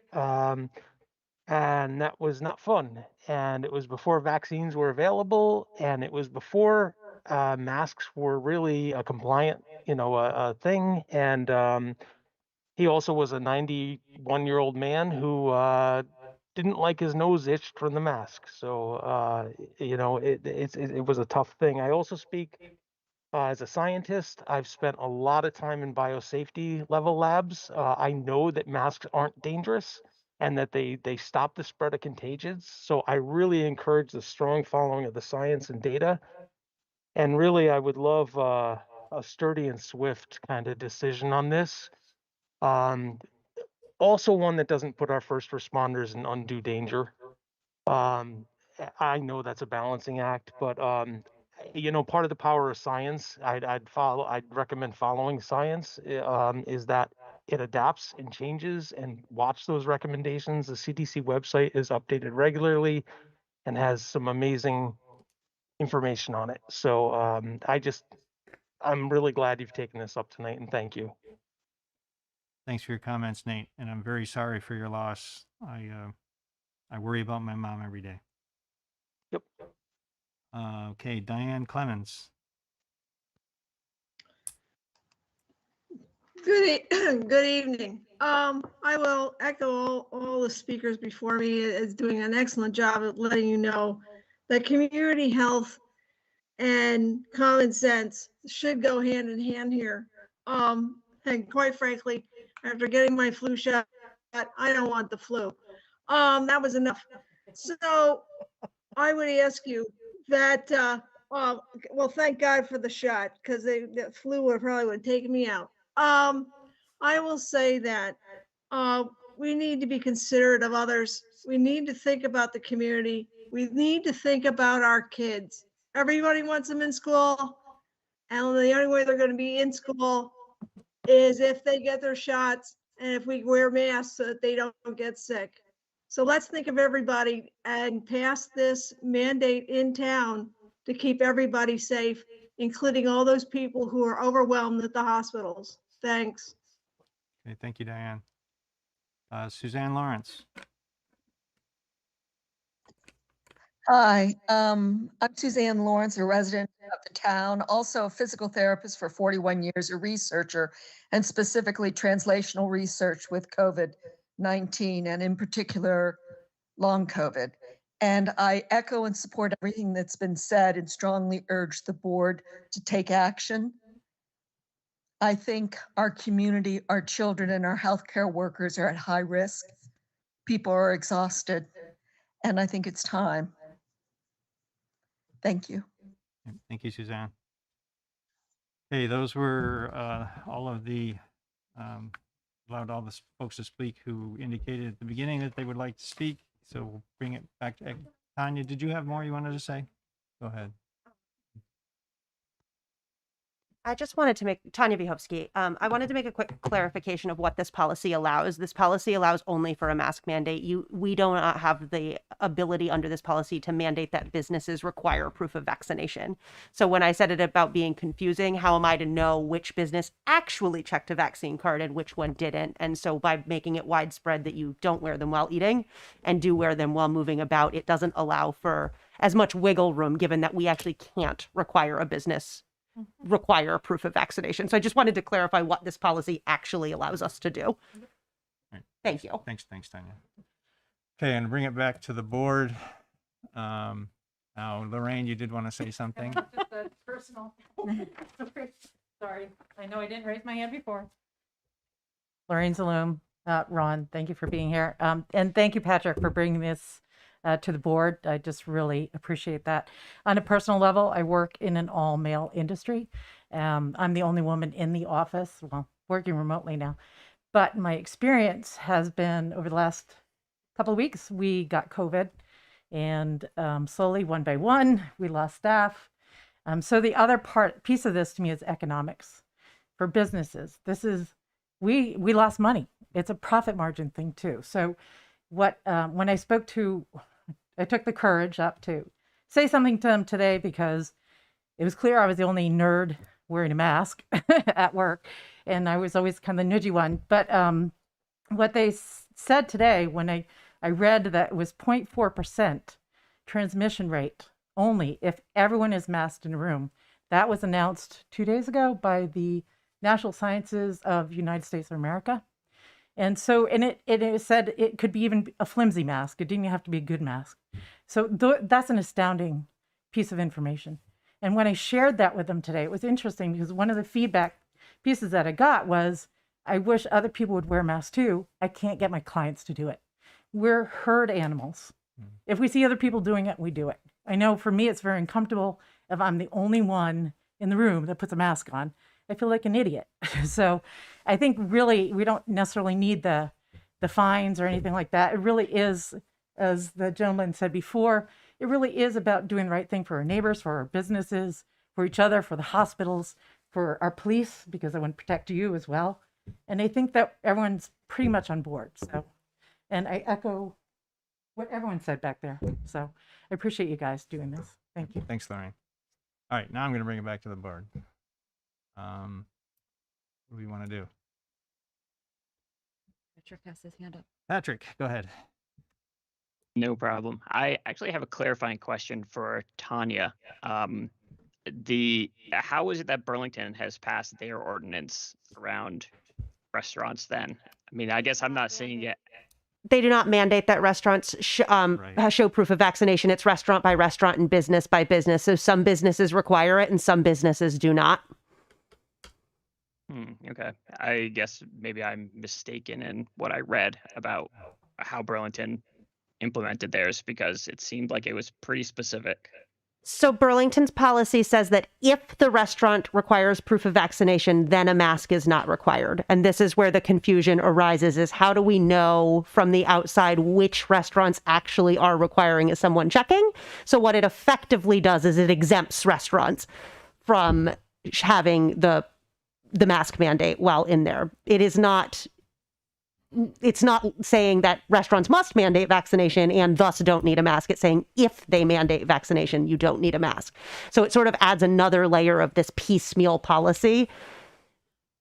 And that was not fun. And it was before vaccines were available, and it was before masks were really a compliant, a thing. And he also was a 91-year-old man who didn't like his nose itched from the mask. So, it was a tough thing. I also speak as a scientist. I've spent a lot of time in biosafety level labs. I know that masks aren't dangerous and that they stop the spread of contagions. So I really encourage the strong following of the science and data. And really, I would love a sturdy and swift kind of decision on this. Also one that doesn't put our first responders in undue danger. I know that's a balancing act, but part of the power of science, I'd recommend following science, is that it adapts and changes, and watch those recommendations. The CDC website is updated regularly and has some amazing information on it. So I'm really glad you've taken this up tonight, and thank you. Thanks for your comments, Nate. And I'm very sorry for your loss. I worry about my mom every day. Yep. Okay, Diane Clemens. Good evening. I will echo all the speakers before me as doing an excellent job of letting you know that community health and common sense should go hand in hand here. And quite frankly, after getting my flu shot, I don't want the flu. That was enough. So I would ask you that, well, thank God for the shot, because the flu would probably would take me out. I will say that we need to be considerate of others. We need to think about the community. We need to think about our kids. Everybody wants them in school, and the only way they're going to be in school is if they get their shots and if we wear masks so that they don't get sick. So let's think of everybody and pass this mandate in town to keep everybody safe, including all those people who are overwhelmed at the hospitals. Thanks. Okay, thank you, Diane. Suzanne Lawrence. Hi, I'm Suzanne Lawrence, a resident of the town, also a physical therapist for 41 years, a researcher, and specifically translational research with COVID-19, and in particular, long COVID. And I echo and support everything that's been said and strongly urge the board to take action. I think our community, our children, and our healthcare workers are at high risk. People are exhausted, and I think it's time. Thank you. Thank you, Suzanne. Okay, those were all of the, allowed all the folks to speak who indicated at the beginning that they would like to speak. So we'll bring it back to Tanya. Did you have more you wanted to say? Go ahead. I just wanted to make, Tanya Vihovsky, I wanted to make a quick clarification of what this policy allows. This policy allows only for a mask mandate. We do not have the ability under this policy to mandate that businesses require proof of vaccination. So when I said it about being confusing, how am I to know which business actually checked a vaccine card and which one didn't? And so by making it widespread that you don't wear them while eating and do wear them while moving about, it doesn't allow for as much wiggle room, given that we actually can't require a business require proof of vaccination. So I just wanted to clarify what this policy actually allows us to do. Right. Thank you. Thanks, Tanya. Okay, and bring it back to the board. Now, Lorraine, you did want to say something. Just a personal. Sorry, I know I didn't raise my hand before. Lorraine Zaloom, Ron, thank you for being here. And thank you, Patrick, for bringing this to the board. I just really appreciate that. On a personal level, I work in an all-male industry. I'm the only woman in the office, well, working remotely now. But my experience has been over the last couple of weeks, we got COVID, and slowly, one by one, we lost staff. So the other piece of this to me is economics. For businesses, this is, we lost money. It's a profit margin thing too. So what, when I spoke to, I took the courage up to say something to them today because it was clear I was the only nerd wearing a mask at work. And I was always kind of the nudgy one. But what they said today, when I read that it was 0.4% transmission rate only if everyone is masked in a room. That was announced 2 days ago by the National Sciences of the United States of America. And so, and it said it could be even a flimsy mask. It didn't have to be a good mask. So that's an astounding piece of information. And when I shared that with them today, it was interesting because one of the feedback pieces that I got was, I wish other people would wear masks too. I can't get my clients to do it. We're herd animals. If we see other people doing it, we do it. I know for me, it's very uncomfortable if I'm the only one in the room that puts a mask on. I feel like an idiot. So I think really we don't necessarily need the fines or anything like that. It really is, as the gentleman said before, it really is about doing the right thing for our neighbors, for our businesses, for each other, for the hospitals, for our police, because I want to protect you as well. And I think that everyone's pretty much on board. So, and I echo what everyone said back there. So I appreciate you guys doing this. Thank you. Thanks, Lorraine. All right, now I'm going to bring it back to the board. What do we want to do? Patrick has his hand up. Patrick, go ahead. No problem. I actually have a clarifying question for Tanya. How is it that Burlington has passed their ordinance around restaurants then? I mean, I guess I'm not seeing it. They do not mandate that restaurants show proof of vaccination. It's restaurant by restaurant and business by business. So some businesses require it and some businesses do not. Okay. I guess maybe I'm mistaken in what I read about how Burlington implemented theirs, because it seemed like it was pretty specific. So Burlington's policy says that if the restaurant requires proof of vaccination, then a mask is not required. And this is where the confusion arises, is how do we know from the outside which restaurants actually are requiring someone checking? So what it effectively does is it exempts restaurants from having the mask mandate while in there. It's not saying that restaurants must mandate vaccination and thus don't need a mask. It's saying if they mandate vaccination, you don't need a mask. So it sort of adds another layer of this piecemeal policy,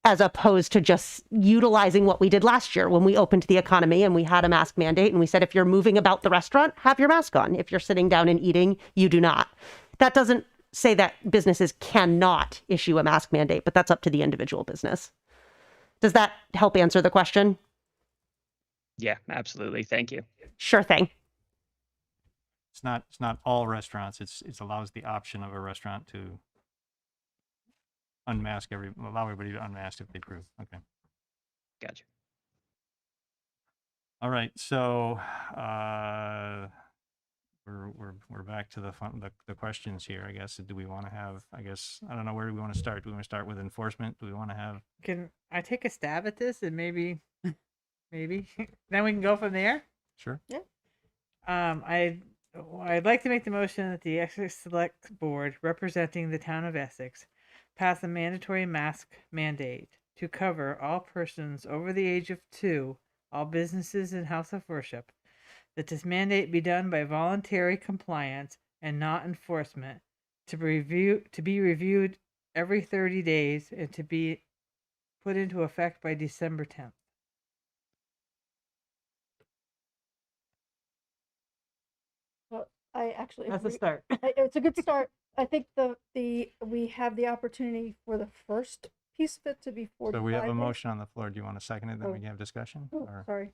as opposed to just utilizing what we did last year when we opened the economy and we had a mask mandate and we said, if you're moving about the restaurant, have your mask on. If you're sitting down and eating, you do not. That doesn't say that businesses cannot issue a mask mandate, but that's up to the individual business. Does that help answer the question? Yeah, absolutely. Thank you. Sure thing. it's not all restaurants. It allows the option of a restaurant to allow everybody to unmask if they approve. Okay. Gotcha. All right. So we're back to the questions here. I guess. Do we want to have? I guess I don't know, where do we want to start? Do we want to start with enforcement? Do we want to have? Can I take a stab at this and maybe then we can go from there? Sure. Yeah. I'd like to make the motion that the Essex Select Board, representing the town of Essex, pass a mandatory mask mandate to cover all persons over the age of 2, all businesses and house of worship, that this mandate be done by voluntary compliance and not enforcement, to be reviewed every 30 days, and to be put into effect by December 10th. Well, I actually That's a agree. start. It's a good start. I think we have the opportunity for the first piece of it to be 45 So we have a days. motion on the floor. Do you want to second it? Then we Oh. can have discussion. Oh, Or sorry.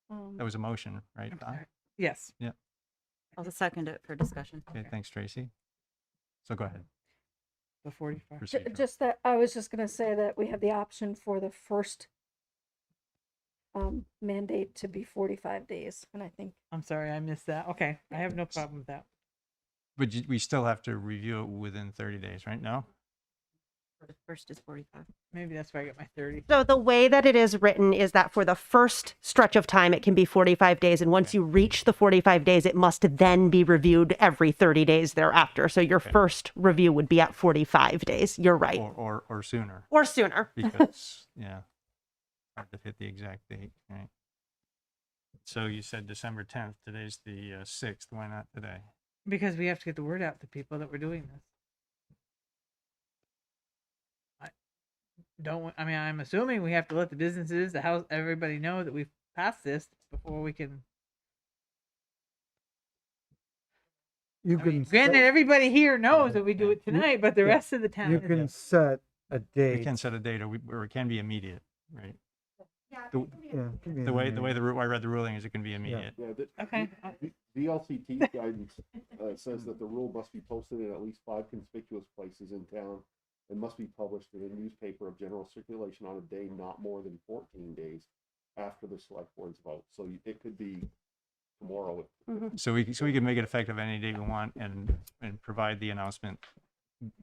that was a motion, right? Don? Yes. Yeah. I'll second it for discussion. Okay. Thanks, Tracy. So go ahead. The 45. Proceed. Just that I was just going to say that we have the option for the first mandate to be 45 days, and I think I'm sorry, I missed that. Okay, I have no problem with that. But we still have to review it within 30 days, right? No? The first is 45. Maybe that's where I get my 30. So the way that it is written is that for the first stretch of time, it can be 45 days. And once you reach the 45 days, it must then be reviewed every 30 days thereafter. So your first review would be at 45 days. You're right. Or sooner. Or sooner. Because, yeah, hard to hit the exact date, right? So you said December 10th. Today's the 6th. Why not today? Because we have to get the word out to people that we're doing this. I'm assuming we have to let the businesses, the house, everybody know that we've passed this before we can. You can Granted, everybody here knows that we do it tonight, but the rest of the town. You can set a date. We can set a date, or it can be immediate, right? The, it can be the way immediate. I read the ruling is it can be immediate. Okay. The LCT guidance says that the rule must be posted in at least 5 conspicuous places in town and must be published in a newspaper of general circulation on a day not more than 14 days after the select board's vote. So it could be tomorrow. So we can make it effective any day we want and provide the announcement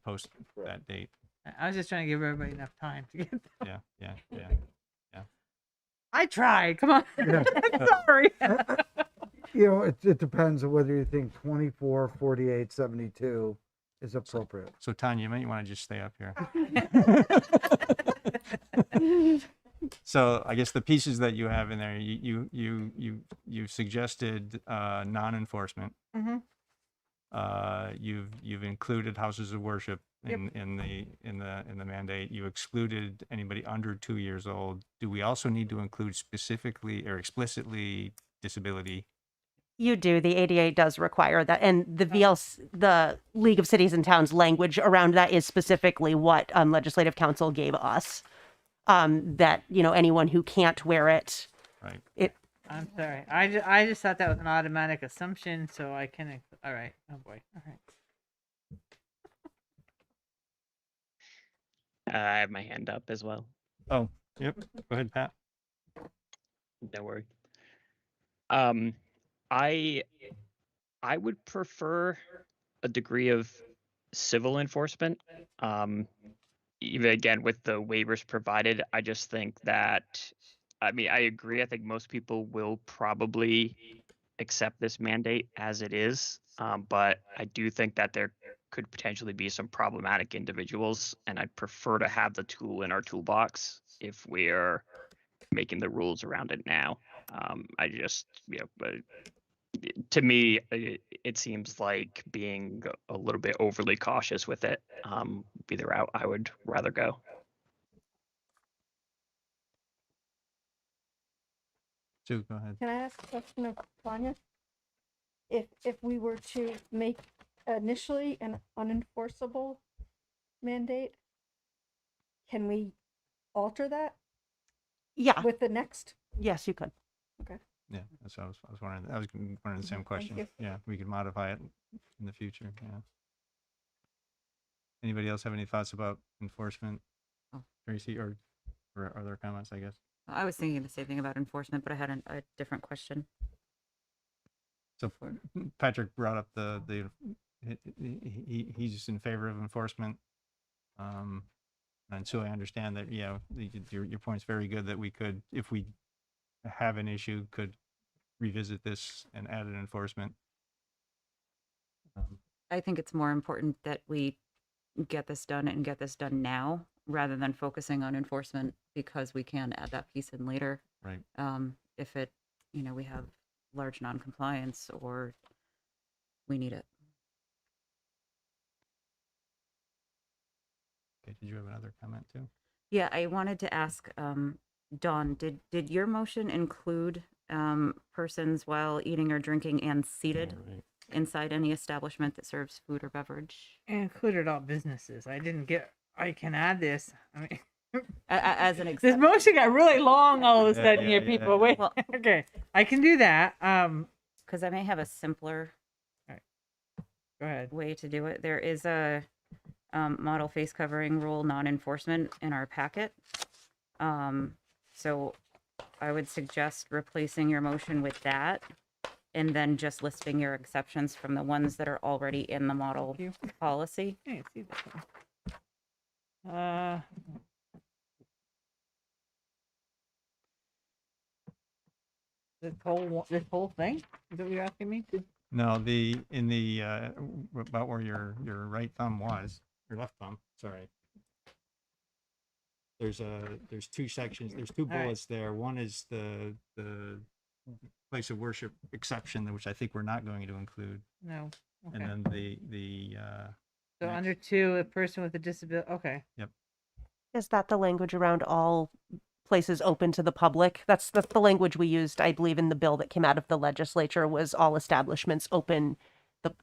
post that date. I was just trying to give everybody enough time to get. Yeah. I tried. Come on. Yeah. Sorry. You know, it depends on whether you think 24, 48, 72 is appropriate. So Tanya, you might want to just stay up here. So I guess the pieces that you have in there, you suggested non-enforcement. Mm-hmm. You've included houses of worship in the mandate. You excluded anybody under 2 years old. Do we also need to include specifically or explicitly disability? You do. The ADA does require that. And the the League of Cities and Towns language around that is specifically what Legislative Council gave us. That, anyone who can't wear it. Right. I'm sorry. I just thought that was an automatic assumption, so I can. All right. Oh boy. All right. I have my hand up as well. Oh, yep. Go ahead, Pat. Don't worry. I would prefer a degree of civil enforcement. Even again with the waivers provided, I just think that, I agree. I think most people will probably accept this mandate as it is. But I do think that there could potentially be some problematic individuals, and I'd prefer to have the tool in our toolbox if we're making the rules around it now. To me, it seems like being a little bit overly cautious with it. Be the route I would rather go. Sue, go ahead. Can I ask a question of Tanya? If we were to make initially an unenforceable mandate, can we alter that? Yeah. With the next? Yes, you could. Okay. Yeah, that's what I was wondering. I was wondering the same question. you. Yeah, we could modify it in the future. Yeah. Anybody else have any thoughts about enforcement, Oh. Tracy, or other comments? I guess. I was thinking the same thing about enforcement, but I had a different question. So Patrick brought up he's in favor of enforcement. And so I understand that, yeah, your point's very good that we could, if we have an issue, could revisit this and add an enforcement. I think it's more important that we get this done and get this done now rather than focusing on enforcement, because we can add that piece in later. Right. If it, we have large non-compliance or we need it. Okay, did you have another comment too? Yeah, I wanted to ask, Dawn, did your motion include persons while eating or drinking and seated inside any establishment that serves food or beverage? It included all businesses. I can add this. I mean, As an this exception. motion got really long all of a Yeah, sudden yeah, here, yeah, people. yeah. Wait, Well- okay, I can do that. Because I may have a simpler Go ahead. way to do it. There is a model face covering rule non-enforcement in our packet. So I would suggest replacing your motion with that and then just listing your exceptions from the ones that are already in the model policy. I can't see this one. This whole thing? Is that what you're asking me to? No, about where your right thumb was, your left thumb, sorry. There's two sections, there's two All right. bullets there. One is the place of worship exception, which I think we're not going to include. No. Okay. And then the So next- under 2, a person with a disability. Okay. Yep. Is that the language around all places open to the public? That's the language we used, I believe, in the bill that came out of the legislature, was all establishments open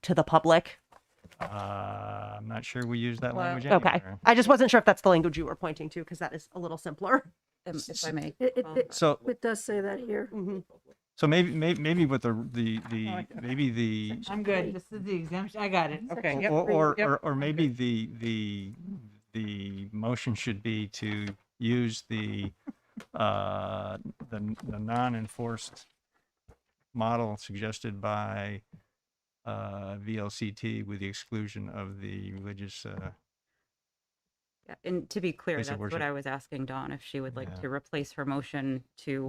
to the public. I'm not sure we use that Well- language Okay. anywhere. I just wasn't sure if that's the language you were pointing to, because that is a little simpler. If I may. So It does say that here. Mm-hmm. so maybe with the like that. maybe the I'm good. This is the exemption. I got it. Okay. Yep. or Yep. maybe the motion should be to use the non-enforced model suggested by VLCT with the exclusion of the religious. Yeah, and to be clear, Place of that's what worship. I was asking Dawn, if she would like Yeah. to replace her motion to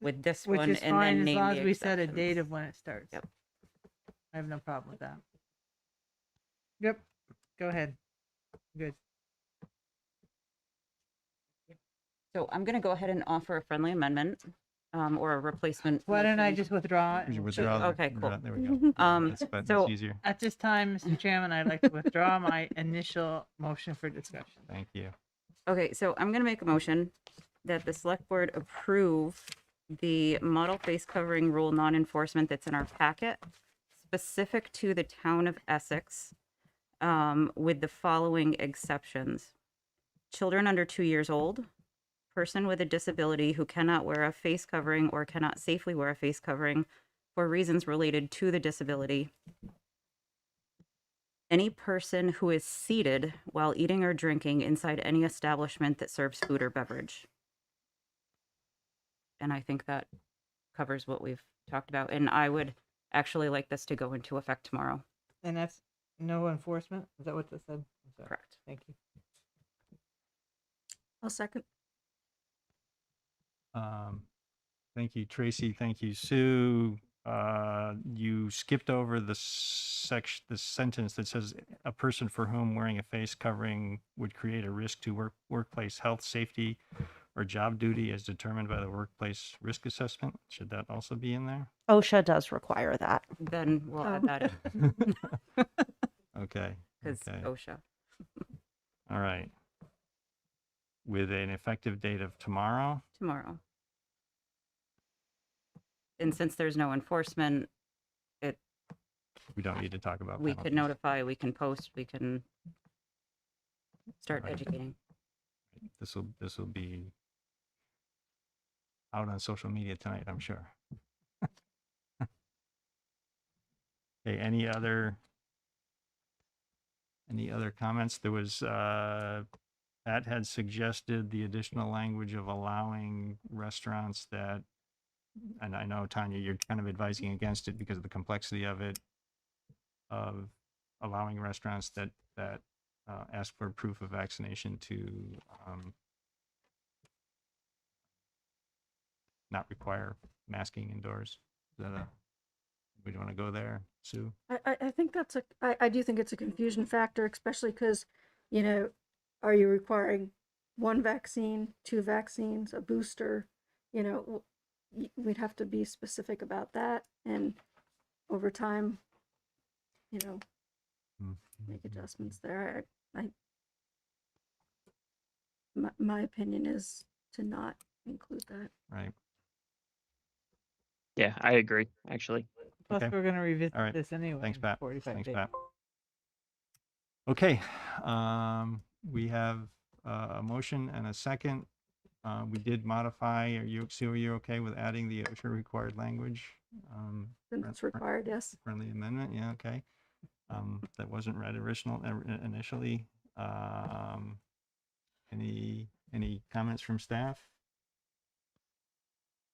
with this Which one is and fine then as name long the as we set a exceptions. date of when it starts. Yep. I have no problem with that. Yep. Go ahead. Good. So I'm going to go ahead and offer a friendly amendment, or a replacement. Why don't I motion. just withdraw it? You and withdraw the- Okay, cool. There we go. That's So- easier. At this time, Mr. Chairman, I'd like to withdraw my initial motion for discussion. Thank you. Okay, so I'm going to make a motion that the select board approve the model face covering rule non-enforcement that's in our packet, specific to the town of Essex, with the following exceptions. Children under 2 years old, person with a disability who cannot wear a face covering or cannot safely wear a face covering for reasons related to the disability. Any person who is seated while eating or drinking inside any establishment that serves food or beverage. And I think that covers what we've talked about. And I would actually like this to go into effect tomorrow. And that's no enforcement? Is that what this said? I'm sorry. Correct. Thank you. I'll second. Thank you, Tracy. Thank you, Sue. You skipped over the sentence that says a person for whom wearing a face covering would create a risk to workplace health, safety, or job duty as determined by the workplace risk assessment. Should that also be in there? OSHA does require that. Then we'll add that in. Okay. Because Okay. OSHA. All right. With an effective date of tomorrow. Tomorrow. And since there's no enforcement, We don't need to talk about we could penalties. notify, we can post, we can start Right. educating. This will be out on social media tonight, I'm sure. Okay, any other comments? There was, Pat had suggested the additional language of allowing restaurants that, and I know, Tanya, you're kind of advising against it because of the complexity of it, of allowing restaurants that ask for proof of vaccination to not require masking indoors. Is that we don't want to go there, Sue? I think that's I do think it's a confusion factor, especially because, you know, are you requiring one vaccine, two vaccines, a booster? You know, we'd have to be specific about that, and over time, you know, make adjustments there. My opinion is to not include that. Right. Yeah, I agree, actually. Plus, Okay. we're going to revisit All right. this anyway. Thanks, in Pat. 45 Thanks, days. Pat. Okay, we have a motion and a second. We did modify. Sue, are you okay with adding the OSHA required language? Since it's required, yes. Friendly amendment, yeah, okay. That wasn't read initially. Any comments from staff?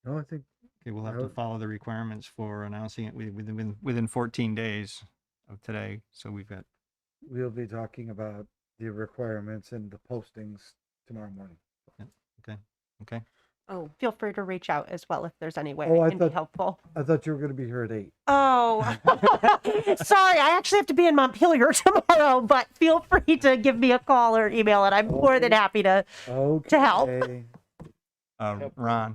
No, I think. Okay, we'll have to follow the requirements for announcing it within 14 days of today. So We'll be talking about the requirements and the postings tomorrow morning. Yeah, okay. Oh, feel free to reach out as well if there's any way Oh, I I can be thought- helpful. I thought you were going to be here at 8. Oh, sorry. I actually have to be in Montpelier tomorrow, but feel free to give me a call or email, and I'm more than happy to help. Ron.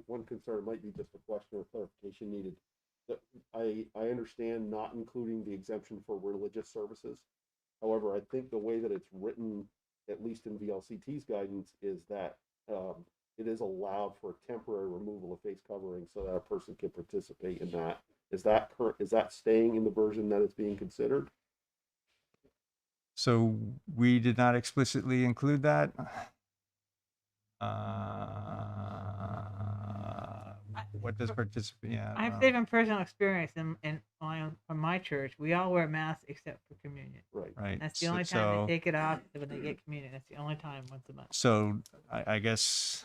One concern might be just a question or clarification needed. I understand not including the exemption for religious services. However, I think the way that it's written, at least in VLCT's guidance, is that it is allowed for temporary removal of face covering so that a person can participate in that. Is that staying in the version that is being considered? So we did not explicitly include that. What does participate? Yeah. I'm saying from personal experience from my church, we all wear masks except for communion. Right. That's the only time they take it off when they get communion. That's the only time once a month. So I guess,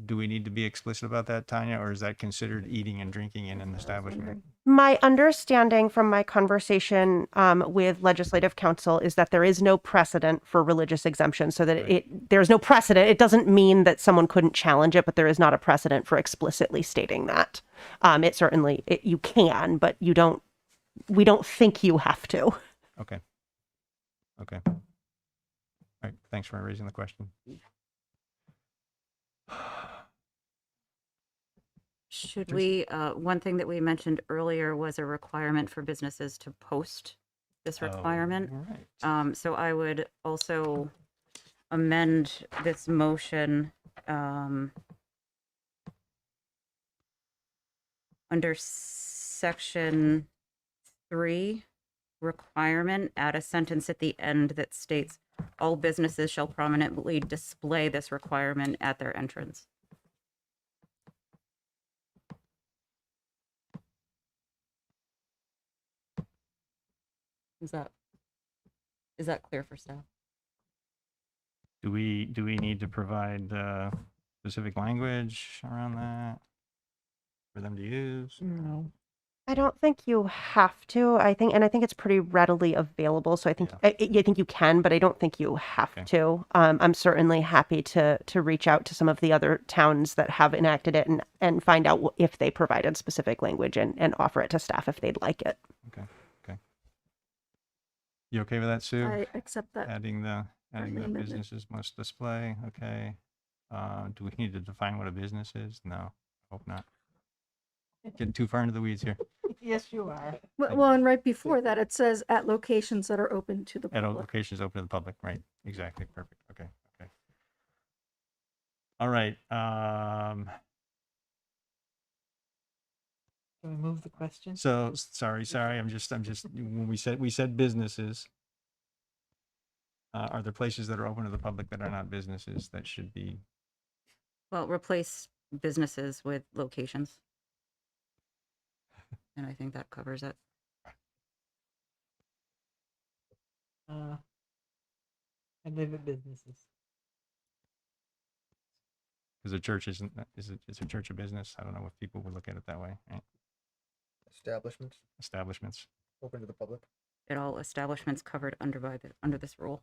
do we need to be explicit about that, Tanya, or is that considered eating and drinking in an establishment? My understanding from my conversation with Legislative Counsel is that there is no precedent for religious exemption, so that there's no precedent. It doesn't mean that someone couldn't challenge it, but there is not a precedent for explicitly stating that. It certainly, you can, but we don't think you have to. Okay. All right. Thanks for raising the question. Should we, one thing that we mentioned earlier was a requirement for businesses to post this requirement. Right. So I would also amend this motion under section 3, requirement, add a sentence at the end that states all businesses shall prominently display this requirement at their entrance. Is that clear for staff? Do we need to provide specific language around that for them to use? No. I don't think you have to. I think it's pretty readily available. So I think I think you can, but I don't think you have to. I'm certainly happy to reach out to some of the other towns that have enacted it and find out if they provided specific language and offer it to staff if they'd like it. Okay. You okay with that, Sue? I accept that. Adding the amendment. businesses must display. Okay. Do we need to define what a business is? No, hope not. Getting too far into the weeds here. Yes, you are. Well, and right before that, it says at locations that are open to the At public. locations open to the public, right? Exactly. Perfect. Okay. All right. Can we move the question? So sorry. I'm just when we said businesses. Are there places that are open to the public that are not businesses that should be? Well, replace businesses with locations. And I think that covers it. and live at businesses. Because a church is a church a business? I don't know if people would look at it that way. Right? Establishments Establishments. open to the public. At all establishments covered under this rule.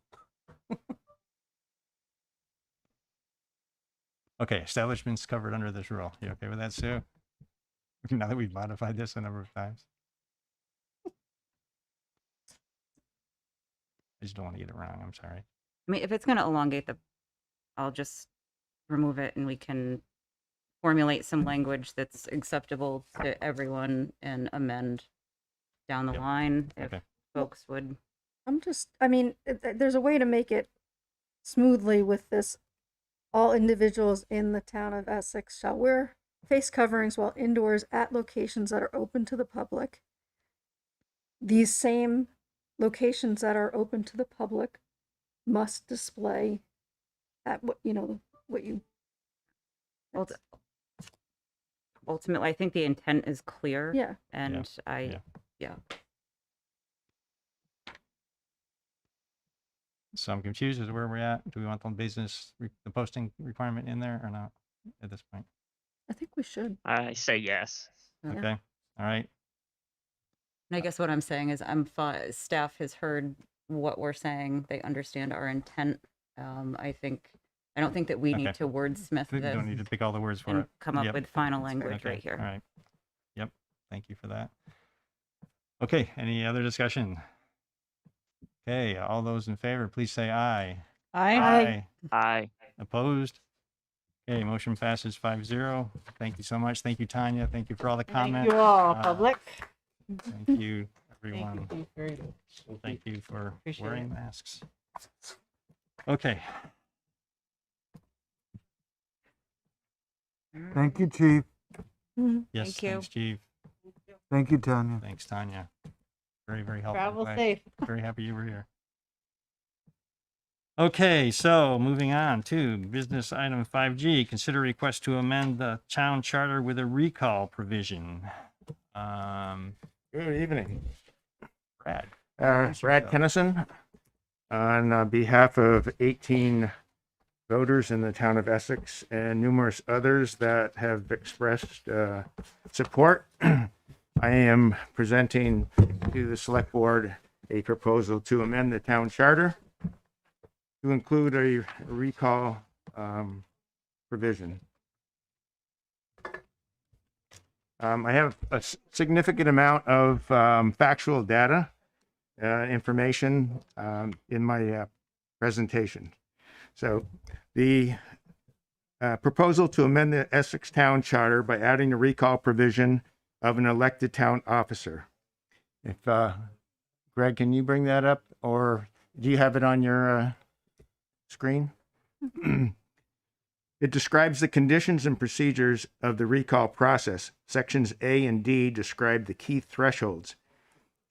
Okay, establishments covered under this rule. You okay with that, Sue? Now that we've modified this a number of times. I just don't want to get it wrong. I'm sorry. I mean, if it's going to elongate I'll just remove it and we can formulate some language that's acceptable to everyone and amend down the line if folks would. I mean, there's a way to make it smoothly with this. All individuals in the town of Essex shall wear face coverings while indoors at locations that are open to the public. These same locations that are open to the public must display at what you. Ultimately, I think the intent is clear. Yeah. And yeah. So I'm confused as to where we're at. Do we want the posting requirement in there or not at this point? I think we should. I say yes. Okay. All right. And I guess what I'm saying is staff has heard what we're saying. They understand our intent. I don't think that we need to wordsmith We this. don't need to pick all the words for and it. come up with final language Okay, right here. All right. Yep. Thank you for that. Okay. Any other discussion? Okay. All those in favor, please say aye. Aye. Aye. Opposed? Okay. Motion passes 5-0. Thank you so much. Thank you, Tanya. Thank you for all the comments. Thank you all, public. Thank you, everyone. Thank you very much. Thank you for Appreciate wearing it. masks. Okay. Thank you, Chief. Yes. Thank you. Thanks, Chief. Thank you, Tanya. Thanks, Tanya. Very, very helpful. Travel Glad- safe. Very happy you were here. Okay, so moving on to business item 5G, consider request to amend the town charter with a recall provision. Good evening. Brad. Brad Kennison, on behalf of 18 voters in the town of Essex and numerous others that have expressed support. I am presenting to the select board a proposal to amend the town charter to include a recall provision. I have a significant amount of factual data information in my presentation. So the proposal to amend the Essex Town Charter by adding a recall provision of an elected town officer. If Greg, can you bring that up, or do you have it on your screen? It describes the conditions and procedures of the recall process. Sections A and D describe the key thresholds.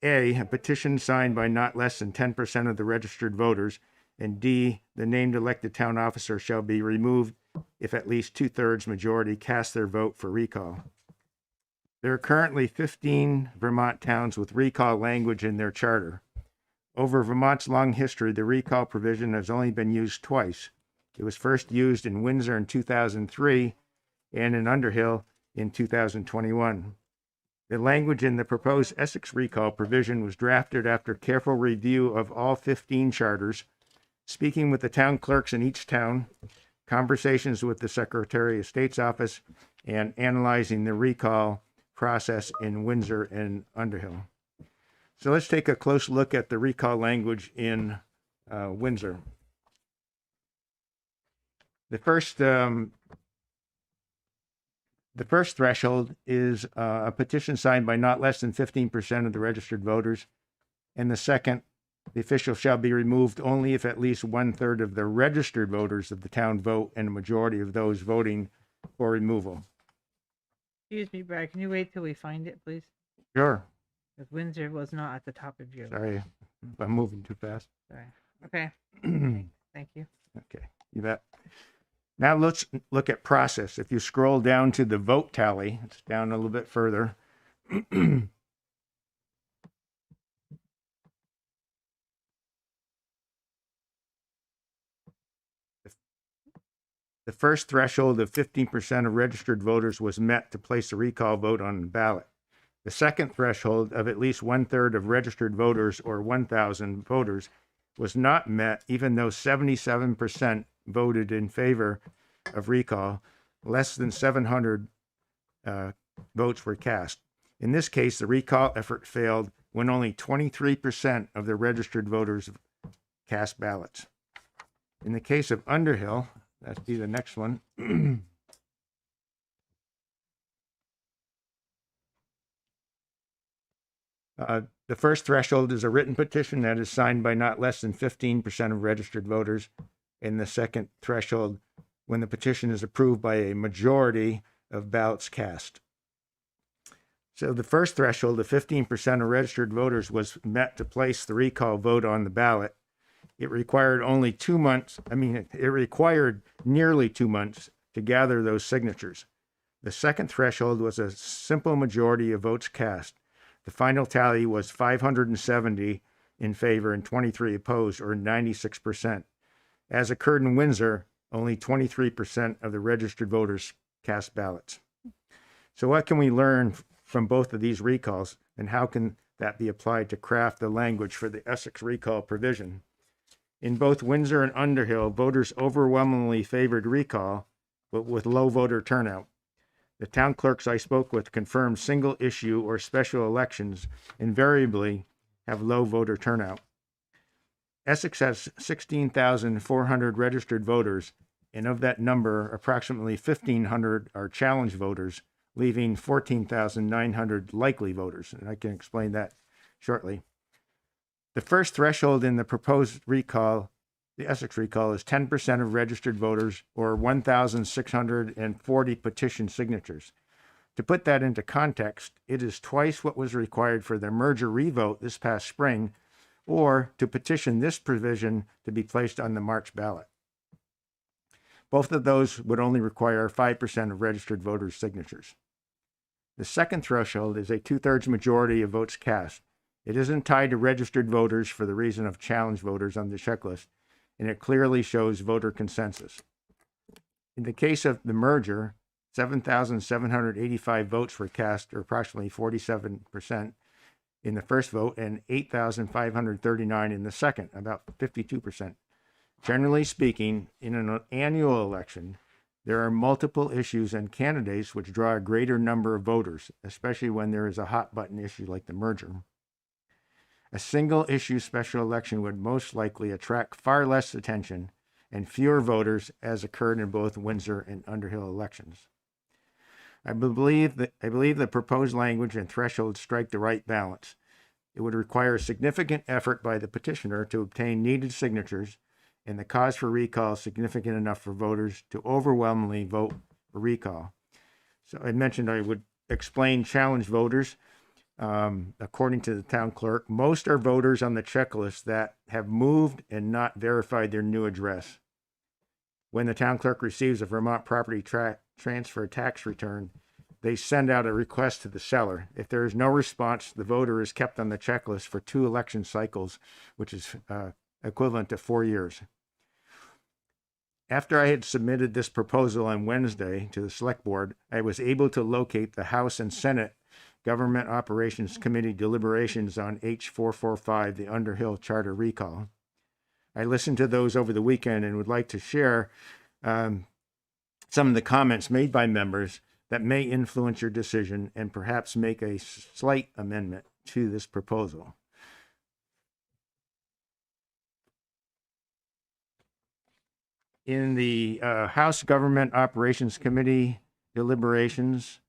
A petition signed by not less than 10% of the registered voters, and D, the named elected town officer shall be removed if at least 2/3 majority cast their vote for recall. There are currently 15 Vermont towns with recall language in their charter. Over Vermont's long history, the recall provision has only been used twice. It was first used in Windsor in 2003 and in Underhill in 2021. The language in the proposed Essex recall provision was drafted after careful review of all 15 charters, speaking with the town clerks in each town, conversations with the Secretary of State's office, and analyzing the recall process in Windsor and Underhill. So let's take a close look at the recall language in Windsor. The first threshold is a petition signed by not less than 15% of the registered voters. And the second, the official shall be removed only if at least 1/3 of the registered voters of the town vote and a majority of those voting for removal. Excuse me, Brad. Can you wait till we find it, please? Sure. Because Windsor was not at the top of your Sorry, I'm moving too fast. Sorry. Okay. Thank you. Okay, you bet. Now let's look at process. If you scroll down to the vote tally, it's down a little bit further. The first threshold of 15% of registered voters was met to place a recall vote on the ballot. The second threshold of at least 1/3 of registered voters, or 1,000 voters, was not met, even though 77% voted in favor of recall. Less than 700 votes were cast. In this case, the recall effort failed when only 23% of the registered voters cast ballots. In the case of Underhill, that'd be the next one. The first threshold is a written petition that is signed by not less than 15% of registered voters. And the second threshold, when the petition is approved by a majority of ballots cast. So the first threshold of 15% of registered voters was met to place the recall vote on the ballot. It required only 2 months. It required nearly 2 months to gather those signatures. The second threshold was a simple majority of votes cast. The final tally was 570 in favor and 23 opposed, or 96%. As occurred in Windsor, only 23% of the registered voters cast ballots. So what can we learn from both of these recalls, and how can that be applied to craft the language for the Essex recall provision? In both Windsor and Underhill, voters overwhelmingly favored recall, but with low voter turnout. The town clerks I spoke with confirmed single issue or special elections invariably have low voter turnout. Essex has 16,400 registered voters, and of that number, approximately 1,500 are challenge voters, leaving 14,900 likely voters, and I can explain that shortly. The first threshold in the proposed recall, the Essex recall, is 10% of registered voters, or 1,640 petition signatures. To put that into context, it is twice what was required for the merger revote this past spring, or to petition this provision to be placed on the March ballot. Both of those would only require 5% of registered voters' signatures. The second threshold is a 2/3 majority of votes cast. It isn't tied to registered voters for the reason of challenge voters on the checklist, and it clearly shows voter consensus. In the case of the merger, 7,785 votes were cast, or approximately 47% in the first vote, and 8,539 in the second, about 52%. Generally speaking, in an annual election, there are multiple issues and candidates which draw a greater number of voters, especially when there is a hot button issue like the merger. A single issue special election would most likely attract far less attention and fewer voters, as occurred in both Windsor and Underhill elections. I believe the proposed language and thresholds strike the right balance. It would require significant effort by the petitioner to obtain needed signatures, and the cause for recall is significant enough for voters to overwhelmingly vote for recall. So I mentioned I would explain challenge voters. According to the town clerk, most are voters on the checklist that have moved and not verified their new address. When the town clerk receives a Vermont property transfer tax return, they send out a request to the seller. If there is no response, the voter is kept on the checklist for 2 election cycles, which is equivalent to 4 years. After I had submitted this proposal on Wednesday to the Select Board, I was able to locate the House and Senate Government Operations Committee deliberations on H445, the Underhill Charter recall. I listened to those over the weekend and would like to share some of the comments made by members that may influence your decision and perhaps make a slight amendment to this proposal. In the House Government Operations Committee deliberations,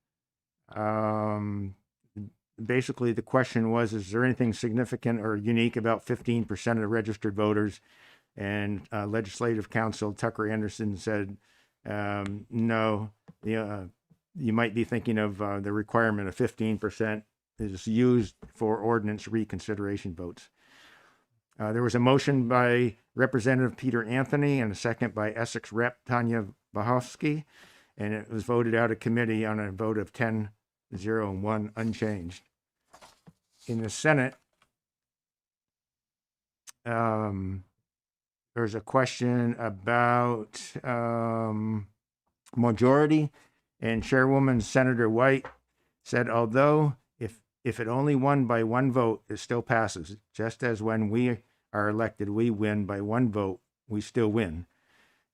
basically the question was, is there anything significant or unique about 15% of the registered voters? And Legislative Counsel Tucker Anderson said, no, you might be thinking of the requirement of 15% is used for ordinance reconsideration votes. There was a motion by Representative Peter Anthony and a second by Essex Rep Tanya Bahovsky, and it was voted out of committee on a vote of 10-0 and 1 unchanged. In the Senate, there's a question about majority, and Chairwoman Senator White said, although if it only won by one vote, it still passes. Just as when we are elected, we win by one vote, we still win.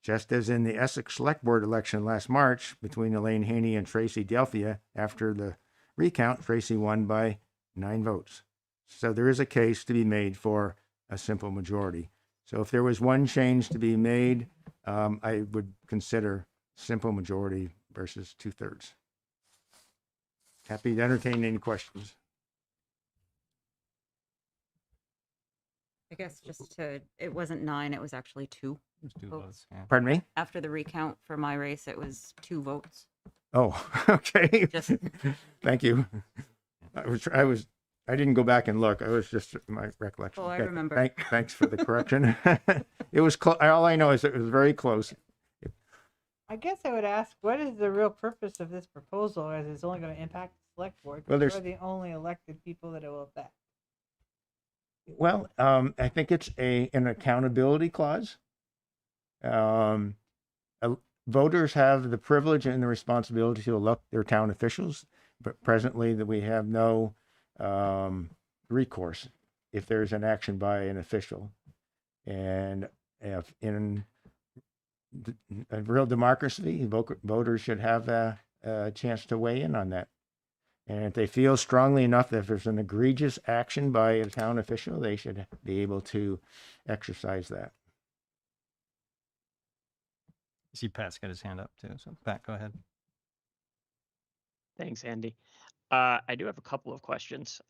Just as in the Essex Selectboard election last March between Elaine Haney and Tracy Delphia, after the recount, Tracy won by 9 votes. So there is a case to be made for a simple majority. So if there was one change to be made, I would consider simple majority versus 2/3. Happy to entertain any questions. I guess it wasn't 9, it was actually 2. It was 2 votes. Yeah. Pardon me? After the recount for my race, it was 2 votes. Oh, okay. Just- Thank you. I didn't go back and look. I was just my recollection. Oh, I Okay. remember. Thanks for the correction. It was all I know is it was very close. I guess I would ask, what is the real purpose of this proposal, as it's only going to impact the select board? Well, Because there's- we're the only elected people that it will affect. Well, I think it's an accountability clause. Voters have the privilege and the responsibility to elect their town officials, but presently that we have no recourse if there's an action by an official. And if in a real democracy, voters should have a chance to weigh in on that. And if they feel strongly enough that if there's an egregious action by a town official, they should be able to exercise that. I see Pat's got his hand up too. So Pat, go ahead. Thanks, Andy. I do have a couple of questions.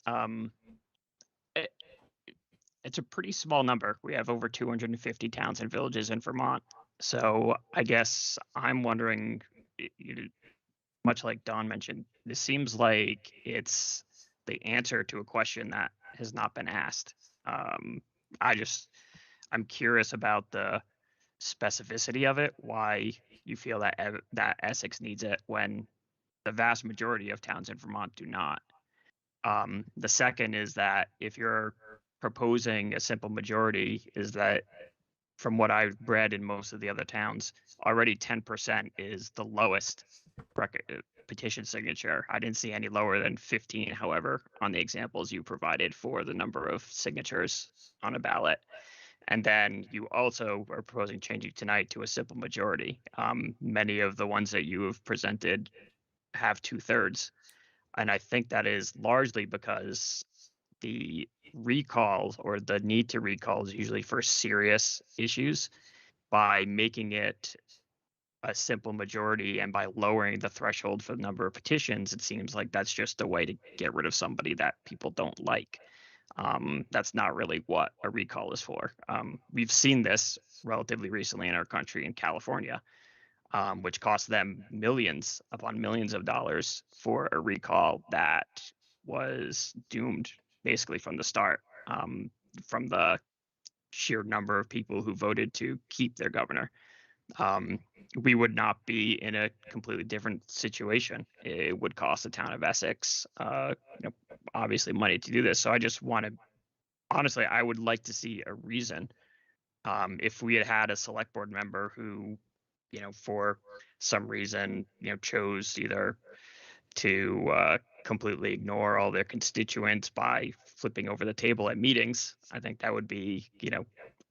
It's a pretty small number. We have over 250 towns and villages in Vermont. So I guess I'm wondering, much like Don mentioned, this seems like it's the answer to a question that has not been asked. I'm curious about the specificity of it, why you feel that that Essex needs it when the vast majority of towns in Vermont do not. The second is that if you're proposing a simple majority, is that from what I've read in most of the other towns, already 10% is the lowest petition signature. I didn't see any lower than 15, however, on the examples you provided for the number of signatures on a ballot. And then you also are proposing changing tonight to a simple majority. Many of the ones that you have presented have 2/3. And I think that is largely because the recall or the need to recall is usually for serious issues. By making it a simple majority and by lowering the threshold for the number of petitions, it seems like that's just a way to get rid of somebody that people don't like. That's not really what a recall is for. We've seen this relatively recently in our country in California, which cost them millions upon millions of dollars for a recall that was doomed basically from the start, from the sheer number of people who voted to keep their governor. We would not be in a completely different situation. It would cost the town of Essex, obviously money to do this. So I just want to, honestly, I would like to see a reason. If we had a select board member who, for some reason, chose either to completely ignore all their constituents by flipping over the table at meetings, I think that would be,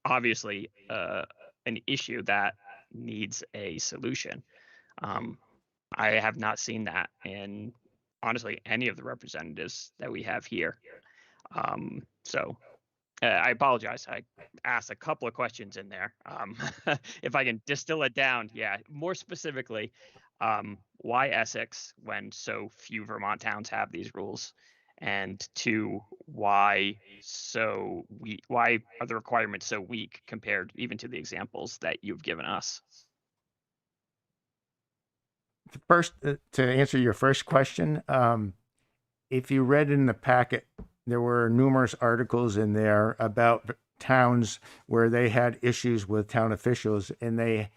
obviously an issue that needs a solution. I have not seen that in, honestly, any of the representatives that we have here. So I apologize. I asked a couple of questions in there. If I can distill it down, more specifically, why Essex when so few Vermont towns have these rules? And 2, why are the requirements so weak compared even to the examples that you've given us? First, to answer your first question, if you read in the packet, there were numerous articles in there about towns where they had issues with town officials, and they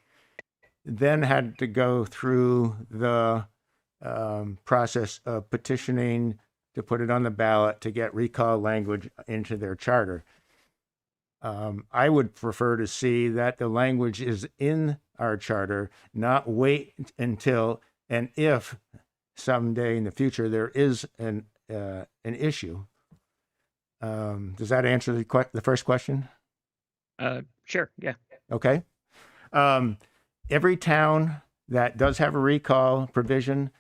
then had to go through the process of petitioning to put it on the ballot to get recall language into their charter. I would prefer to see that the language is in our charter, not wait until and if someday in the future there is an issue. Does that answer the first question? Sure, yeah. Okay. Every town that does have a recall provision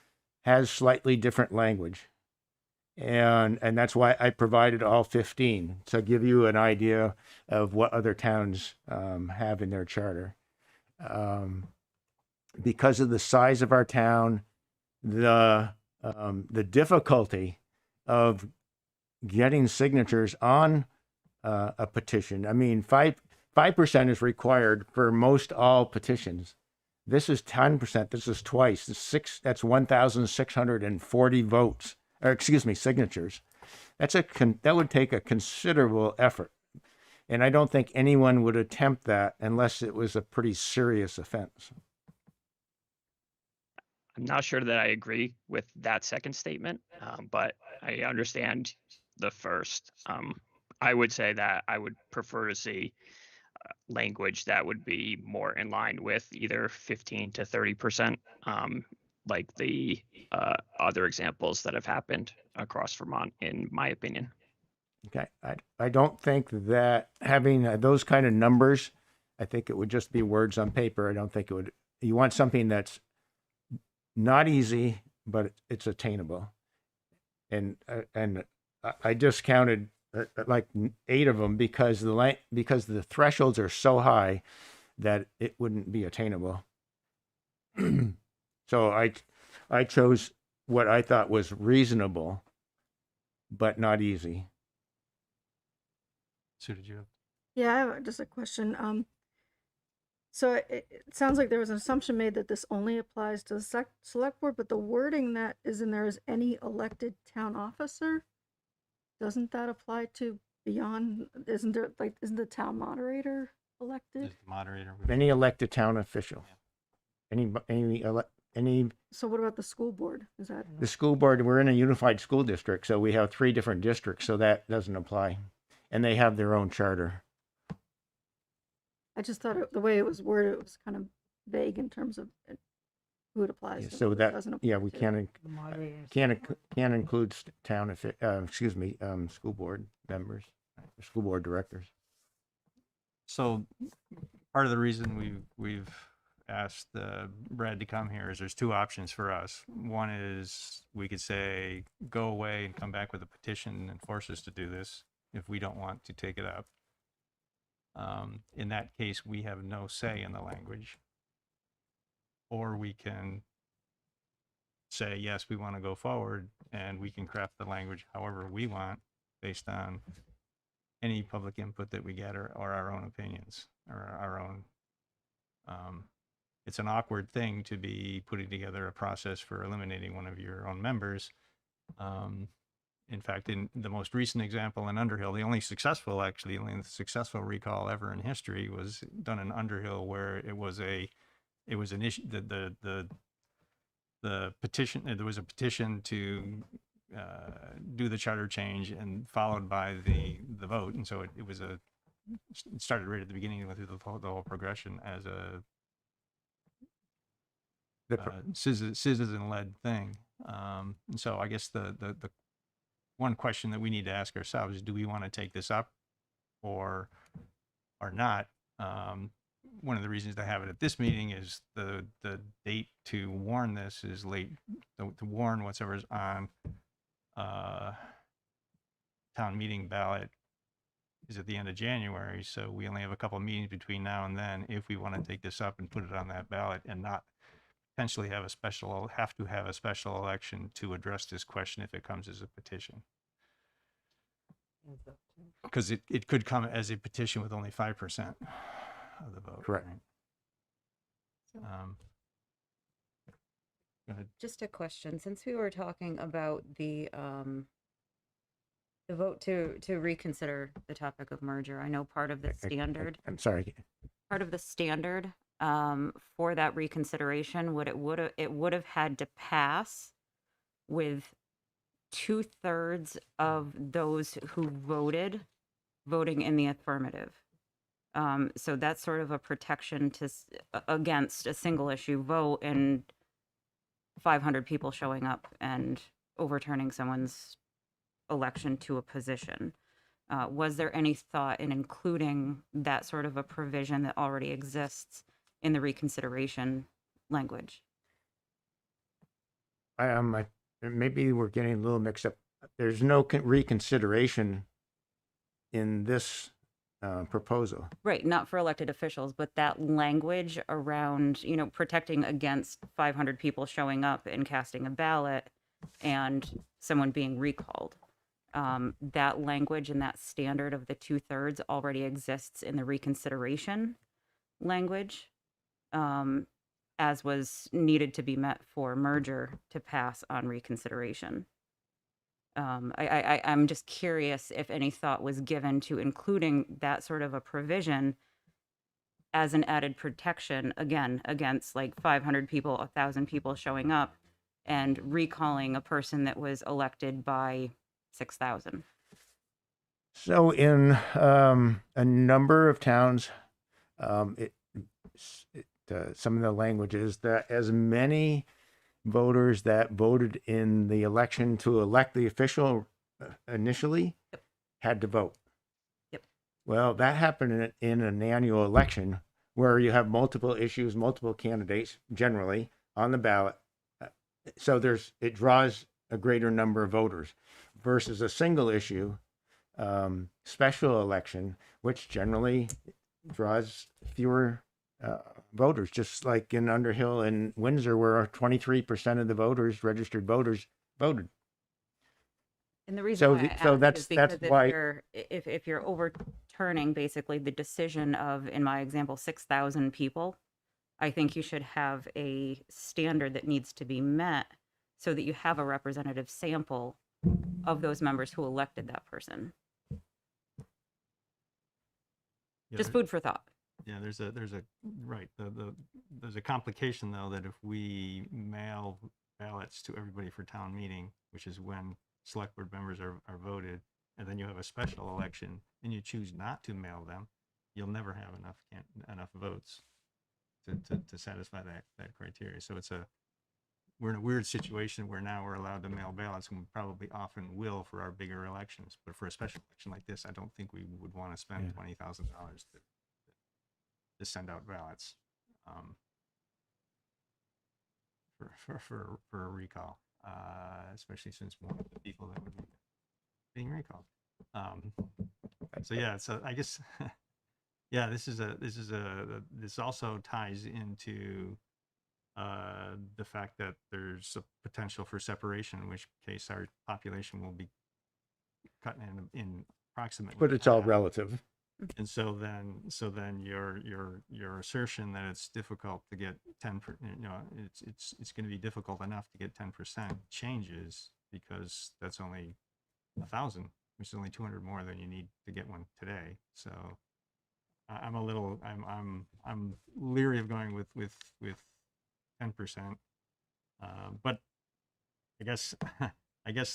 has slightly different language. And that's why I provided all 15 to give you an idea of what other towns have in their charter. Because of the size of our town, the difficulty of getting signatures on a petition. I mean, 5% is required for most all petitions. This is 10%. This is twice. That's 1,640 votes. Or excuse me, signatures. That would take a considerable effort, and I don't think anyone would attempt that unless it was a pretty serious offense. I'm not sure that I agree with that second statement, but I understand the first. I would say that I would prefer to see language that would be more in line with either 15 to 30%, like the other examples that have happened across Vermont, in my opinion. Okay, I don't think that having those kind of numbers, I think it would just be words on paper. I don't think it would. You want something that's not easy, but it's attainable. And I just counted like 8 of them because the thresholds are so high that it wouldn't be attainable. So I chose what I thought was reasonable, but not easy. So did you have? Yeah, I have just a question. So it sounds like there was an assumption made that this only applies to the select board, but the wording that is in there is any elected town officer. Doesn't that apply to beyond? Isn't the town moderator elected? Is the moderator? Any elected town official. Any. So what about the school board? Is that The school board? We're in a unified school district, so we have 3 different districts, so that doesn't apply, and they have their own charter. I just thought the way it was worded, it was kind of vague in terms of who it applies Yeah, to. so who it that doesn't apply we to. can't include school board members, school board directors. So part of the reason we've asked Brad to come here is there's 2 options for us. One is we could say go away and come back with a petition and force us to do this if we don't want to take it up. In that case, we have no say in the language. Or we can say, yes, we want to go forward, and we can craft the language however we want based on any public input that we get or our own opinions or our own. It's an awkward thing to be putting together a process for eliminating one of your own members. In fact, in the most recent example in Underhill, the only successful recall ever in history was done in Underhill, where it was an issue. The petition, there was a petition to do the charter change, and followed by the vote, and so it started right at the beginning with the whole progression as a citizen-led thing. And so I guess the one question that we need to ask ourselves is, do we want to take this up or not? One of the reasons to have it at this meeting is the date to warn this is late, to warn whatever's on town meeting ballot is at the end of January. So we only have a couple of meetings between now and then if we want to take this up and put it on that ballot and not potentially have a special election to address this question if it comes as a petition. Because it could come as a petition with only 5% of the vote. Correct. Right? Go ahead. Just a question, since we were talking about the vote to reconsider the topic of merger, I know part of the standard. I'm sorry. Part of the standard for that reconsideration, it would have had to pass with 2/3 of those who voting in the affirmative. So that's sort of a protection against a single issue vote and 500 people showing up and overturning someone's election to a position. Was there any thought in including that sort of a provision that already exists in the reconsideration language? Maybe we're getting a little mixed up. There's no reconsideration in this proposal. Right, not for elected officials, but that language around, protecting against 500 people showing up and casting a ballot and someone being recalled. That language and that standard of the 2/3 already exists in the reconsideration language, as was needed to be met for merger to pass on reconsideration. I'm just curious if any thought was given to including that sort of a provision as an added protection, again, against like 500 people, 1,000 people showing up and recalling a person that was elected by 6,000. So in a number of towns, some of the language is that as many voters that voted in the election to elect the official initially had to vote. Yep. Well, that happened in an annual election where you have multiple issues, multiple candidates generally on the ballot. So it draws a greater number of voters versus a single issue special election, which generally draws fewer voters, just like in Underhill and Windsor, where 23% of the voters, registered voters, voted. And the reason why I ask is because that's why if you're overturning basically the decision of, in my example, 6,000 people, I think you should have a standard that needs to be met so that you have a representative sample of those members who elected that person. Yeah, Just food for thought. Yeah, there's a right. There's a complication though that if we mail ballots to everybody for town meeting, which is when select board members are voted, and then you have a special election and you choose not to mail them, you'll never have enough votes to satisfy that criteria. So we're in a weird situation where now we're allowed to mail ballots, and we probably often will for our bigger elections. But for a special election like this, I don't think we would want to spend $20,000 to send out ballots for a recall, especially since one of the people that would be being recalled. So yeah, so I guess yeah, this also ties into the fact that there's a potential for separation, in which case our population will be cut in approximately. But it's all relative. And so then your assertion that it's difficult to get 10%, it's going to be difficult enough to get 10% changes, because that's only 1,000, which is only 200 more than you need to get one today. So I'm leery of going with 10%. But I guess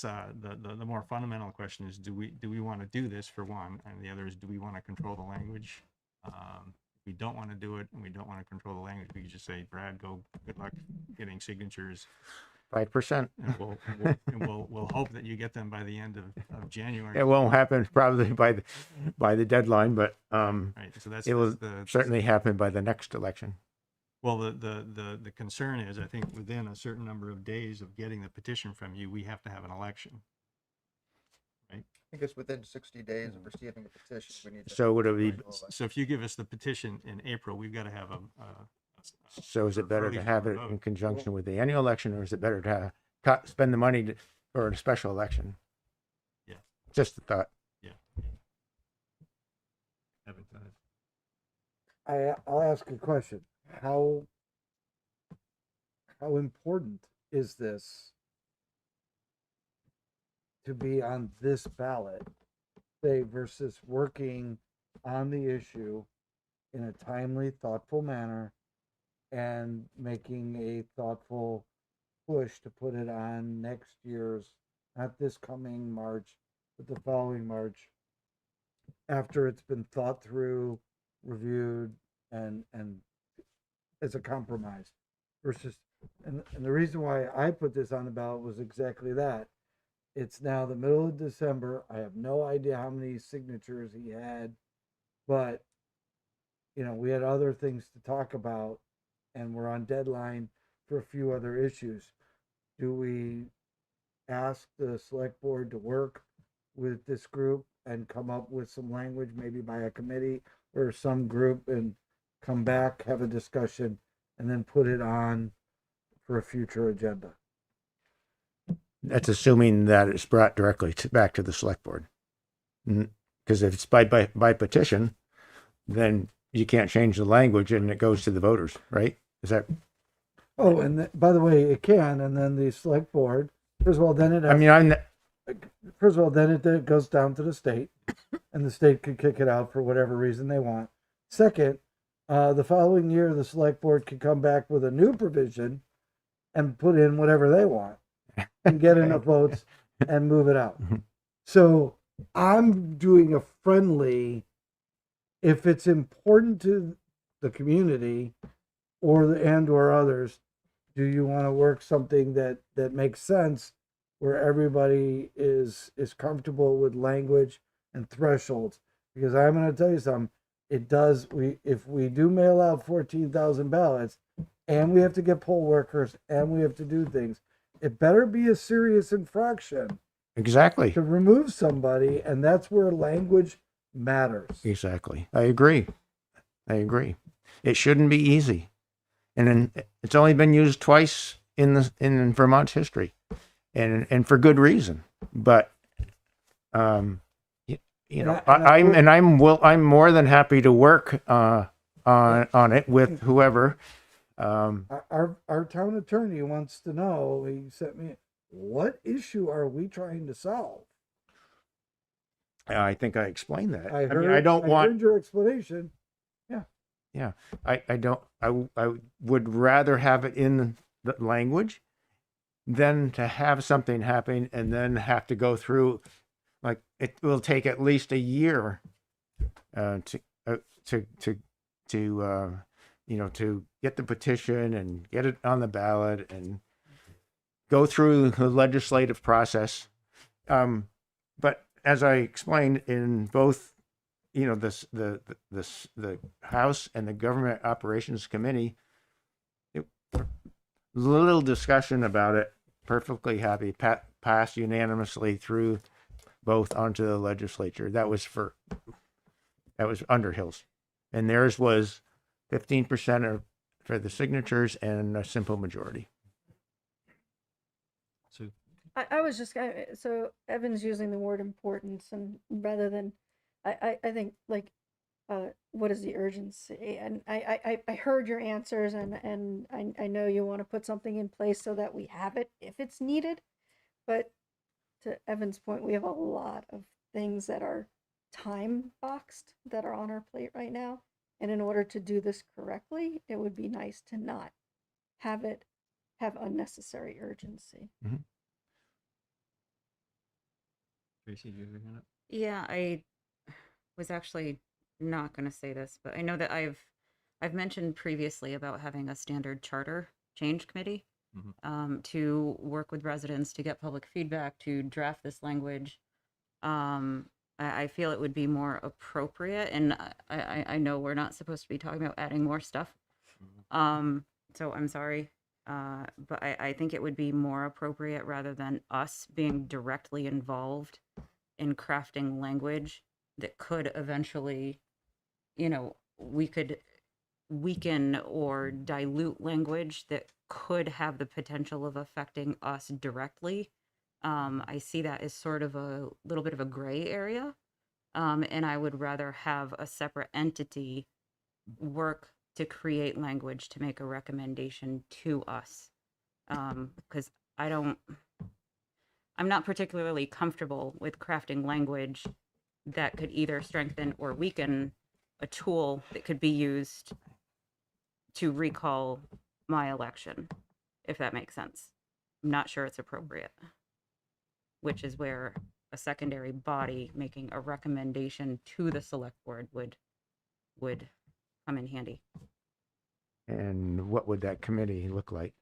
the more fundamental question is, do we want to do this, for one, and the other is, do we want to control the language? If we don't want to do it and we don't want to control the language, we could just say, Brad, good luck getting signatures. 5%. And we'll hope that you get them by the end of January. It won't happen probably by the deadline, but right. So it will certainly happen by the next election. Well, the concern is, I think within a certain number of days of getting the petition from you, we have to have an election, right? I think it's within 60 days of receiving the petition. We need to. So would it be? So if you give us the petition in April, we've got to have So is it better to have it in conjunction with the annual election, or is it better to spend the money for a special election? Yeah. Just a thought. Yeah. Haven't done it. I'll ask a question. How important is this to be on this ballot, say, versus working on the issue in a timely, thoughtful manner and making a thoughtful push to put it on next year's, not this coming March, but the following March, after it's been thought through reviewed and as a compromise versus, and the reason why I put this on the ballot was exactly that. It's now the middle of December. I have no idea how many signatures he had, but you know, we had other things to talk about and we're on deadline for a few other issues. Do we ask the select board to work with this group and come up with some language, maybe by a committee or some group, and come back, have a discussion, and then put it on for a future agenda? That's assuming that it's brought directly back to the select board. Because if it's by petition, then you can't change the language and it goes to the voters, right? Is that? Oh, and by the way, it can, and then the select board, first of all, then it has, first of all, then it goes down to the state, and the state could kick it out for whatever reason they want. Second, the following year, the select board could come back with a new provision and put in whatever they want and get enough votes and move it out. So I'm doing a friendly, if it's important to the community or others, do you want to work something that makes sense where everybody is comfortable with language and thresholds? Because I'm going to tell you something, if we do mail out 14,000 ballots and we have to get poll workers and we have to do things, it better be a serious infraction. Exactly. To remove somebody, and that's where language matters. Exactly. I agree. It shouldn't be easy. And it's only been used twice in Vermont's history, and for good reason. But I'm more than happy to work on it with whoever. Our town attorney wants to know. He sent me, what issue are we trying to solve? I think I explained that. I want heard your explanation. Yeah, I would rather have it in the language than to have something happen and then have to go through, like, it will take at least a year to get the petition and get it on the ballot and go through the legislative process. But as I explained in both, the House and the Government Operations Committee, little discussion about it, perfectly happy, passed unanimously through both onto the legislature. That was Underhill's, and theirs was 15% for the signatures and a simple majority. So I was just, so Evan's using the word importance, and rather than, I think, like, what is the urgency? And I heard your answers, and I know you want to put something in place so that we have it if it's needed. But to Evan's point, we have a lot of things that are time boxed that are on our plate right now. And in order to do this correctly, it would be nice to not have it have unnecessary urgency. Mm-hmm. Tracy, you have your hand up? Yeah, I was actually not going to say this, but I know that I've mentioned previously about having a standard charter change committee to work with residents to get public feedback to draft this language. I feel it would be more appropriate, and I know we're not supposed to be talking about adding more stuff. So I'm sorry, but I think it would be more appropriate rather than us being directly involved in crafting language that could eventually, we could weaken or dilute language that could have the potential of affecting us directly. I see that as sort of a little bit of a gray area. And I would rather have a separate entity work to create language to make a recommendation to us. Because I'm not particularly comfortable with crafting language that could either strengthen or weaken a tool that could be used to recall my election, if that makes sense. I'm not sure it's appropriate, which is where a secondary body making a recommendation to the select board would would come in handy. And what would that committee look like?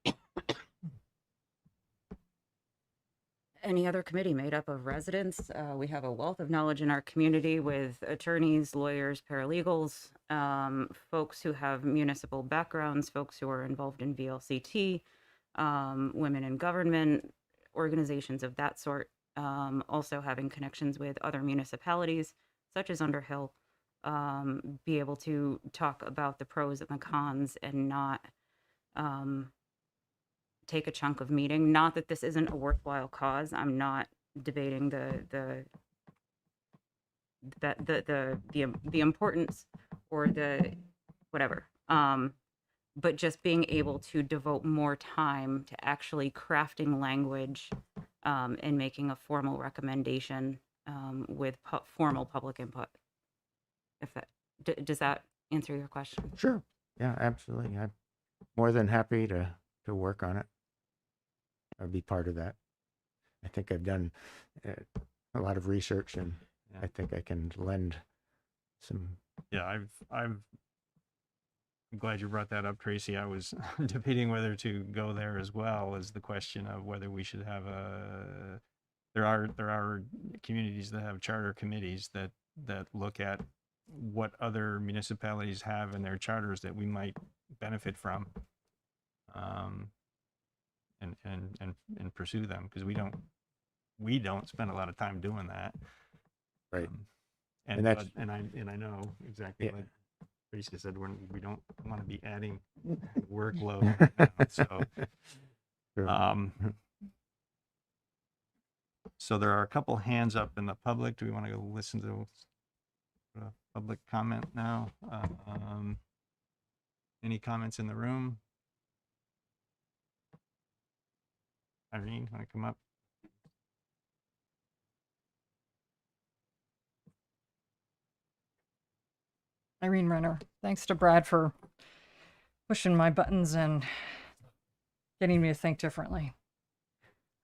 Any other committee made up of residents. We have a wealth of knowledge in our community with attorneys, lawyers, paralegals, folks who have municipal backgrounds, folks who are involved in VLCT, women in government, organizations of that sort, also having connections with other municipalities, such as Underhill, be able to talk about the pros and the cons and not take a chunk of meeting. Not that this isn't a worthwhile cause. I'm not debating the importance or the whatever. But just being able to devote more time to actually crafting language and making a formal recommendation with formal public input. If that does that answer your question? Sure. Yeah, absolutely. I'm more than happy to work on it. I'll be part of that. I think I've done a lot of research, and I think I can lend some. Yeah, I'm glad you brought that up, Tracy. I was debating whether to go there as well, as the question of whether we should have a. There are communities that have charter committees that look at what other municipalities have in their charters that we might benefit from. And pursue them, because we don't spend a lot of time doing that. Right. And that's I know exactly what Tracy said. We don't want to be adding workload. So, so there are a couple hands up in the public. Do we want to go listen to public comment now? Any comments in the room? Irene, want to come up? Irene Renner. Thanks to Brad for pushing my buttons and getting me to think differently.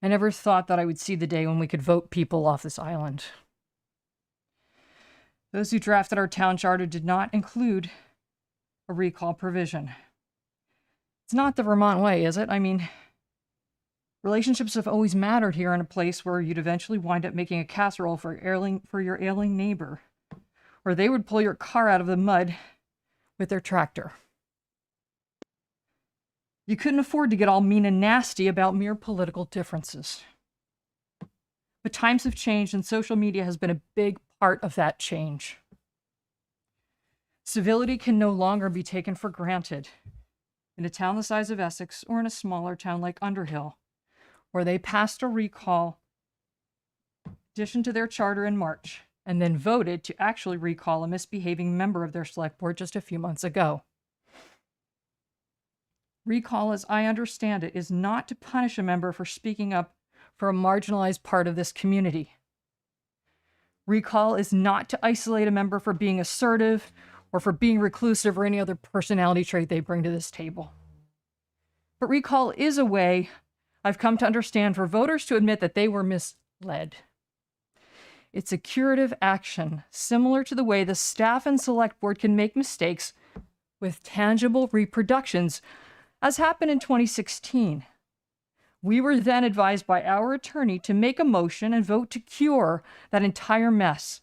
I never thought that I would see the day when we could vote people off this island. Those who drafted our town charter did not include a recall provision. It's not the Vermont way, is it? I mean, relationships have always mattered here in a place where you'd eventually wind up making a casserole for your ailing neighbor, or they would pull your car out of the mud with their tractor. You couldn't afford to get all mean and nasty about mere political differences. But times have changed, and social media has been a big part of that change. Civility can no longer be taken for granted in a town the size of Essex or in a smaller town like Underhill, where they passed a recall addition to their charter in March and then voted to actually recall a misbehaving member of their select board just a few months ago. Recall, as I understand it, is not to punish a member for speaking up for a marginalized part of this community. Recall is not to isolate a member for being assertive or for being reclusive or any other personality trait they bring to this table. But recall is a way, I've come to understand, for voters to admit that they were misled. It's a curative action, similar to the way the staff and select board can make mistakes with tangible reproductions, as happened in 2016. We were then advised by our attorney to make a motion and vote to cure that entire mess,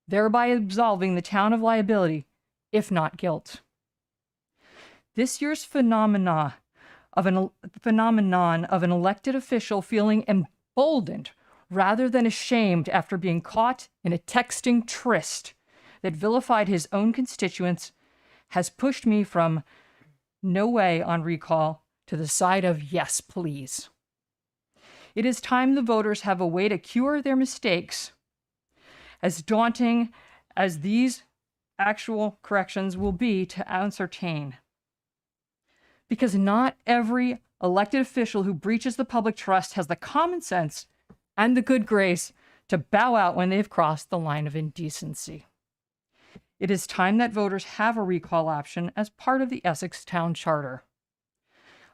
thereby absolving the town of liability, if not guilt. This year's phenomenon of an elected official feeling emboldened rather than ashamed after being caught in a texting tryst that vilified his own constituents has pushed me from no way on recall to the side of yes, please. It is time the voters have a way to cure their mistakes, as daunting as these actual corrections will be to ascertain. Because not every elected official who breaches the public trust has the common sense and the good grace to bow out when they've crossed the line of indecency. It is time that voters have a recall option as part of the Essex Town Charter.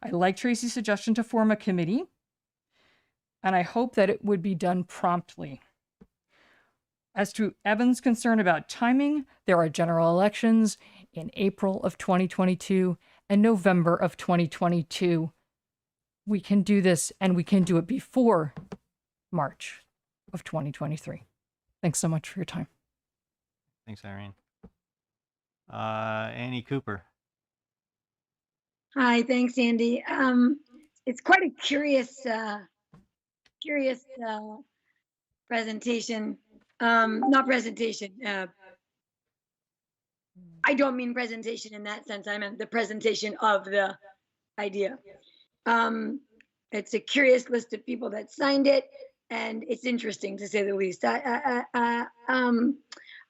I like Tracy's suggestion to form a committee, and I hope that it would be done promptly. As to Evan's concern about timing, there are general elections in April of 2022 and November of 2022. We can do this, and we can do it before March of 2023. Thanks so much for your time. Thanks, Irene. Annie Cooper. Hi, thanks, Andy. It's quite a curious presentation. Not presentation. I don't mean presentation in that sense. I meant the presentation of the idea. It's a curious list of people that signed it, and it's interesting to say the least. I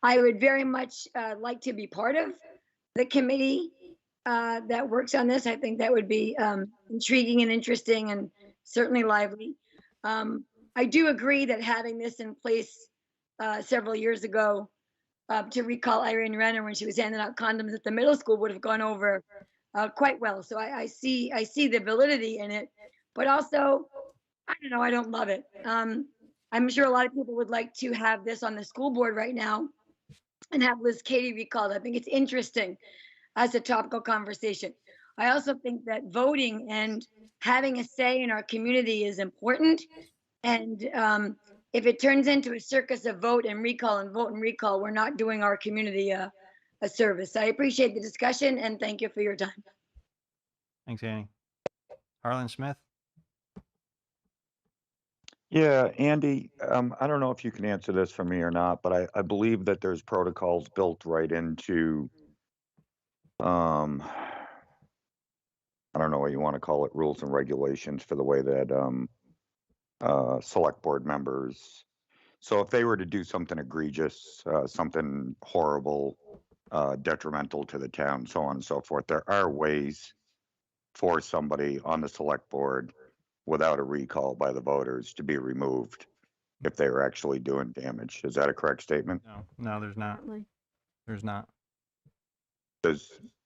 would very much like to be part of the committee that works on this. I think that would be intriguing and interesting and certainly lively. I do agree that having this in place several years ago to recall Irene Renner when she was handing out condoms at the middle school would have gone over quite well. So I see the validity in it, but also, I don't know, I don't love it. I'm sure a lot of people would like to have this on the school board right now and have Liz Katie recalled. I think it's interesting as a topical conversation. I also think that voting and having a say in our community is important. And if it turns into a circus of vote and recall, we're not doing our community a service. I appreciate the discussion and thank you for your time. Thanks, Annie. Harlan Smith. Yeah, Andy, I don't know if you can answer this for me or not, but I believe that there's protocols built right into, I don't know what you want to call it, rules and regulations for the way that select board members. So if they were to do something egregious, something horrible, detrimental to the town, so on and so forth, there are ways for somebody on the select board without a recall by the voters to be removed if they were actually doing damage. Is that a correct statement? No, there's not. There's not.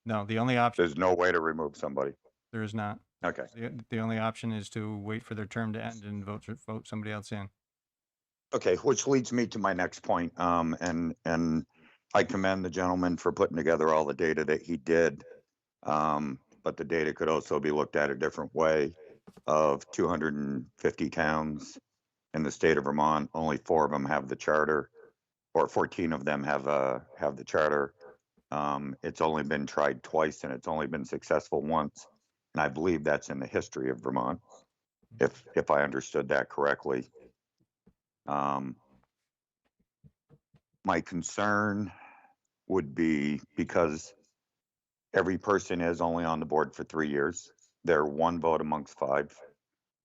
No, the only option. There's no way to remove somebody. There is not. Okay. The only option is to wait for their term to end and vote somebody else in. Okay, which leads me to my next point. And I commend the gentleman for putting together all the data that he did. But the data could also be looked at a different way. Of 250 towns in the state of Vermont, only 4 of them have the charter, or 14 of them have the charter. It's only been tried twice, and it's only been successful once, and I believe that's in the history of Vermont, if I understood that correctly. My concern would be because every person is only on the board for 3 years. They're 1 vote amongst 5.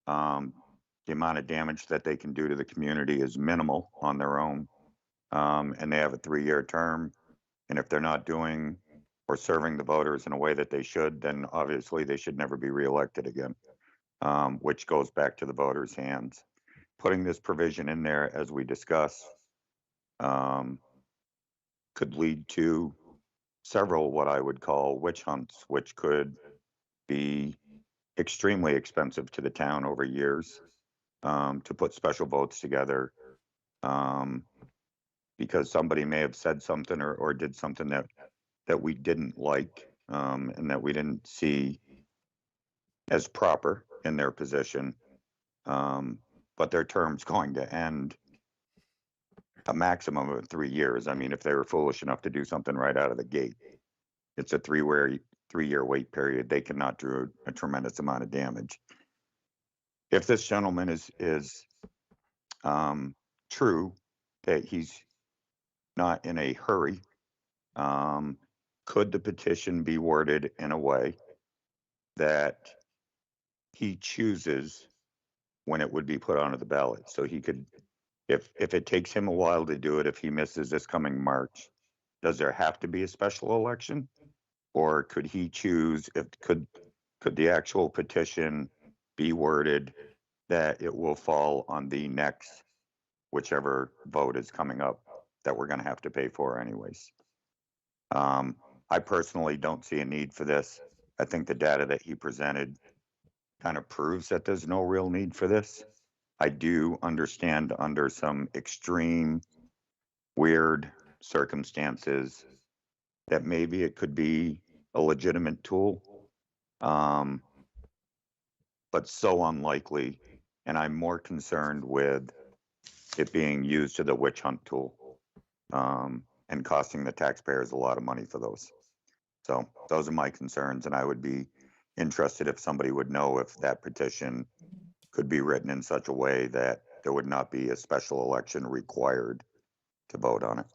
The amount of damage that they can do to the community is minimal on their own. And they have a 3-year term. And if they're not doing or serving the voters in a way that they should, then obviously they should never be reelected again, which goes back to the voters' hands. Putting this provision in there, as we discussed, could lead to several what I would call witch hunts, which could be extremely expensive to the town over years, to put special votes together, because somebody may have said something or did something that we didn't like, and that we didn't see as proper in their position. But their term's going to end a maximum of 3 years. I mean, if they were foolish enough to do something right out of the gate, it's a 3-year wait period. They cannot do a tremendous amount of damage. If this gentleman is true that he's not in a hurry, could the petition be worded in a way that he chooses when it would be put onto the ballot? So he could, if it takes him a while to do it, if he misses this coming March, does there have to be a special election? Or could he choose, could the actual petition be worded that it will fall on the next, whichever vote is coming up that we're going to have to pay for anyways? I personally don't see a need for this. I think the data that he presented kind of proves that there's no real need for this. I do understand under some extreme weird circumstances that maybe it could be a legitimate tool. But so unlikely. And I'm more concerned with it being used as a witch hunt tool, and costing the taxpayers a lot of money for those. So those are my concerns, and I would be interested if somebody would know if that petition could be written in such a way that there would not be a special election required to vote on it.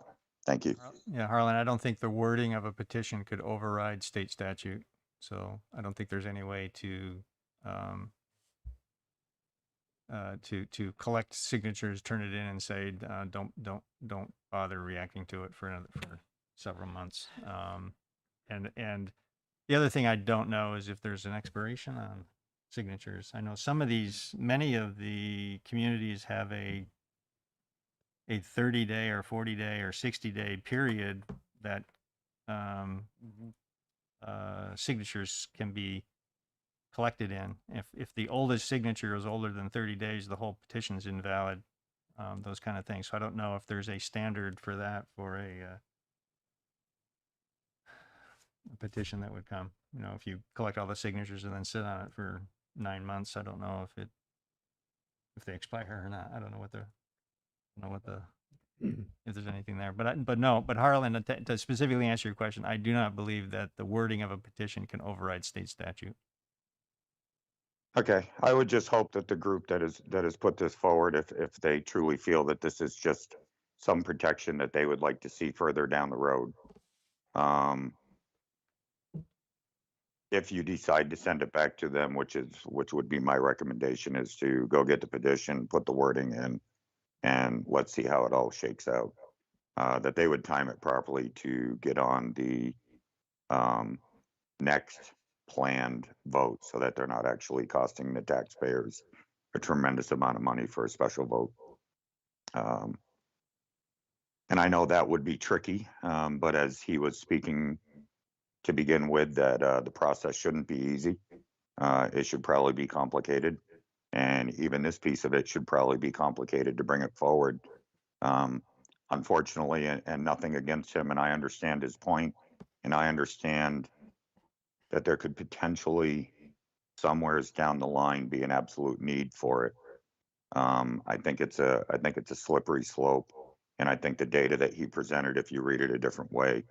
Thank you. Yeah, Harlan, I don't think the wording of a petition could override state statute. So I don't think there's any way to collect signatures, turn it in, and say don't bother reacting to it for several months. And the other thing I don't know is if there's an expiration on signatures. I know many of the communities have a 30-day or 40-day or 60-day period that signatures can be collected in. If the oldest signature is older than 30 days, the whole petition is invalid. Those kind of things. So I don't know if there's a standard for that for a petition that would come. You know, if you collect all the signatures and then sit on it for 9 months, I don't know if they expire or not. I don't know what if there's anything there. But Harlan, to specifically answer your question, I do not believe that the wording of a petition can override state statute. Okay, I would just hope that the group that has put this forward, if they truly feel that this is just some protection that they would like to see further down the road. If you decide to send it back to them, which would be my recommendation, is to go get the petition, put the wording in, and let's see how it all shakes out. That they would time it properly to get on the next planned vote, so that they're not actually costing the taxpayers a tremendous amount of money for a special vote. And I know that would be tricky, but as he was speaking to begin with, that the process shouldn't be easy. It should probably be complicated. And even this piece of it should probably be complicated to bring it forward. Unfortunately, and nothing against him, and I understand his point, and I understand that there could potentially somewheres down the line be an absolute need for it. I think it's a slippery slope, and I think the data that he presented, if you read it a different way,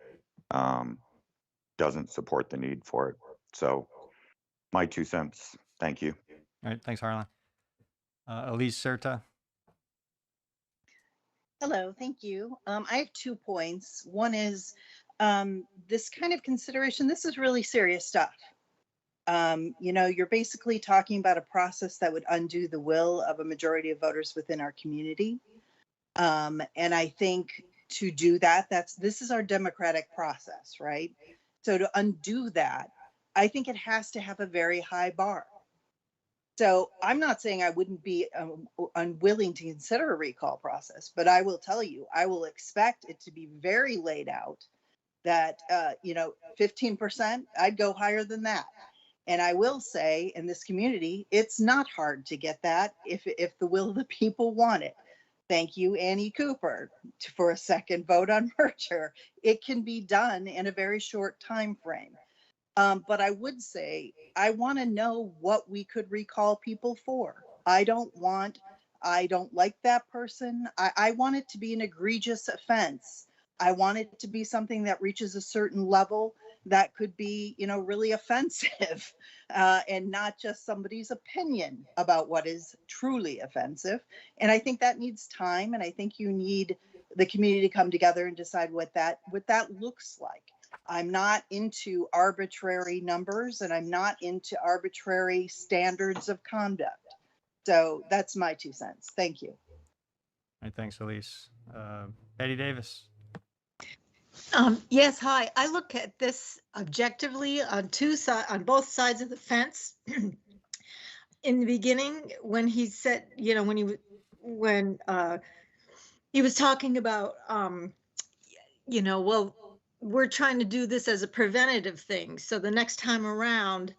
doesn't support the need for it. So, my 2 cents. Thank you. All right, thanks, Harlan. Elise Serta. Hello, thank you. I have 2 points. One is this kind of consideration, this is really serious stuff. You're basically talking about a process that would undo the will of a majority of voters within our community. And I think to do that, this is our democratic process, right? So to undo that, I think it has to have a very high bar. So I'm not saying I wouldn't be unwilling to consider a recall process, but I will tell you, I will expect it to be very laid out that, 15%, I'd go higher than that. And I will say in this community, it's not hard to get that if the will of the people want it. Thank you, Annie Cooper, for a second vote on merger. It can be done in a very short time frame. But I would say, I want to know what we could recall people for. I don't like that person. I want it to be an egregious offense. I want it to be something that reaches a certain level that could be, really offensive, and not just somebody's opinion about what is truly offensive. And I think that needs time. And I think you need the community to come together and decide what that looks like. I'm not into arbitrary numbers, and I'm not into arbitrary standards of conduct. So that's my 2 cents. Thank you. All right, thanks, Elise. Patty Davis. Yes, hi. I look at this objectively on both sides of the fence. In the beginning, when he said, when he was talking about, well, we're trying to do this as a preventative thing. So the next time around,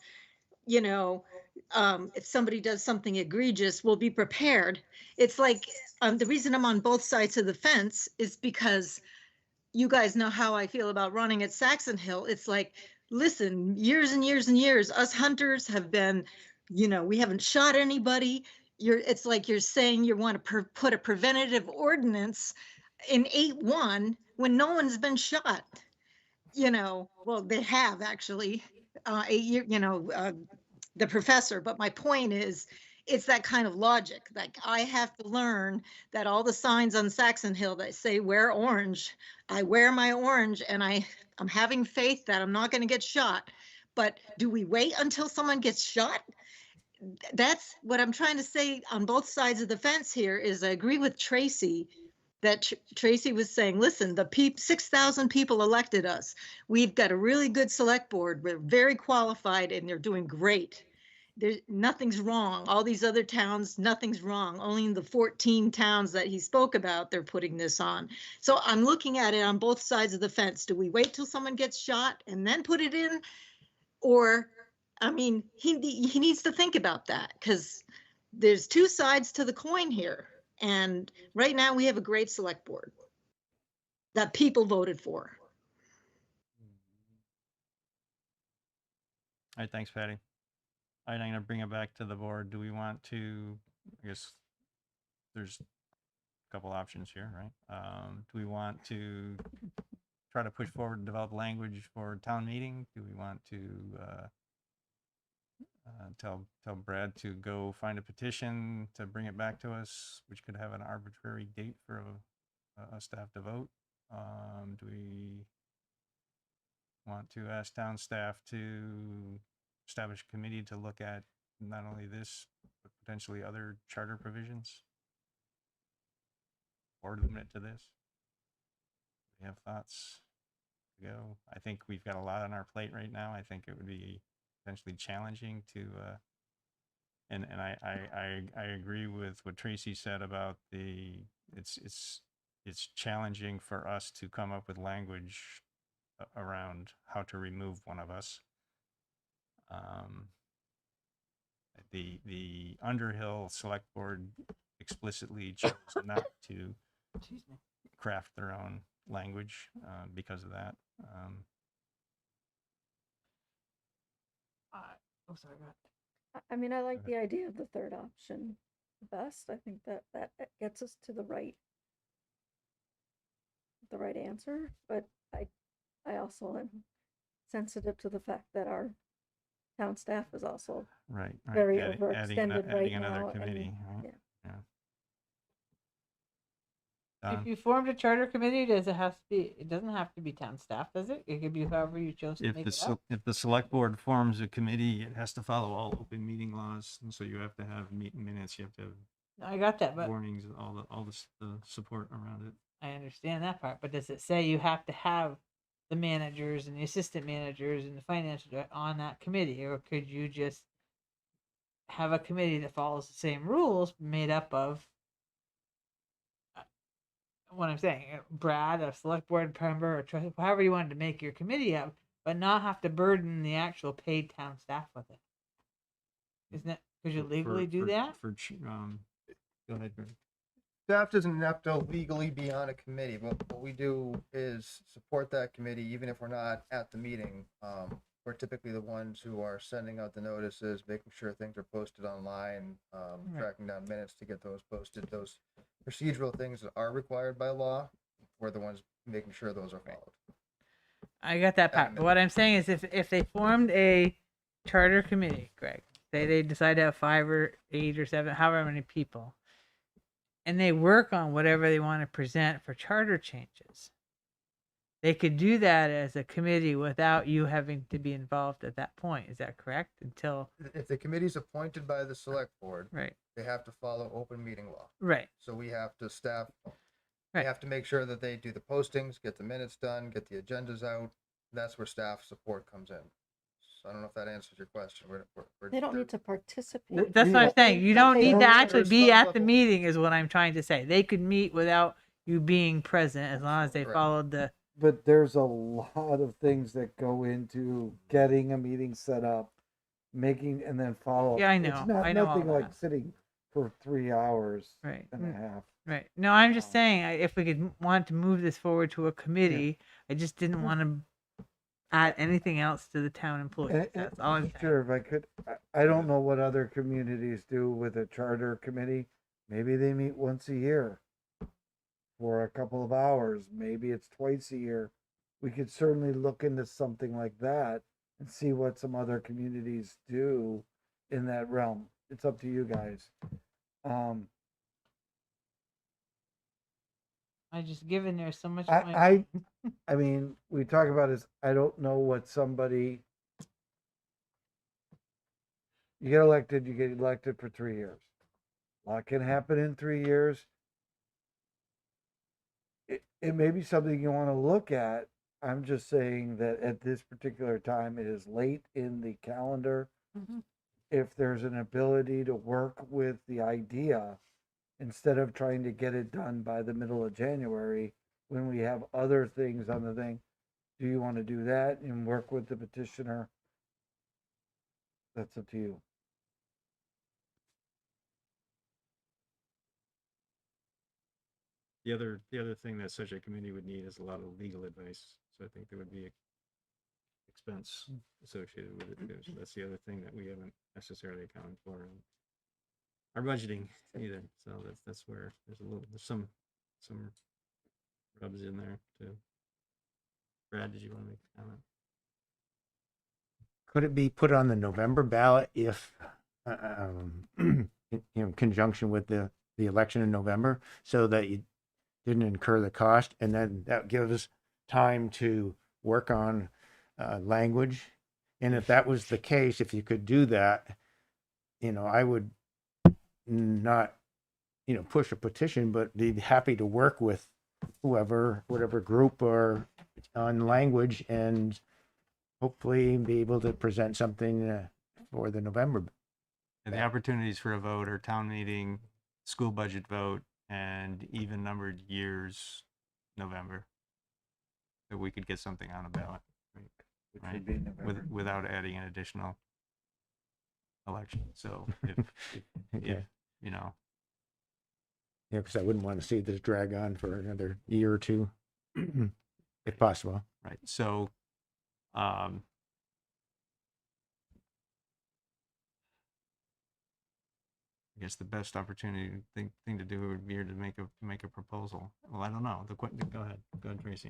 if somebody does something egregious, we'll be prepared. It's like, the reason I'm on both sides of the fence is because you guys know how I feel about running at Saxon Hill. It's like, listen, years and years and years, us hunters have been, we haven't shot anybody. It's like you're saying you want to put a preventative ordinance in 8-1 when no one's been shot. Well, they have actually, 8 year, the professor. But my point is, it's that kind of logic. Like, I have to learn that all the signs on Saxon Hill that say wear orange, I wear my orange, and I'm having faith that I'm not going to get shot. But do we wait until someone gets shot? That's what I'm trying to say on both sides of the fence here. Is I agree with Tracy that Tracy was saying, listen, the 6,000 people elected us. We've got a really good select board. We're very qualified and they're doing great. Nothing's wrong. All these other towns, nothing's wrong. Only in the 14 towns that he spoke about, they're putting this on. So I'm looking at it on both sides of the fence. Do we wait till someone gets shot and then put it in? Or, I mean, he needs to think about that, because there's two sides to the coin here. And right now we have a great select board that people voted for. All right, thanks, Patty. All right, I'm going to bring it back to the board. Do we want to, I guess there's a couple options here, right? Do we want to try to push forward and develop language for town meeting? Do we want to tell Brad to go find a petition to bring it back to us, which could have an arbitrary date for a staff to vote? Do we want to ask town staff to establish a committee to look at not only this, but potentially other charter provisions? Or limit it to this? We have thoughts to go? I think we've got a lot on our plate right now. I think it would be potentially challenging to, and I agree with what Tracy said about it's challenging for us to come up with language around how to remove one of us. The Underhill Select Board explicitly chose not to craft their own language because of that. Sorry, I mean, I like the idea of the third option the best. I think that gets us to the right answer, but I also am sensitive to the fact that our town staff is also right. very Adding overextended right another now. committee. Yeah. If you formed a charter committee, does it have to be? It doesn't have to be town staff, does it? It could be whoever you chose to make it up. If the select board forms a committee, it has to follow all open meeting laws, and so you have to have meeting minutes. You have to have I got that, but warnings, all the support around it. I understand that part. But does it say you have to have the managers and the assistant managers and the financial director on that committee, or could you just have a committee that follows the same rules, made up of what I'm saying, Brad, a select board member, or however you wanted to make your committee up, but not have to burden the actual paid town staff with it? Isn't it? Could you legally do that? Go ahead, Greg. Staff doesn't have to legally be on a committee, but what we do is support that committee, even if we're not at the meeting. We're typically the ones who are sending out the notices, making sure things are posted online, tracking down minutes to get those posted. Those procedural things that are required by law, we're the ones making sure those are followed. I got that part. But what I'm saying is, if they formed a charter committee, Greg, say they decide to have 5 or 8 or 7, however many people, and they work on whatever they want to present for charter changes, they could do that as a committee without you having to be involved at that point. Is that correct? Until if the committee's appointed by the select board, right, they have to follow open meeting law. Right. So we have to we have to make sure that they do the postings, get the minutes done, get the agendas out. That's where staff support comes in. So I don't know if that answers your question. They don't need to participate. That's what I'm saying. You don't need to actually be at the meeting, is what I'm trying to say. They could meet without you being present as long as they followed the. But there's a lot of things that go into getting a meeting set up, making and then follow. Yeah, I It's know. not I know all nothing like that. sitting for 3 hours Right. and a half. Right. No, I'm just saying, if we could want to move this forward to a committee, I just didn't want to add anything else to the town employees. That's all I'm saying. Sure, if I could, I don't know what other communities do with a charter committee. Maybe they meet once a year for a couple of hours. Maybe it's twice a year. We could certainly look into something like that and see what some other communities do in that realm. It's up to you guys. I just given there's so much. I mean, we talk about is I don't know what somebody. You get elected for 3 years. A lot can happen in 3 years. It may be something you want to look at. I'm just saying that at this particular time, it is late in the calendar. If there's an ability to work with the idea instead of trying to get it done by the middle of January when we have other things on the thing, do you want to do that and work with the petitioner? That's up to you. The other thing that such a committee would need is a lot of legal advice. So I think there would be expense associated with it too. So that's the other thing that we haven't necessarily accounted for in our budgeting either. So that's where there's some rubs in there too. Brad, did you want to make a comment? Could it be put on the November ballot if, in conjunction with the election in November, so that you didn't incur the cost, and then that gives time to work on language? And if that was the case, if you could do that, I would not, push a petition, but be happy to work with whatever group or on language, and hopefully be able to present something for the November. And the opportunities for a vote are town meeting, school budget vote, and even numbered years November. That we could get something on a ballot, Which right? would be November. Without adding an additional election. So if Yeah, yeah, because I wouldn't want to see this drag on for another year or two, if possible. right. So I guess the best opportunity thing to do would be to make a proposal. Well, I don't know. Go ahead, Tracy.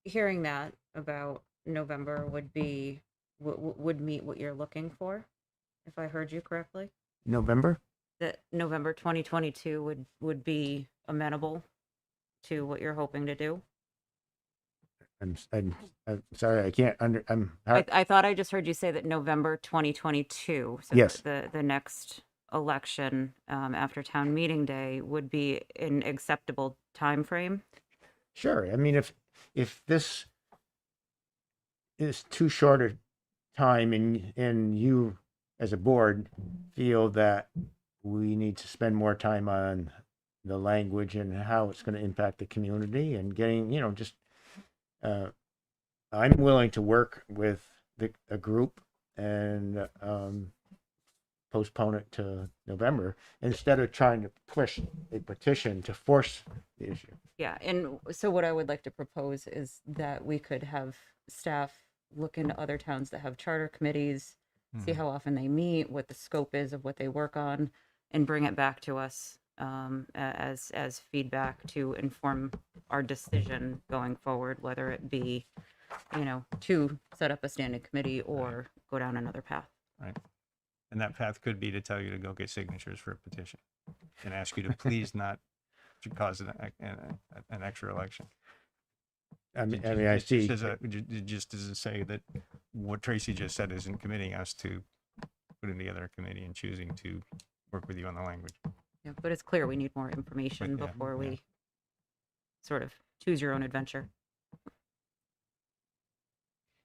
Hearing that about November would be would meet what you're looking for, if I heard you correctly. November? That November 2022 would be amenable to what you're hoping to do. I'm sorry, I can't I thought I just heard you say that November 2022. So Yes. The next election after town meeting day would be an acceptable time frame. Sure. I mean, if this is too short a time, and you as a board feel that we need to spend more time on the language and how it's going to impact the community and getting, I'm willing to work with a group and postpone it to November instead of trying to push a petition to force the issue. Yeah, and so what I would like to propose is that we could have staff look into other towns that have charter committees, see how often they meet, what the scope is of what they work on, and bring it back to us as feedback to inform our decision going forward, whether it be, to set up a standing committee or go down another path. Right. And that path could be to tell you to go get signatures for a petition and ask you to please not to cause an extra election. I mean, I see. Just as to say that what Tracy just said isn't committing us to putting together a committee and choosing to work with you on the language. Yeah, but it's clear we need more information before we sort of choose your own adventure.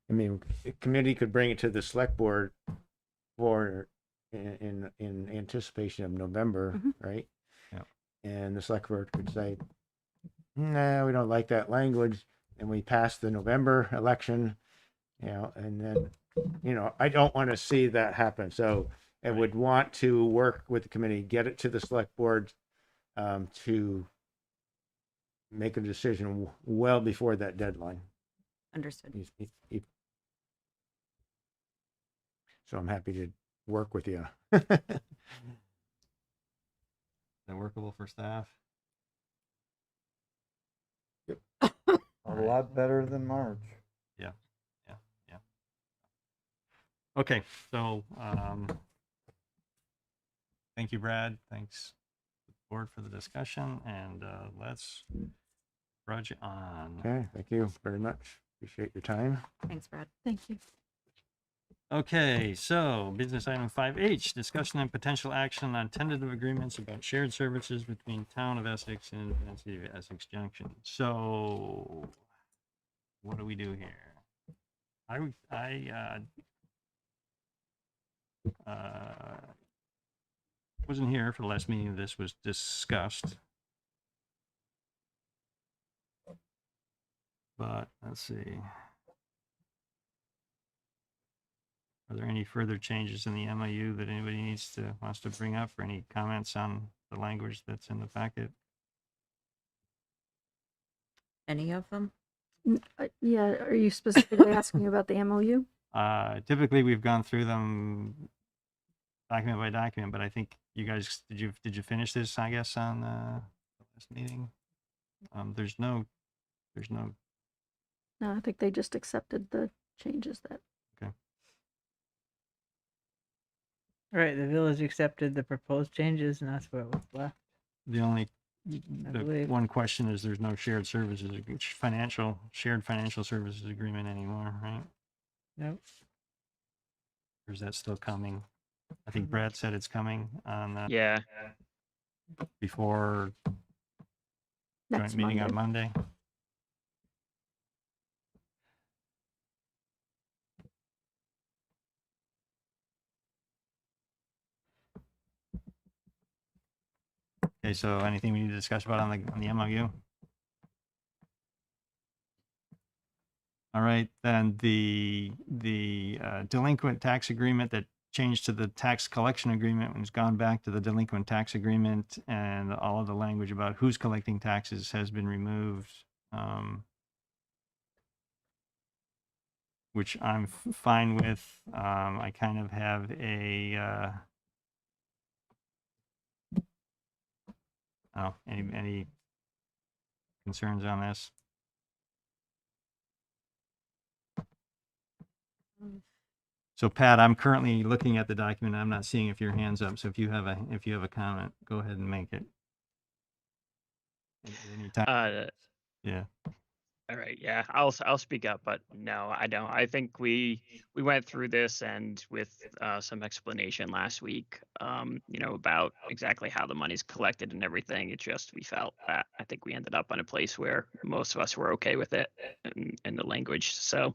I mean, the committee could bring it to the select board for in anticipation of November, right? Yeah. And the select board could say, no, we don't like that language, and we pass the November election, and then I don't want to see that happen. So I would want to work with the committee, get it to the select board to make a decision well before that deadline. Understood. So I'm happy to work with you. Is that workable for staff? A lot better than March. Yeah. Okay, so thank you, Brad. Thanks, board, for the discussion, and let's trudge on. Okay, thank you very much. Appreciate your time. Thanks, Brad. Thank you. Okay, so business item 5H, discussion and potential action on tentative agreements about shared services between Town of Essex and City of Essex Junction. So what do we do here? I wasn't here for the last meeting this was discussed. But let's see. Are there any further changes in the MOU that anybody wants to bring up, or any comments on the language that's in the packet? Any of them? Yeah, are you specifically asking about the MOU? Typically we've gone through them document by document, but I think you guys, did you finish this, I guess, on the last meeting? There's no. No, I think they just accepted the changes that. Okay. Right, the village accepted the proposed changes, and that's what was left. The only believe. one question is there's no shared services, shared financial services agreement anymore, right? Nope. Or is that still coming? I think Brad said it's coming on Yeah. before Next joint meeting Monday. on Monday. Okay, so anything we need to discuss about on the MOU? All right, then the delinquent tax agreement that changed to the tax collection agreement has gone back to the delinquent tax agreement, and all of the language about who's collecting taxes has been removed, which I'm fine with. I kind of have a any concerns on this? So Pat, I'm currently looking at the document. I'm not seeing if your hand's up. So if you have a comment, go ahead and make it. At any time. Yeah. All right, yeah, I'll speak up, but no, I don't. I think we went through this and with some explanation last week, about exactly how the money's collected and everything. It just we felt that I think we ended up in a place where most of us were okay with it and the language. So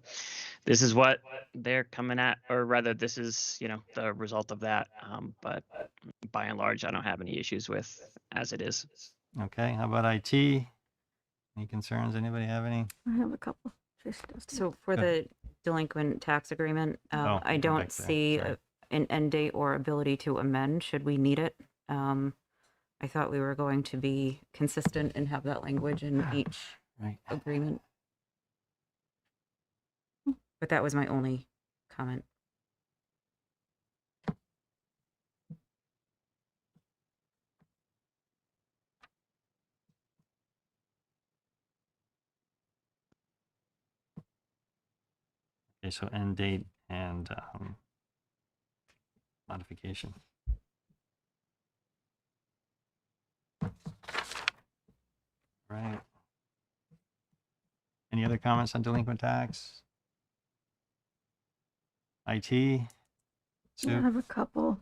this is what they're coming at, or rather, this is the result of that. But by and large, I don't have any issues with as it is. Okay, how about IT? Any concerns? Anybody have any? I have a couple. Tracy does too. So for the delinquent tax agreement, I don't see an end date or ability to amend should we need it. I thought we were going to be consistent and have that language in each agreement. But that was my only comment. Okay, so end date and modification. Right. Any other comments on delinquent tax? IT? Yeah, Sue? I have a couple.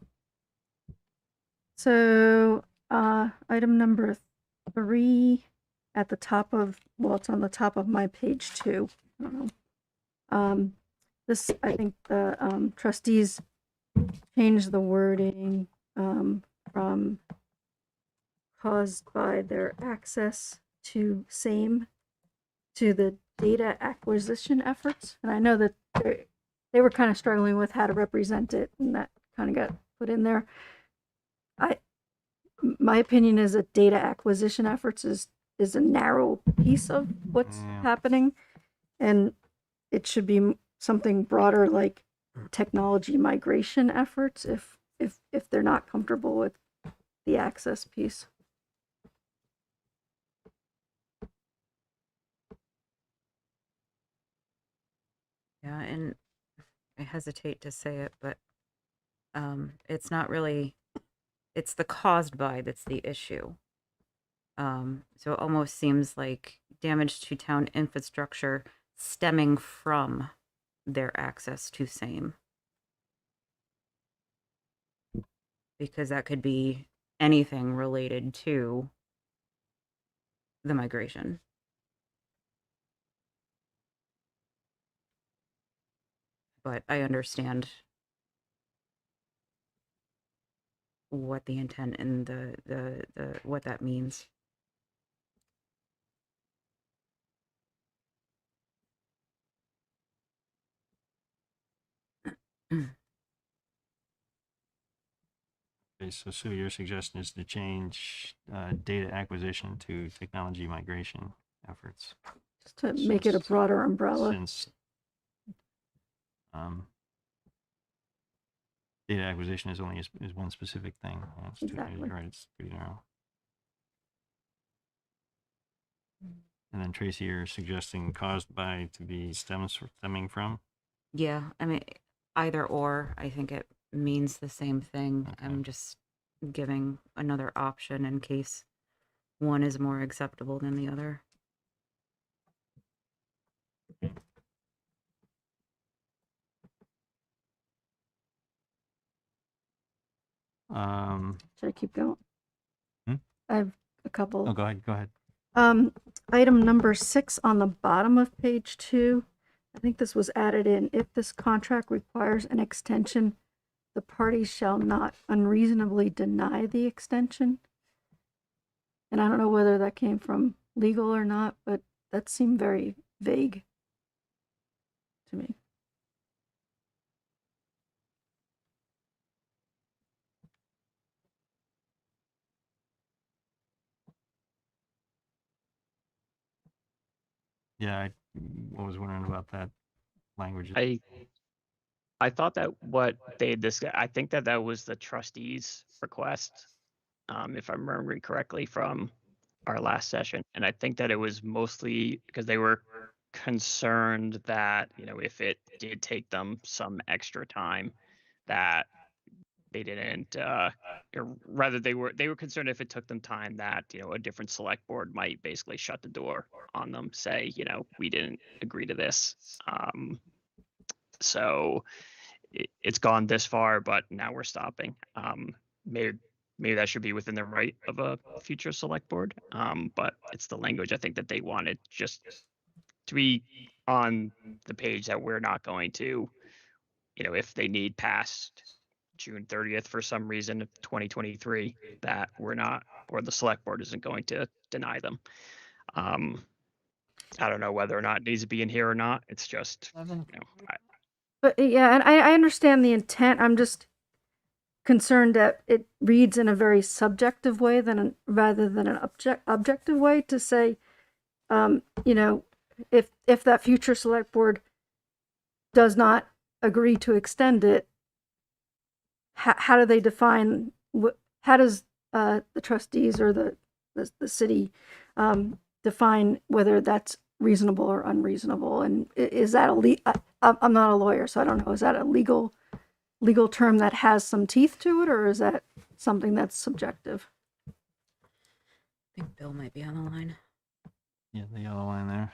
So, item number 3 at the top of, well, it's on the top of my page 2. I don't know. This, I think the trustees changed the wording from caused by their access to same to the data acquisition efforts. And I know that they were kind of struggling with how to represent it, and that kind of got put in there. My opinion is that data acquisition efforts is a narrow piece of what's happening, and it should be something broader like technology migration efforts if they're not comfortable with the access piece. Yeah, and I hesitate to say it, but it's not really, it's the caused by that's the issue. So it almost seems like damage to town infrastructure stemming from their access to same. Because that could be anything related to the migration. But I understand what the intent and the what that means. Okay, so Sue, your suggestion is to change data acquisition to technology migration efforts. Just to make it a broader umbrella. Since data acquisition is only is one specific thing. Exactly. You're right, it's pretty narrow. And then Tracy, you're suggesting caused by to be stemming from? Yeah, I mean, either or, I think it means the same thing. Okay. I'm just giving another option in case one is more acceptable than the other. Should I keep going? Hmm? I have a couple. Oh, go ahead. Item number 6 on the bottom of page 2. I think this was added in. If this contract requires an extension, the parties shall not unreasonably deny the extension. And I don't know whether that came from legal or not, but that seemed very vague to me. Yeah, I was wondering about that language. I thought that what they I think that was the trustees' request, if I'm remembering correctly from our last session, and I think that it was mostly because they were concerned that if it did take them some extra time, that they didn't, or rather they were concerned if it took them time that a different select board might basically shut the door on them, say we didn't agree to this. So it's gone this far, but now we're stopping. Maybe that should be within the right of a future select board. But it's the language I think that they wanted just to be on the page that we're not going to, if they need past June 30th for some reason of 2023, that we're not, or the select board isn't going to deny them. I don't know whether or not it needs to be in here or not. It's just, But yeah, and I understand the intent. I'm just concerned that it reads in a very subjective way rather than an objective way to say, if that future select board does not agree to extend it, how do they define how does the trustees or the city define whether that's reasonable or unreasonable? And is that I'm not a lawyer, so I don't know. Is that a legal term that has some teeth to it, or is that something that's subjective? I think Bill might be on the line. Yeah, the yellow line there.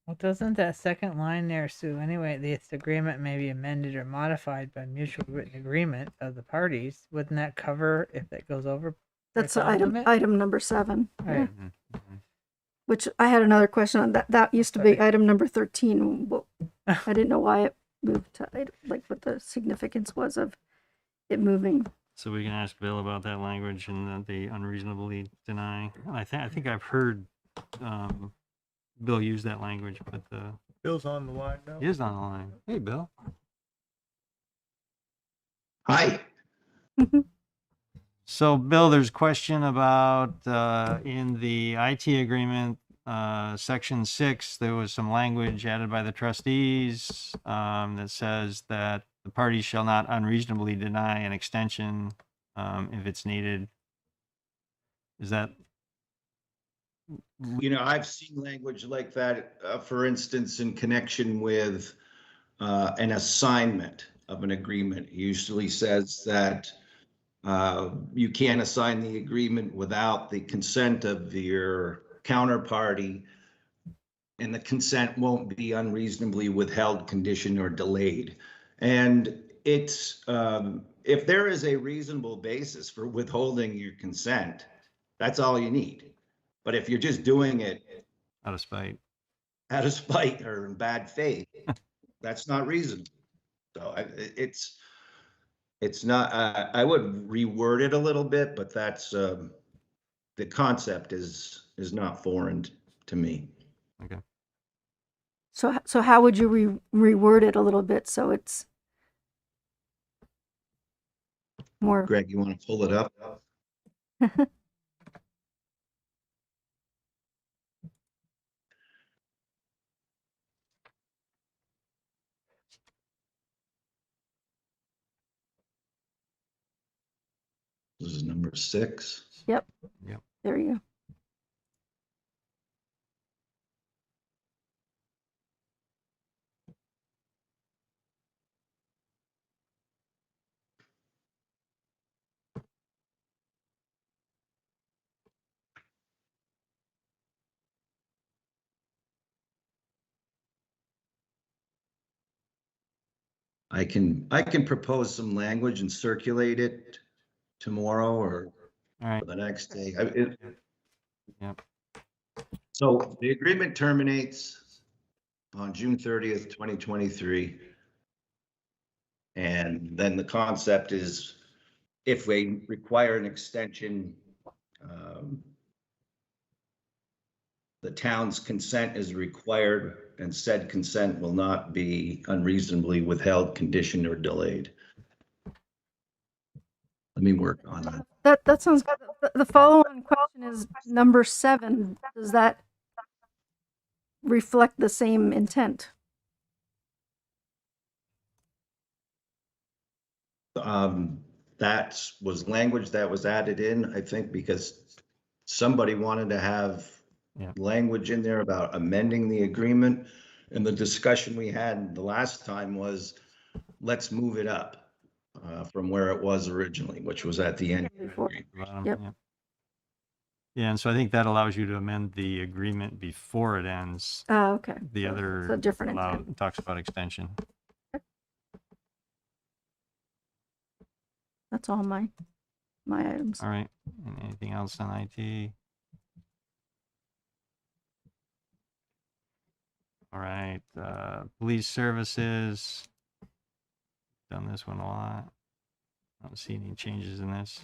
Well, doesn't that second line there, Sue, anyway, this agreement may be amended or modified by mutual written agreement of the parties. Wouldn't that cover if that goes over? That's the limit? item number 7. Right. Yeah. Which I had another question on. That used to be item number 13. I didn't know why it moved to what the significance was of it moving. So we can ask Bill about that language and the unreasonably deny. I think I've heard Bill use that language, but Bill's on the line now. He is on the line. Hey, Bill. Hi. So, Bill, there's a question about in the IT agreement, section 6, there was some language added by the trustees that says that the parties shall not unreasonably deny an extension if it's needed. Is that? You know, I've seen language like that, for instance, in connection with an assignment of an agreement. It usually says that you can't assign the agreement without the consent of your counterparty, and the consent won't be unreasonably withheld, conditioned, or delayed. And it's, if there is a reasonable basis for withholding your consent, that's all you need. But if you're just doing it Out of spite. or in bad faith, that's not reasonable. So it's not, I would reword it a little bit, but that's, the concept is not foreign to me. Okay. So how would you reword it a little bit so it's more? Greg, you want to pull it up? This is number 6. Yep. Yep. There you go. I can propose some language and circulate it tomorrow or All right. for the next day. Yep. So the agreement terminates on June 30th, 2023. And then the concept is if they require an extension, the town's consent is required, and said consent will not be unreasonably withheld, conditioned, or delayed. Let me work on that. That sounds good. The follow-on question is number 7. Does that reflect the same intent? That was language that was added in, I think, because somebody wanted to have language in there about amending the agreement. And the discussion we had the last time was, let's move it up from where it was originally, which was at the end. Yep. Yeah, and so I think that allows you to amend the agreement before it ends. Oh, okay. The So other it's a different intent. talks about extension. That's all my items. All right. And anything else on IT? All right. Police services. Done this one a lot. I don't see any changes in this.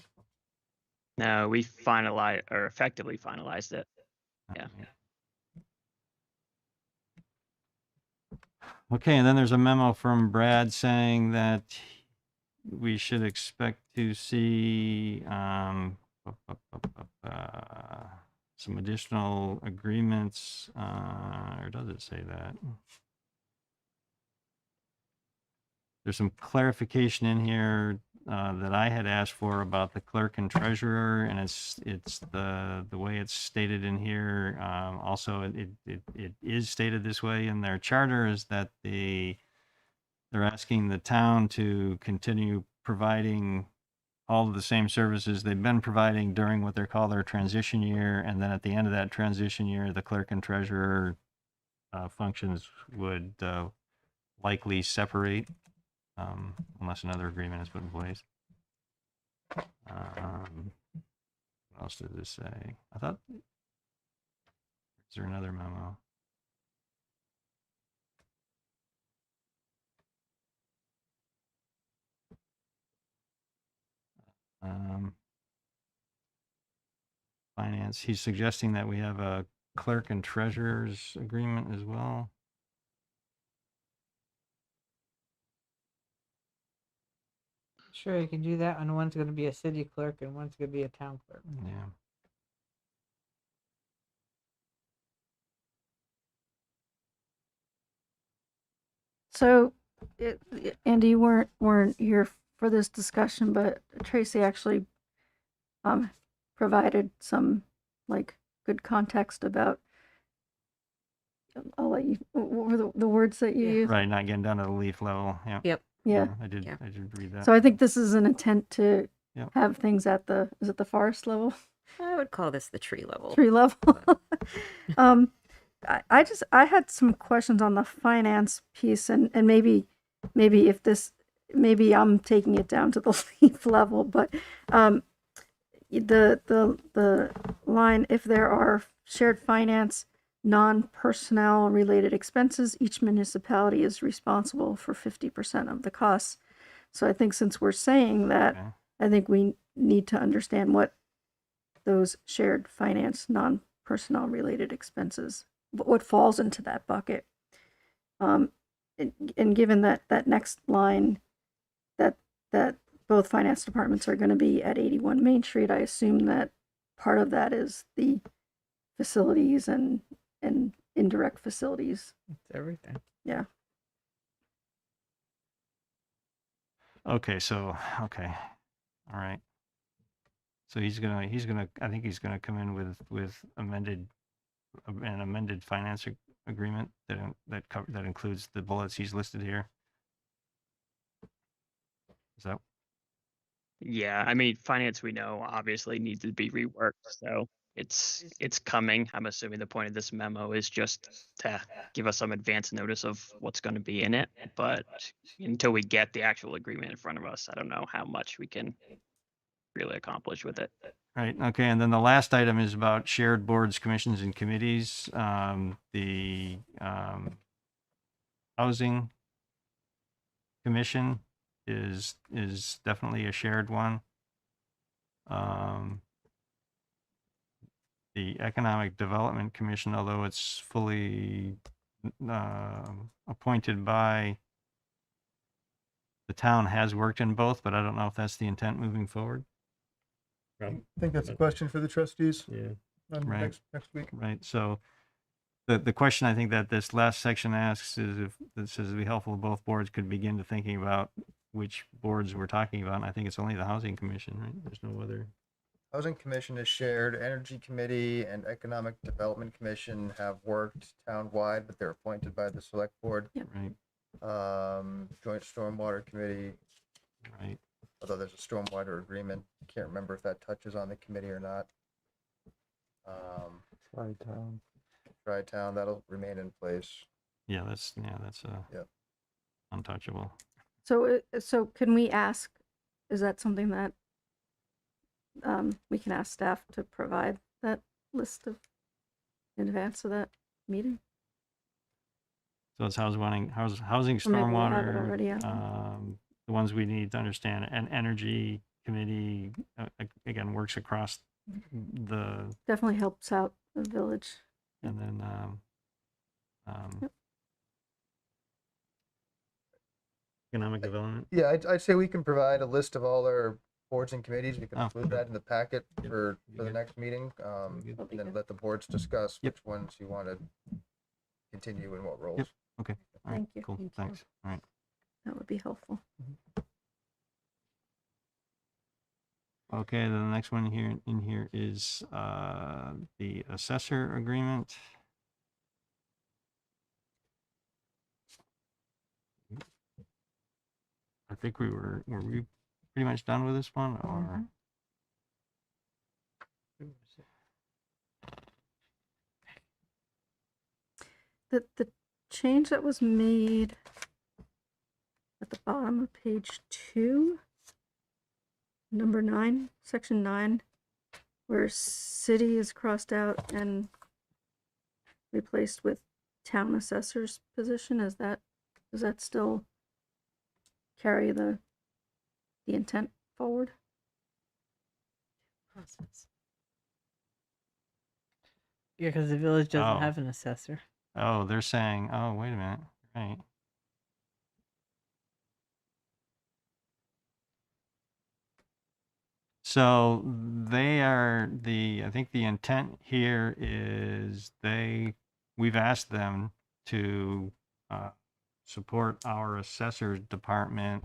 No, we finalized or effectively finalized it. Yeah. Okay, and then there's a memo from Brad saying that we should expect to see some additional agreements, or does it say that? There's some clarification in here that I had asked for about the clerk and treasurer, and it's the way it's stated in here. Also, it is stated this way in their charter, is that they're asking the town to continue providing all of the same services they've been providing during what they call their transition year, and then at the end of that transition year, the clerk and treasurer functions would likely separate. Unless another agreement is put in place. What else did this say? I thought, is there another memo? Finance, he's suggesting that we have a clerk and treasurer's agreement as well. Sure, you can do that, and one's gonna be a city clerk and one's gonna be a town clerk. Yeah. So, Andy, you weren't here for this discussion, but Tracy actually provided some like good context about. I'll let you. What were the words that you used? Right, not getting down to the leaf level. Yeah. Yep. Yeah. I did read that. So I think this is an intent to Yep. have things at is it the forest level? I would call this the tree level. Tree level. I had some questions on the finance piece and maybe if this, maybe I'm taking it down to the leaf level, but the line, if there are shared finance non-personnel related expenses, each municipality is responsible for 50% of the costs. So I think since we're saying that, Okay. I think we need to understand what those shared finance non-personnel related expenses, what falls into that bucket. And given that next line, that both finance departments are going to be at 81 Main Street, I assume that part of that is the facilities and indirect facilities. It's everything. Yeah. Okay, okay. All right. So he's gonna, I think he's gonna come in with an amended finance agreement that includes the bullets he's listed here. Is that? Yeah, I mean, finance we know obviously needs to be reworked, so it's coming. I'm assuming the point of this memo is just to give us some advance notice of what's going to be in it, but until we get the actual agreement in front of us, I don't know how much we can really accomplish with it. Right, okay, and then the last item is about shared boards, commissions, and committees. The Housing Commission is definitely a shared one. The Economic Development Commission, although it's fully appointed by the town, has worked in both, but I don't know if that's the intent moving forward. I think that's a question for the trustees. Yeah. Right. Next week. Right. So the question I think that this last section asks is if it says it'd be helpful if both boards could begin to thinking about which boards we're talking about. And I think it's only the Housing Commission, right? There's no other. Housing Commission is shared. Energy Committee and Economic Development Commission have worked town-wide, but they're appointed by the Select Board. Yep. Right. Joint Stormwater Committee, Right. although there's a stormwater agreement. Can't remember if that touches on the committee or not. Tri-Town, that'll remain in place. Yeah, that's untouchable. So can we ask, is that something that we can ask staff to provide that list of in advance of that meeting? So it's housing, Or maybe we have it stormwater, already, yeah. the ones we need to understand, and Energy Committee, again, works across the, Definitely helps out the village. and then, Yep. Economic Development. Yeah, I'd say we can provide a list of all our boards and committees. We can Oh, include that in the packet for the next meeting. And then let the boards discuss which ones you want to continue and what roles. Yep. Okay. All right. Thank you. Cool. Thank you. Thanks. All right. That would be helpful. Okay. Then the next one here is the assessor agreement. I think were we pretty much done with this one, or? The change that was made at the bottom of page 2, number 9, section 9, where city is crossed out and replaced with town assessor's position, does that still carry the intent forward? Yeah, because the village doesn't Oh. have an assessor. Oh, they're saying, oh, wait a minute. Right. So I think the intent here is we've asked them to support our assessor's department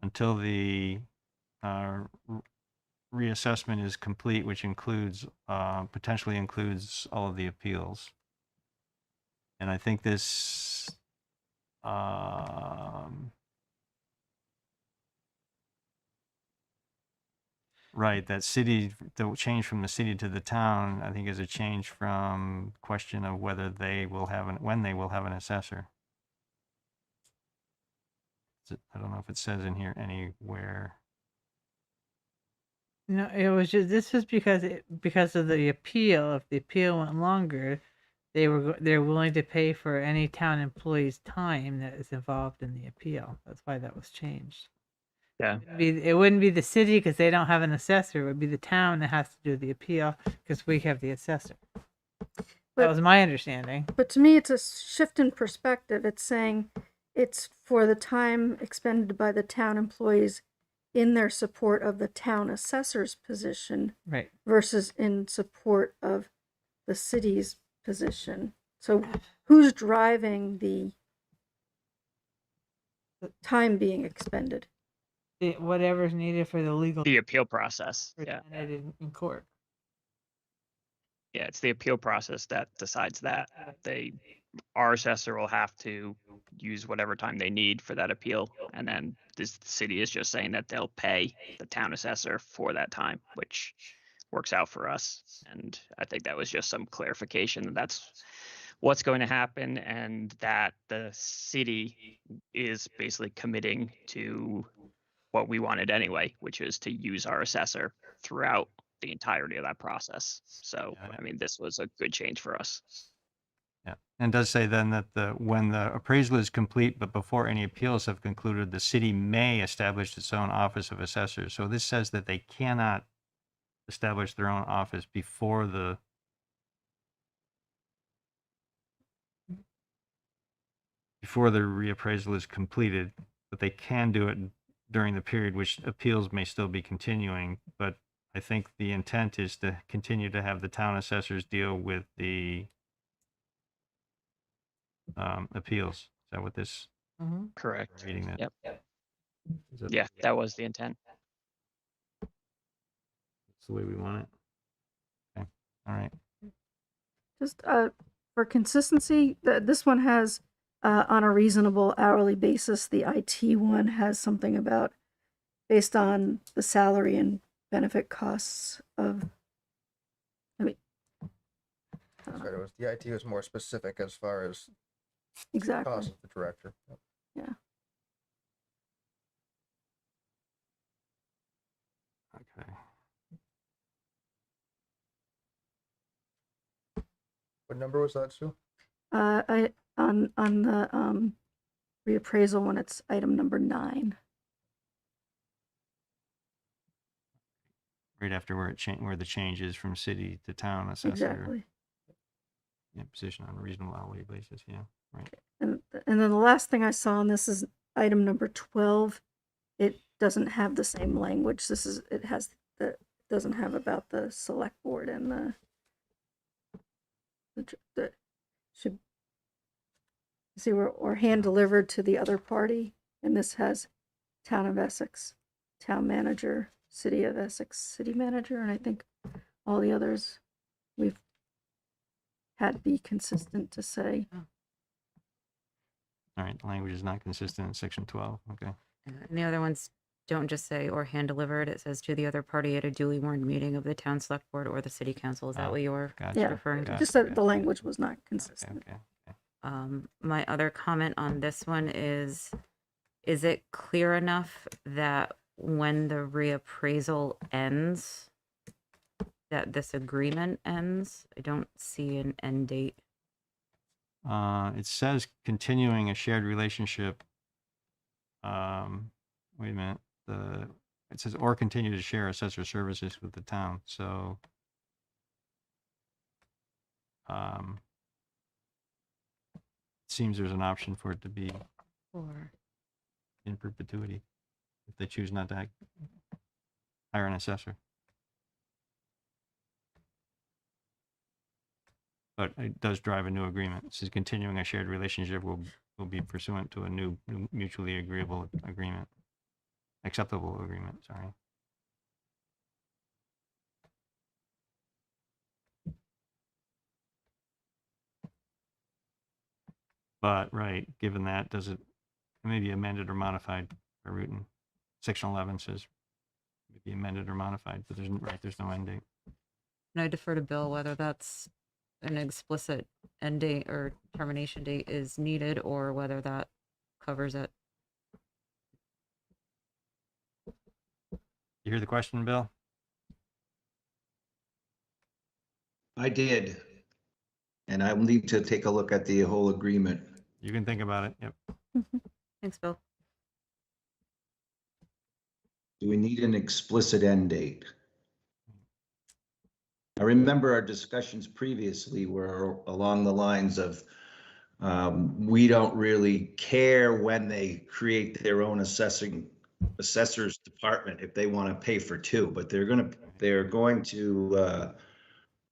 until the reassessment is complete, which potentially includes all of the appeals. And I think this, right, the change from the city to the town, I think is a change from question of whether when they will have an assessor. I don't know if it says in here anywhere. No, it was just this was because of the appeal. If the appeal went longer, they're willing to pay for any town employee's time that is involved in the appeal. That's why that was changed. Yeah. It wouldn't be the city because they don't have an assessor. It would be the town that has to do the appeal because we have the assessor. That was my understanding. But to me, it's a shift in perspective. It's saying it's for the time expended by the town employees in their support of the town assessor's position, right, versus in support of the city's position. So who's driving the time being expended? Whatever's needed for the appeal process. Yeah. In court. Yeah, it's the appeal process that decides that. Our assessor will have to use whatever time they need for that appeal, and then this city is just saying that they'll pay the town assessor for that time, which works out for us. And I think that was just some clarification that that's what's going to happen, and that the city is basically committing to what we wanted anyway, which is to use our assessor throughout the entirety of that process. So, I mean, this was a good change for us. Yeah, and it does say then that when the appraisal is complete, but before any appeals have concluded, the city may establish its own office of assessors. So this says that they cannot establish their own office before the reappraisal is completed, but they can do it during the period which appeals may still be continuing. But I think the intent is to continue to have the town assessors deal with the appeals. Is that what this? Correct. Reading that. Yep. Yeah, that was the intent. That's the way we want it. Okay. All right. Just for consistency, this one has on a reasonable hourly basis. The IT one has something about based on the salary and benefit costs of. That's right. The IT was more specific as far as exactly cost of the director. Yeah. Okay. What number was that, Sue? On the reappraisal one, it's item number 9. Right after where the change is from city to town assessor. Exactly. Yeah, position on a reasonable hourly basis. Yeah, right. And then the last thing I saw on this is item number 12. It doesn't have the same language. It doesn't have about the select board and the should see or hand delivered to the other party, and this has town of Essex, town manager, city of Essex, city manager, and I think all the others we've had be consistent to say. All right, language is not consistent in section 12. Okay. And the other ones don't just say or hand delivered. It says to the other party at a duly warned meeting of the town select board or the city council. Is that what you were referring to? Just that the language was not consistent. My other comment on this one is it clear enough that when the reappraisal ends, that this agreement ends? I don't see an end date. It says continuing a shared relationship. Wait a minute. It says or continue to share assessor services with the town. So it seems there's an option for it to be in perpetuity if they choose not to hire an assessor. But it does drive a new agreement. It says continuing a shared relationship will be pursuant to a new mutually agreeable agreement. Acceptable agreement, sorry. But, right, given that, does it may be amended or modified by Rutan? Section 11 says may be amended or modified, but there's no end date. And I defer to Bill whether that's an explicit end date or termination date is needed or whether that covers it. You hear the question, Bill? I did. And I will need to take a look at the whole agreement. You can think about it. Yep. Thanks, Bill. Do we need an explicit end date? I remember our discussions previously were along the lines of we don't really care when they create their own assessor's department if they want to pay for two, but they're going to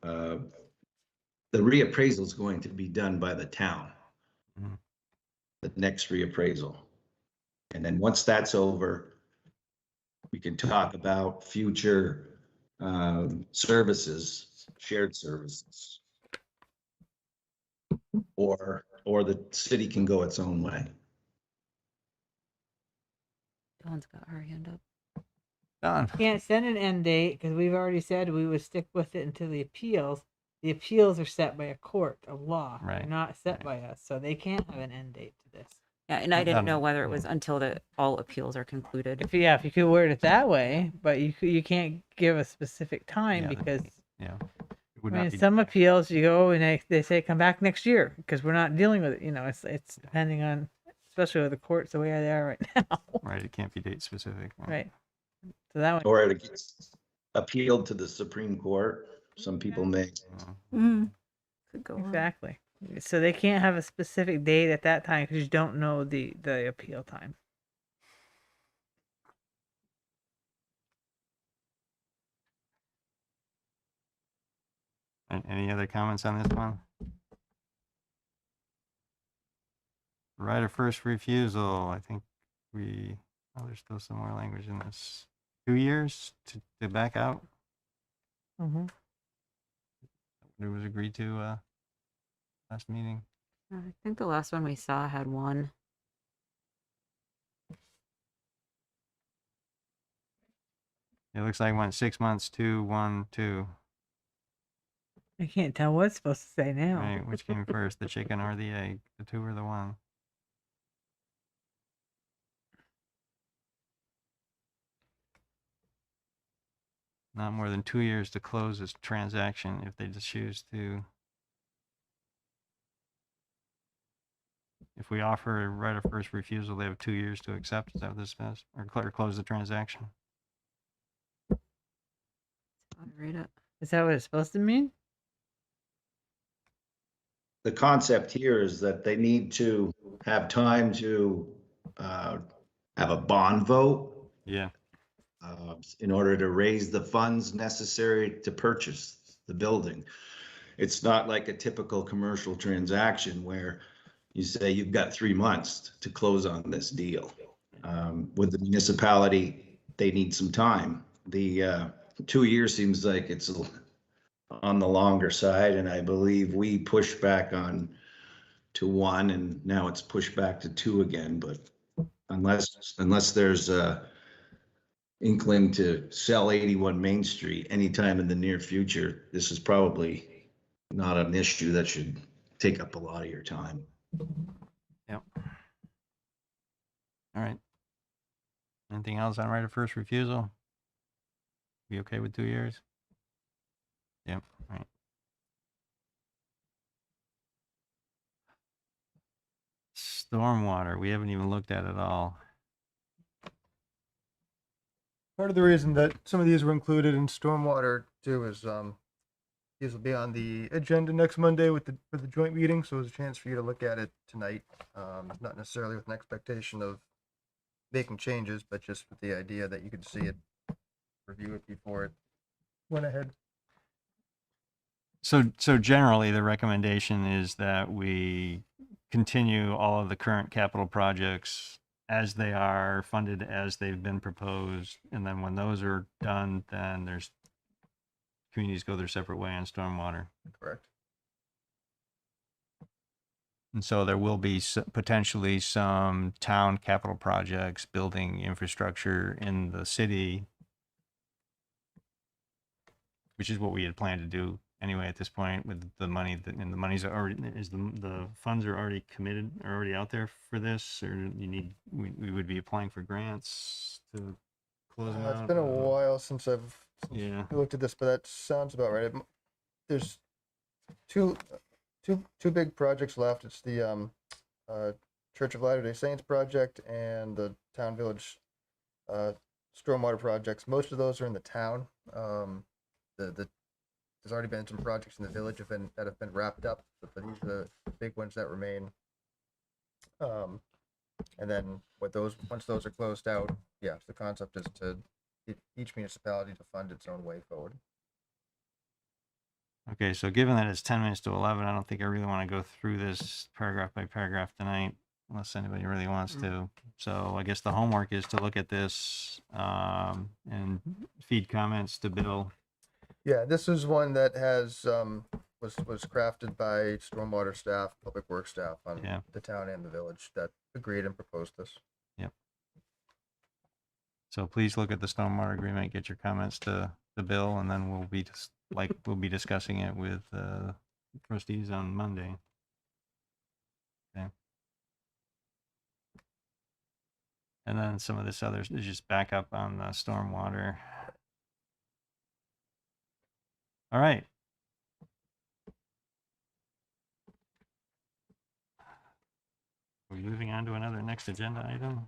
the reappraisal is going to be done by the town. Mhm. The next reappraisal. And then once that's over, we can talk about future services, shared services. Or the city can go its own way. Dawn's got her hand up. Don. Can't send an end date because we've already said we would stick with it until the appeals. The appeals are set by a court of law. They're Right. not set by us, so they can't have an end date to this. Yeah, and I didn't know whether it was until all appeals are concluded. If you could word it that way, but you can't give a specific time because yeah. It I would mean, not be, some appeals you go and they say come back next year because we're not dealing with it. You know, it's depending on, especially with the courts the way they are right now. right, it can't be date specific. Right. So that one. Or it gets appealed to the Supreme Court. Some people may. Could go on. Exactly. So they can't have a specific date at that time because you don't know the appeal time. Any other comments on this one? Right of first refusal. I think there's still some more language in this. 2 years to back out. Mm-hmm. It was agreed to last meeting. I think the last one we saw had one. It looks like it went 6 months, 2, 1, 2. I can't tell what it's supposed to say now. Right, which came first, the chicken or the egg? The two or the one? Not more than 2 years to close this transaction if they just choose to. If we offer a right of first refusal, they have 2 years to accept. Is that what this says? Or close the transaction? I'll read it. Is that what it's supposed to mean? The concept here is that they need to have time to have a bond vote. Yeah. In order to raise the funds necessary to purchase the building. It's not like a typical commercial transaction where you say you've got 3 months to close on this deal. With the municipality, they need some time. The 2 years seems like it's on the longer side, and I believe we pushed back on to 1, and now it's pushed back to 2 again. But unless there's a inkling to sell 81 Main Street anytime in the near future, this is probably not an issue that should take up a lot of your time. Yep. All right. Anything else on right of first refusal? Be okay with 2 years? Yep. All right. Stormwater, we haven't even looked at it all. Part of the reason that some of these were included in stormwater too is these will be on the agenda next Monday with the joint meeting, so it's a chance for you to look at it tonight. Not necessarily with an expectation of making changes, but just with the idea that you could see it review it before it went ahead. So generally, the recommendation is that we continue all of the current capital projects as they are funded, as they've been proposed. And then when those are done, then there's communities go their separate way on stormwater. Correct. And so there will be potentially some town capital projects, building infrastructure in the city, which is what we had planned to do anyway at this point with the money and the money's already, the funds are already committed, are already out there for this, or we would be applying for grants to close them out? It's been a while since I've looked at this, but that sounds about right. There's two big projects left. It's the Church of Latter-day Saints project and the town village stormwater projects. Most of those are in the town. There's already been some projects in the village that have been wrapped up, but these are the big ones that remain. And then once those are closed out, the concept is to get each municipality to fund its own way forward. Okay, so given that it's 10 minutes to 11, I don't think I really want to go through this paragraph by paragraph tonight, unless anybody really wants to. So I guess the homework is to look at this and feed comments to Bill. Yeah, this is one that has was crafted by stormwater staff, public works staff on the town and the village that agreed and proposed this. Yep. So please look at the stormwater agreement, get your comments to Bill, and then we'll be discussing it with trustees on Monday. Okay. And then some of this other is just back up on the stormwater. All right. Are we moving on to another next agenda item?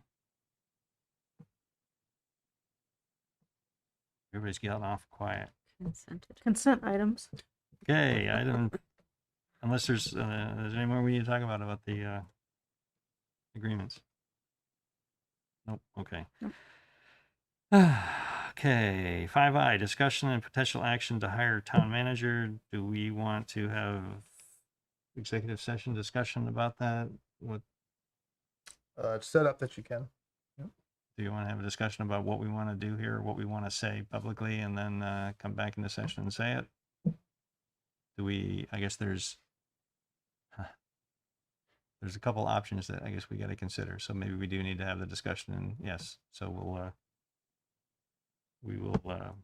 Everybody's getting off quiet. Consent items. Okay, unless there's any more we need to talk about the agreements. Nope. Okay. Okay, 5I, discussion and potential action to hire town manager. Do we want to have executive session discussion about that? What? It's set up that you can. Do you want to have a discussion about what we want to do here, what we want to say publicly, and then come back into session and say it? I guess there's a couple options that I guess we got to consider. So maybe we do need to have the discussion, and yes, so we will go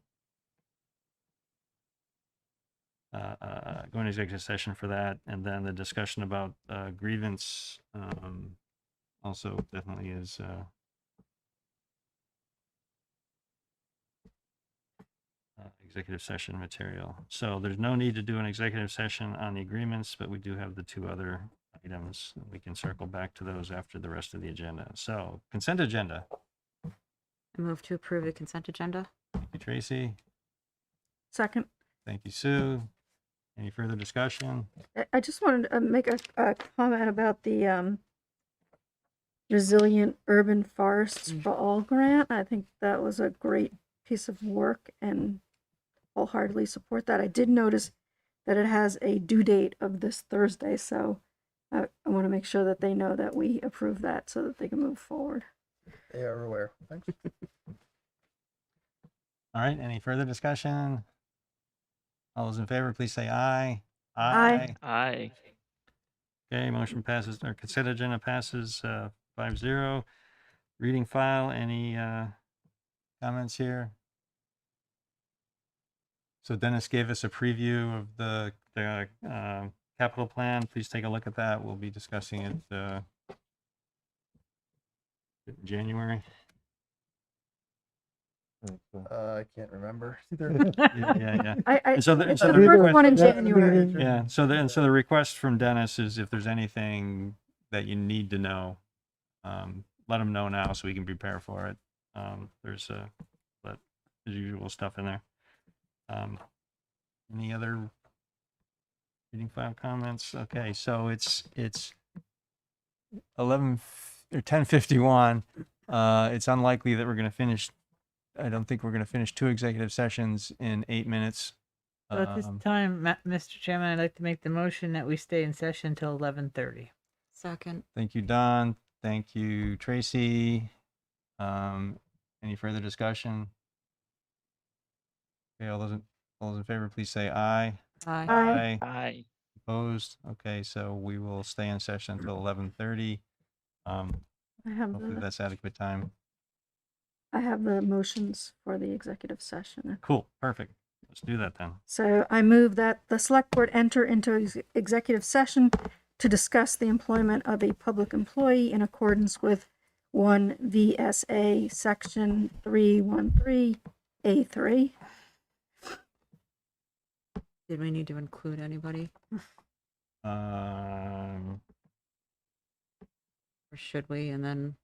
into executive session for that, and then the discussion about grievance also definitely is executive session material. So there's no need to do an executive session on the agreements, but we do have the two other items. We can circle back to those after the rest of the agenda. So consent agenda. I move to approve the consent agenda. Thank you, Tracy. Second. Thank you, Sue. Any further discussion? I just wanted to make a comment about the Resilient Urban Forests for All grant. I think that was a great piece of work and wholeheartedly support that. I did notice that it has a due date of this Thursday, so I want to make sure that they know that we approve that so that they can move forward. They are aware. Thanks. All right, any further discussion? All those in favor, please say aye. Aye. Aye. Okay, motion passes, or consent agenda passes 5-0. Reading file, any comments here? So Dennis gave us a preview of the capital plan. Please take a look at that. We'll be discussing it in January. I can't remember. Yeah. It's the the first one in January. Yeah. So the request from Dennis is if there's anything that you need to know, let him know now so we can prepare for it. There's the usual stuff in there. Any other reading file comments? Okay, so it's 11 or 10:51. It's unlikely that we're going to finish I don't think we're going to finish 2 executive sessions in 8 minutes. So at this time, Mr. Chairman, I'd like to make the motion that we stay in session till 11:30. Second. Thank you, Don. Thank you, Tracy. Any further discussion? Okay, all those in favor, please say aye. Aye. Aye. Aye. Opposed? Okay, so we will stay in session until 11:30. I have Hopefully the, that's adequate time. I have the motions for the executive session. Cool, perfect. Let's do that then. So I move that the select board enter into executive session to discuss the employment of a public employee in accordance with 1 VSA section 313A3. Did we need to include anybody? Um, Or should we? And then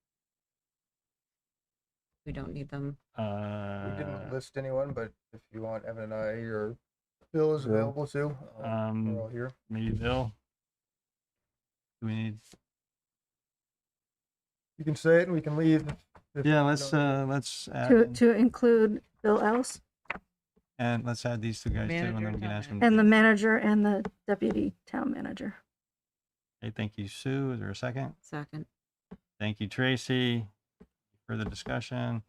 we don't need them. We didn't uh, list anyone, but if you want Evan and I or Bill is Bill. available too, we're all here. maybe Bill? Do we need? You can say it and we can leave. if Yeah, you let's don't- add To include Bill Ellis and let's add these 2 guys too, and Manager then we can and ask them. and the manager and the deputy town manager. Okay, thank you, Sue. Is there a second? Second. Thank you, Tracy. Further discussion?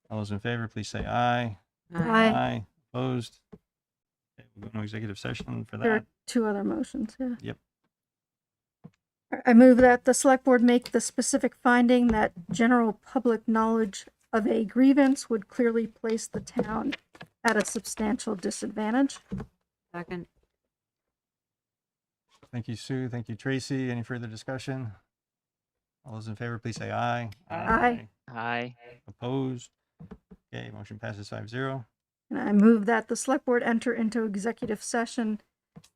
All those in favor, please say aye. Aye. Opposed? Okay, we'll go into executive session for There that. are 2 other motions, yeah. Yep. I move that the select board make the specific finding that general public knowledge of a grievance would clearly place the town at a substantial disadvantage. Second. Thank you, Sue. Thank you, Tracy. Any further discussion? All those in favor, please say aye. Aye. Aye. Opposed? Okay, motion passes 5-0. And I move that the select board enter into executive session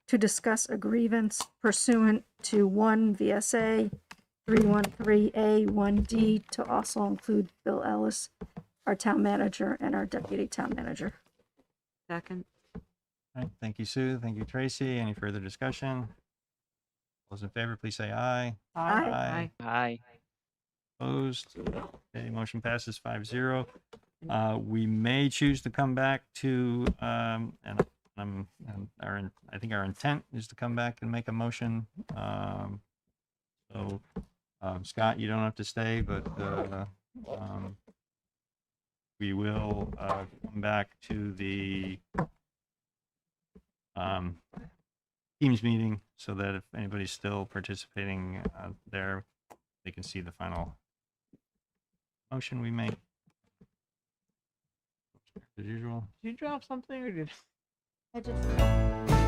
to discuss a grievance pursuant to 1 VSA 313A1D to also include Bill Ellis, our town manager, and our deputy town manager. Second. All right, thank you, Sue. Thank you, Tracy. Any further discussion? All those in favor, please say aye. Aye. Aye. Opposed? Okay, motion passes 5-0. We may choose to come back to, and I think our intent is to come back and make a motion. So, Scott, you don't have to stay, but we will come back to the Teams meeting so that if anybody's still participating there, they can see the final motion we make. As usual. Did you drop something or did? I just.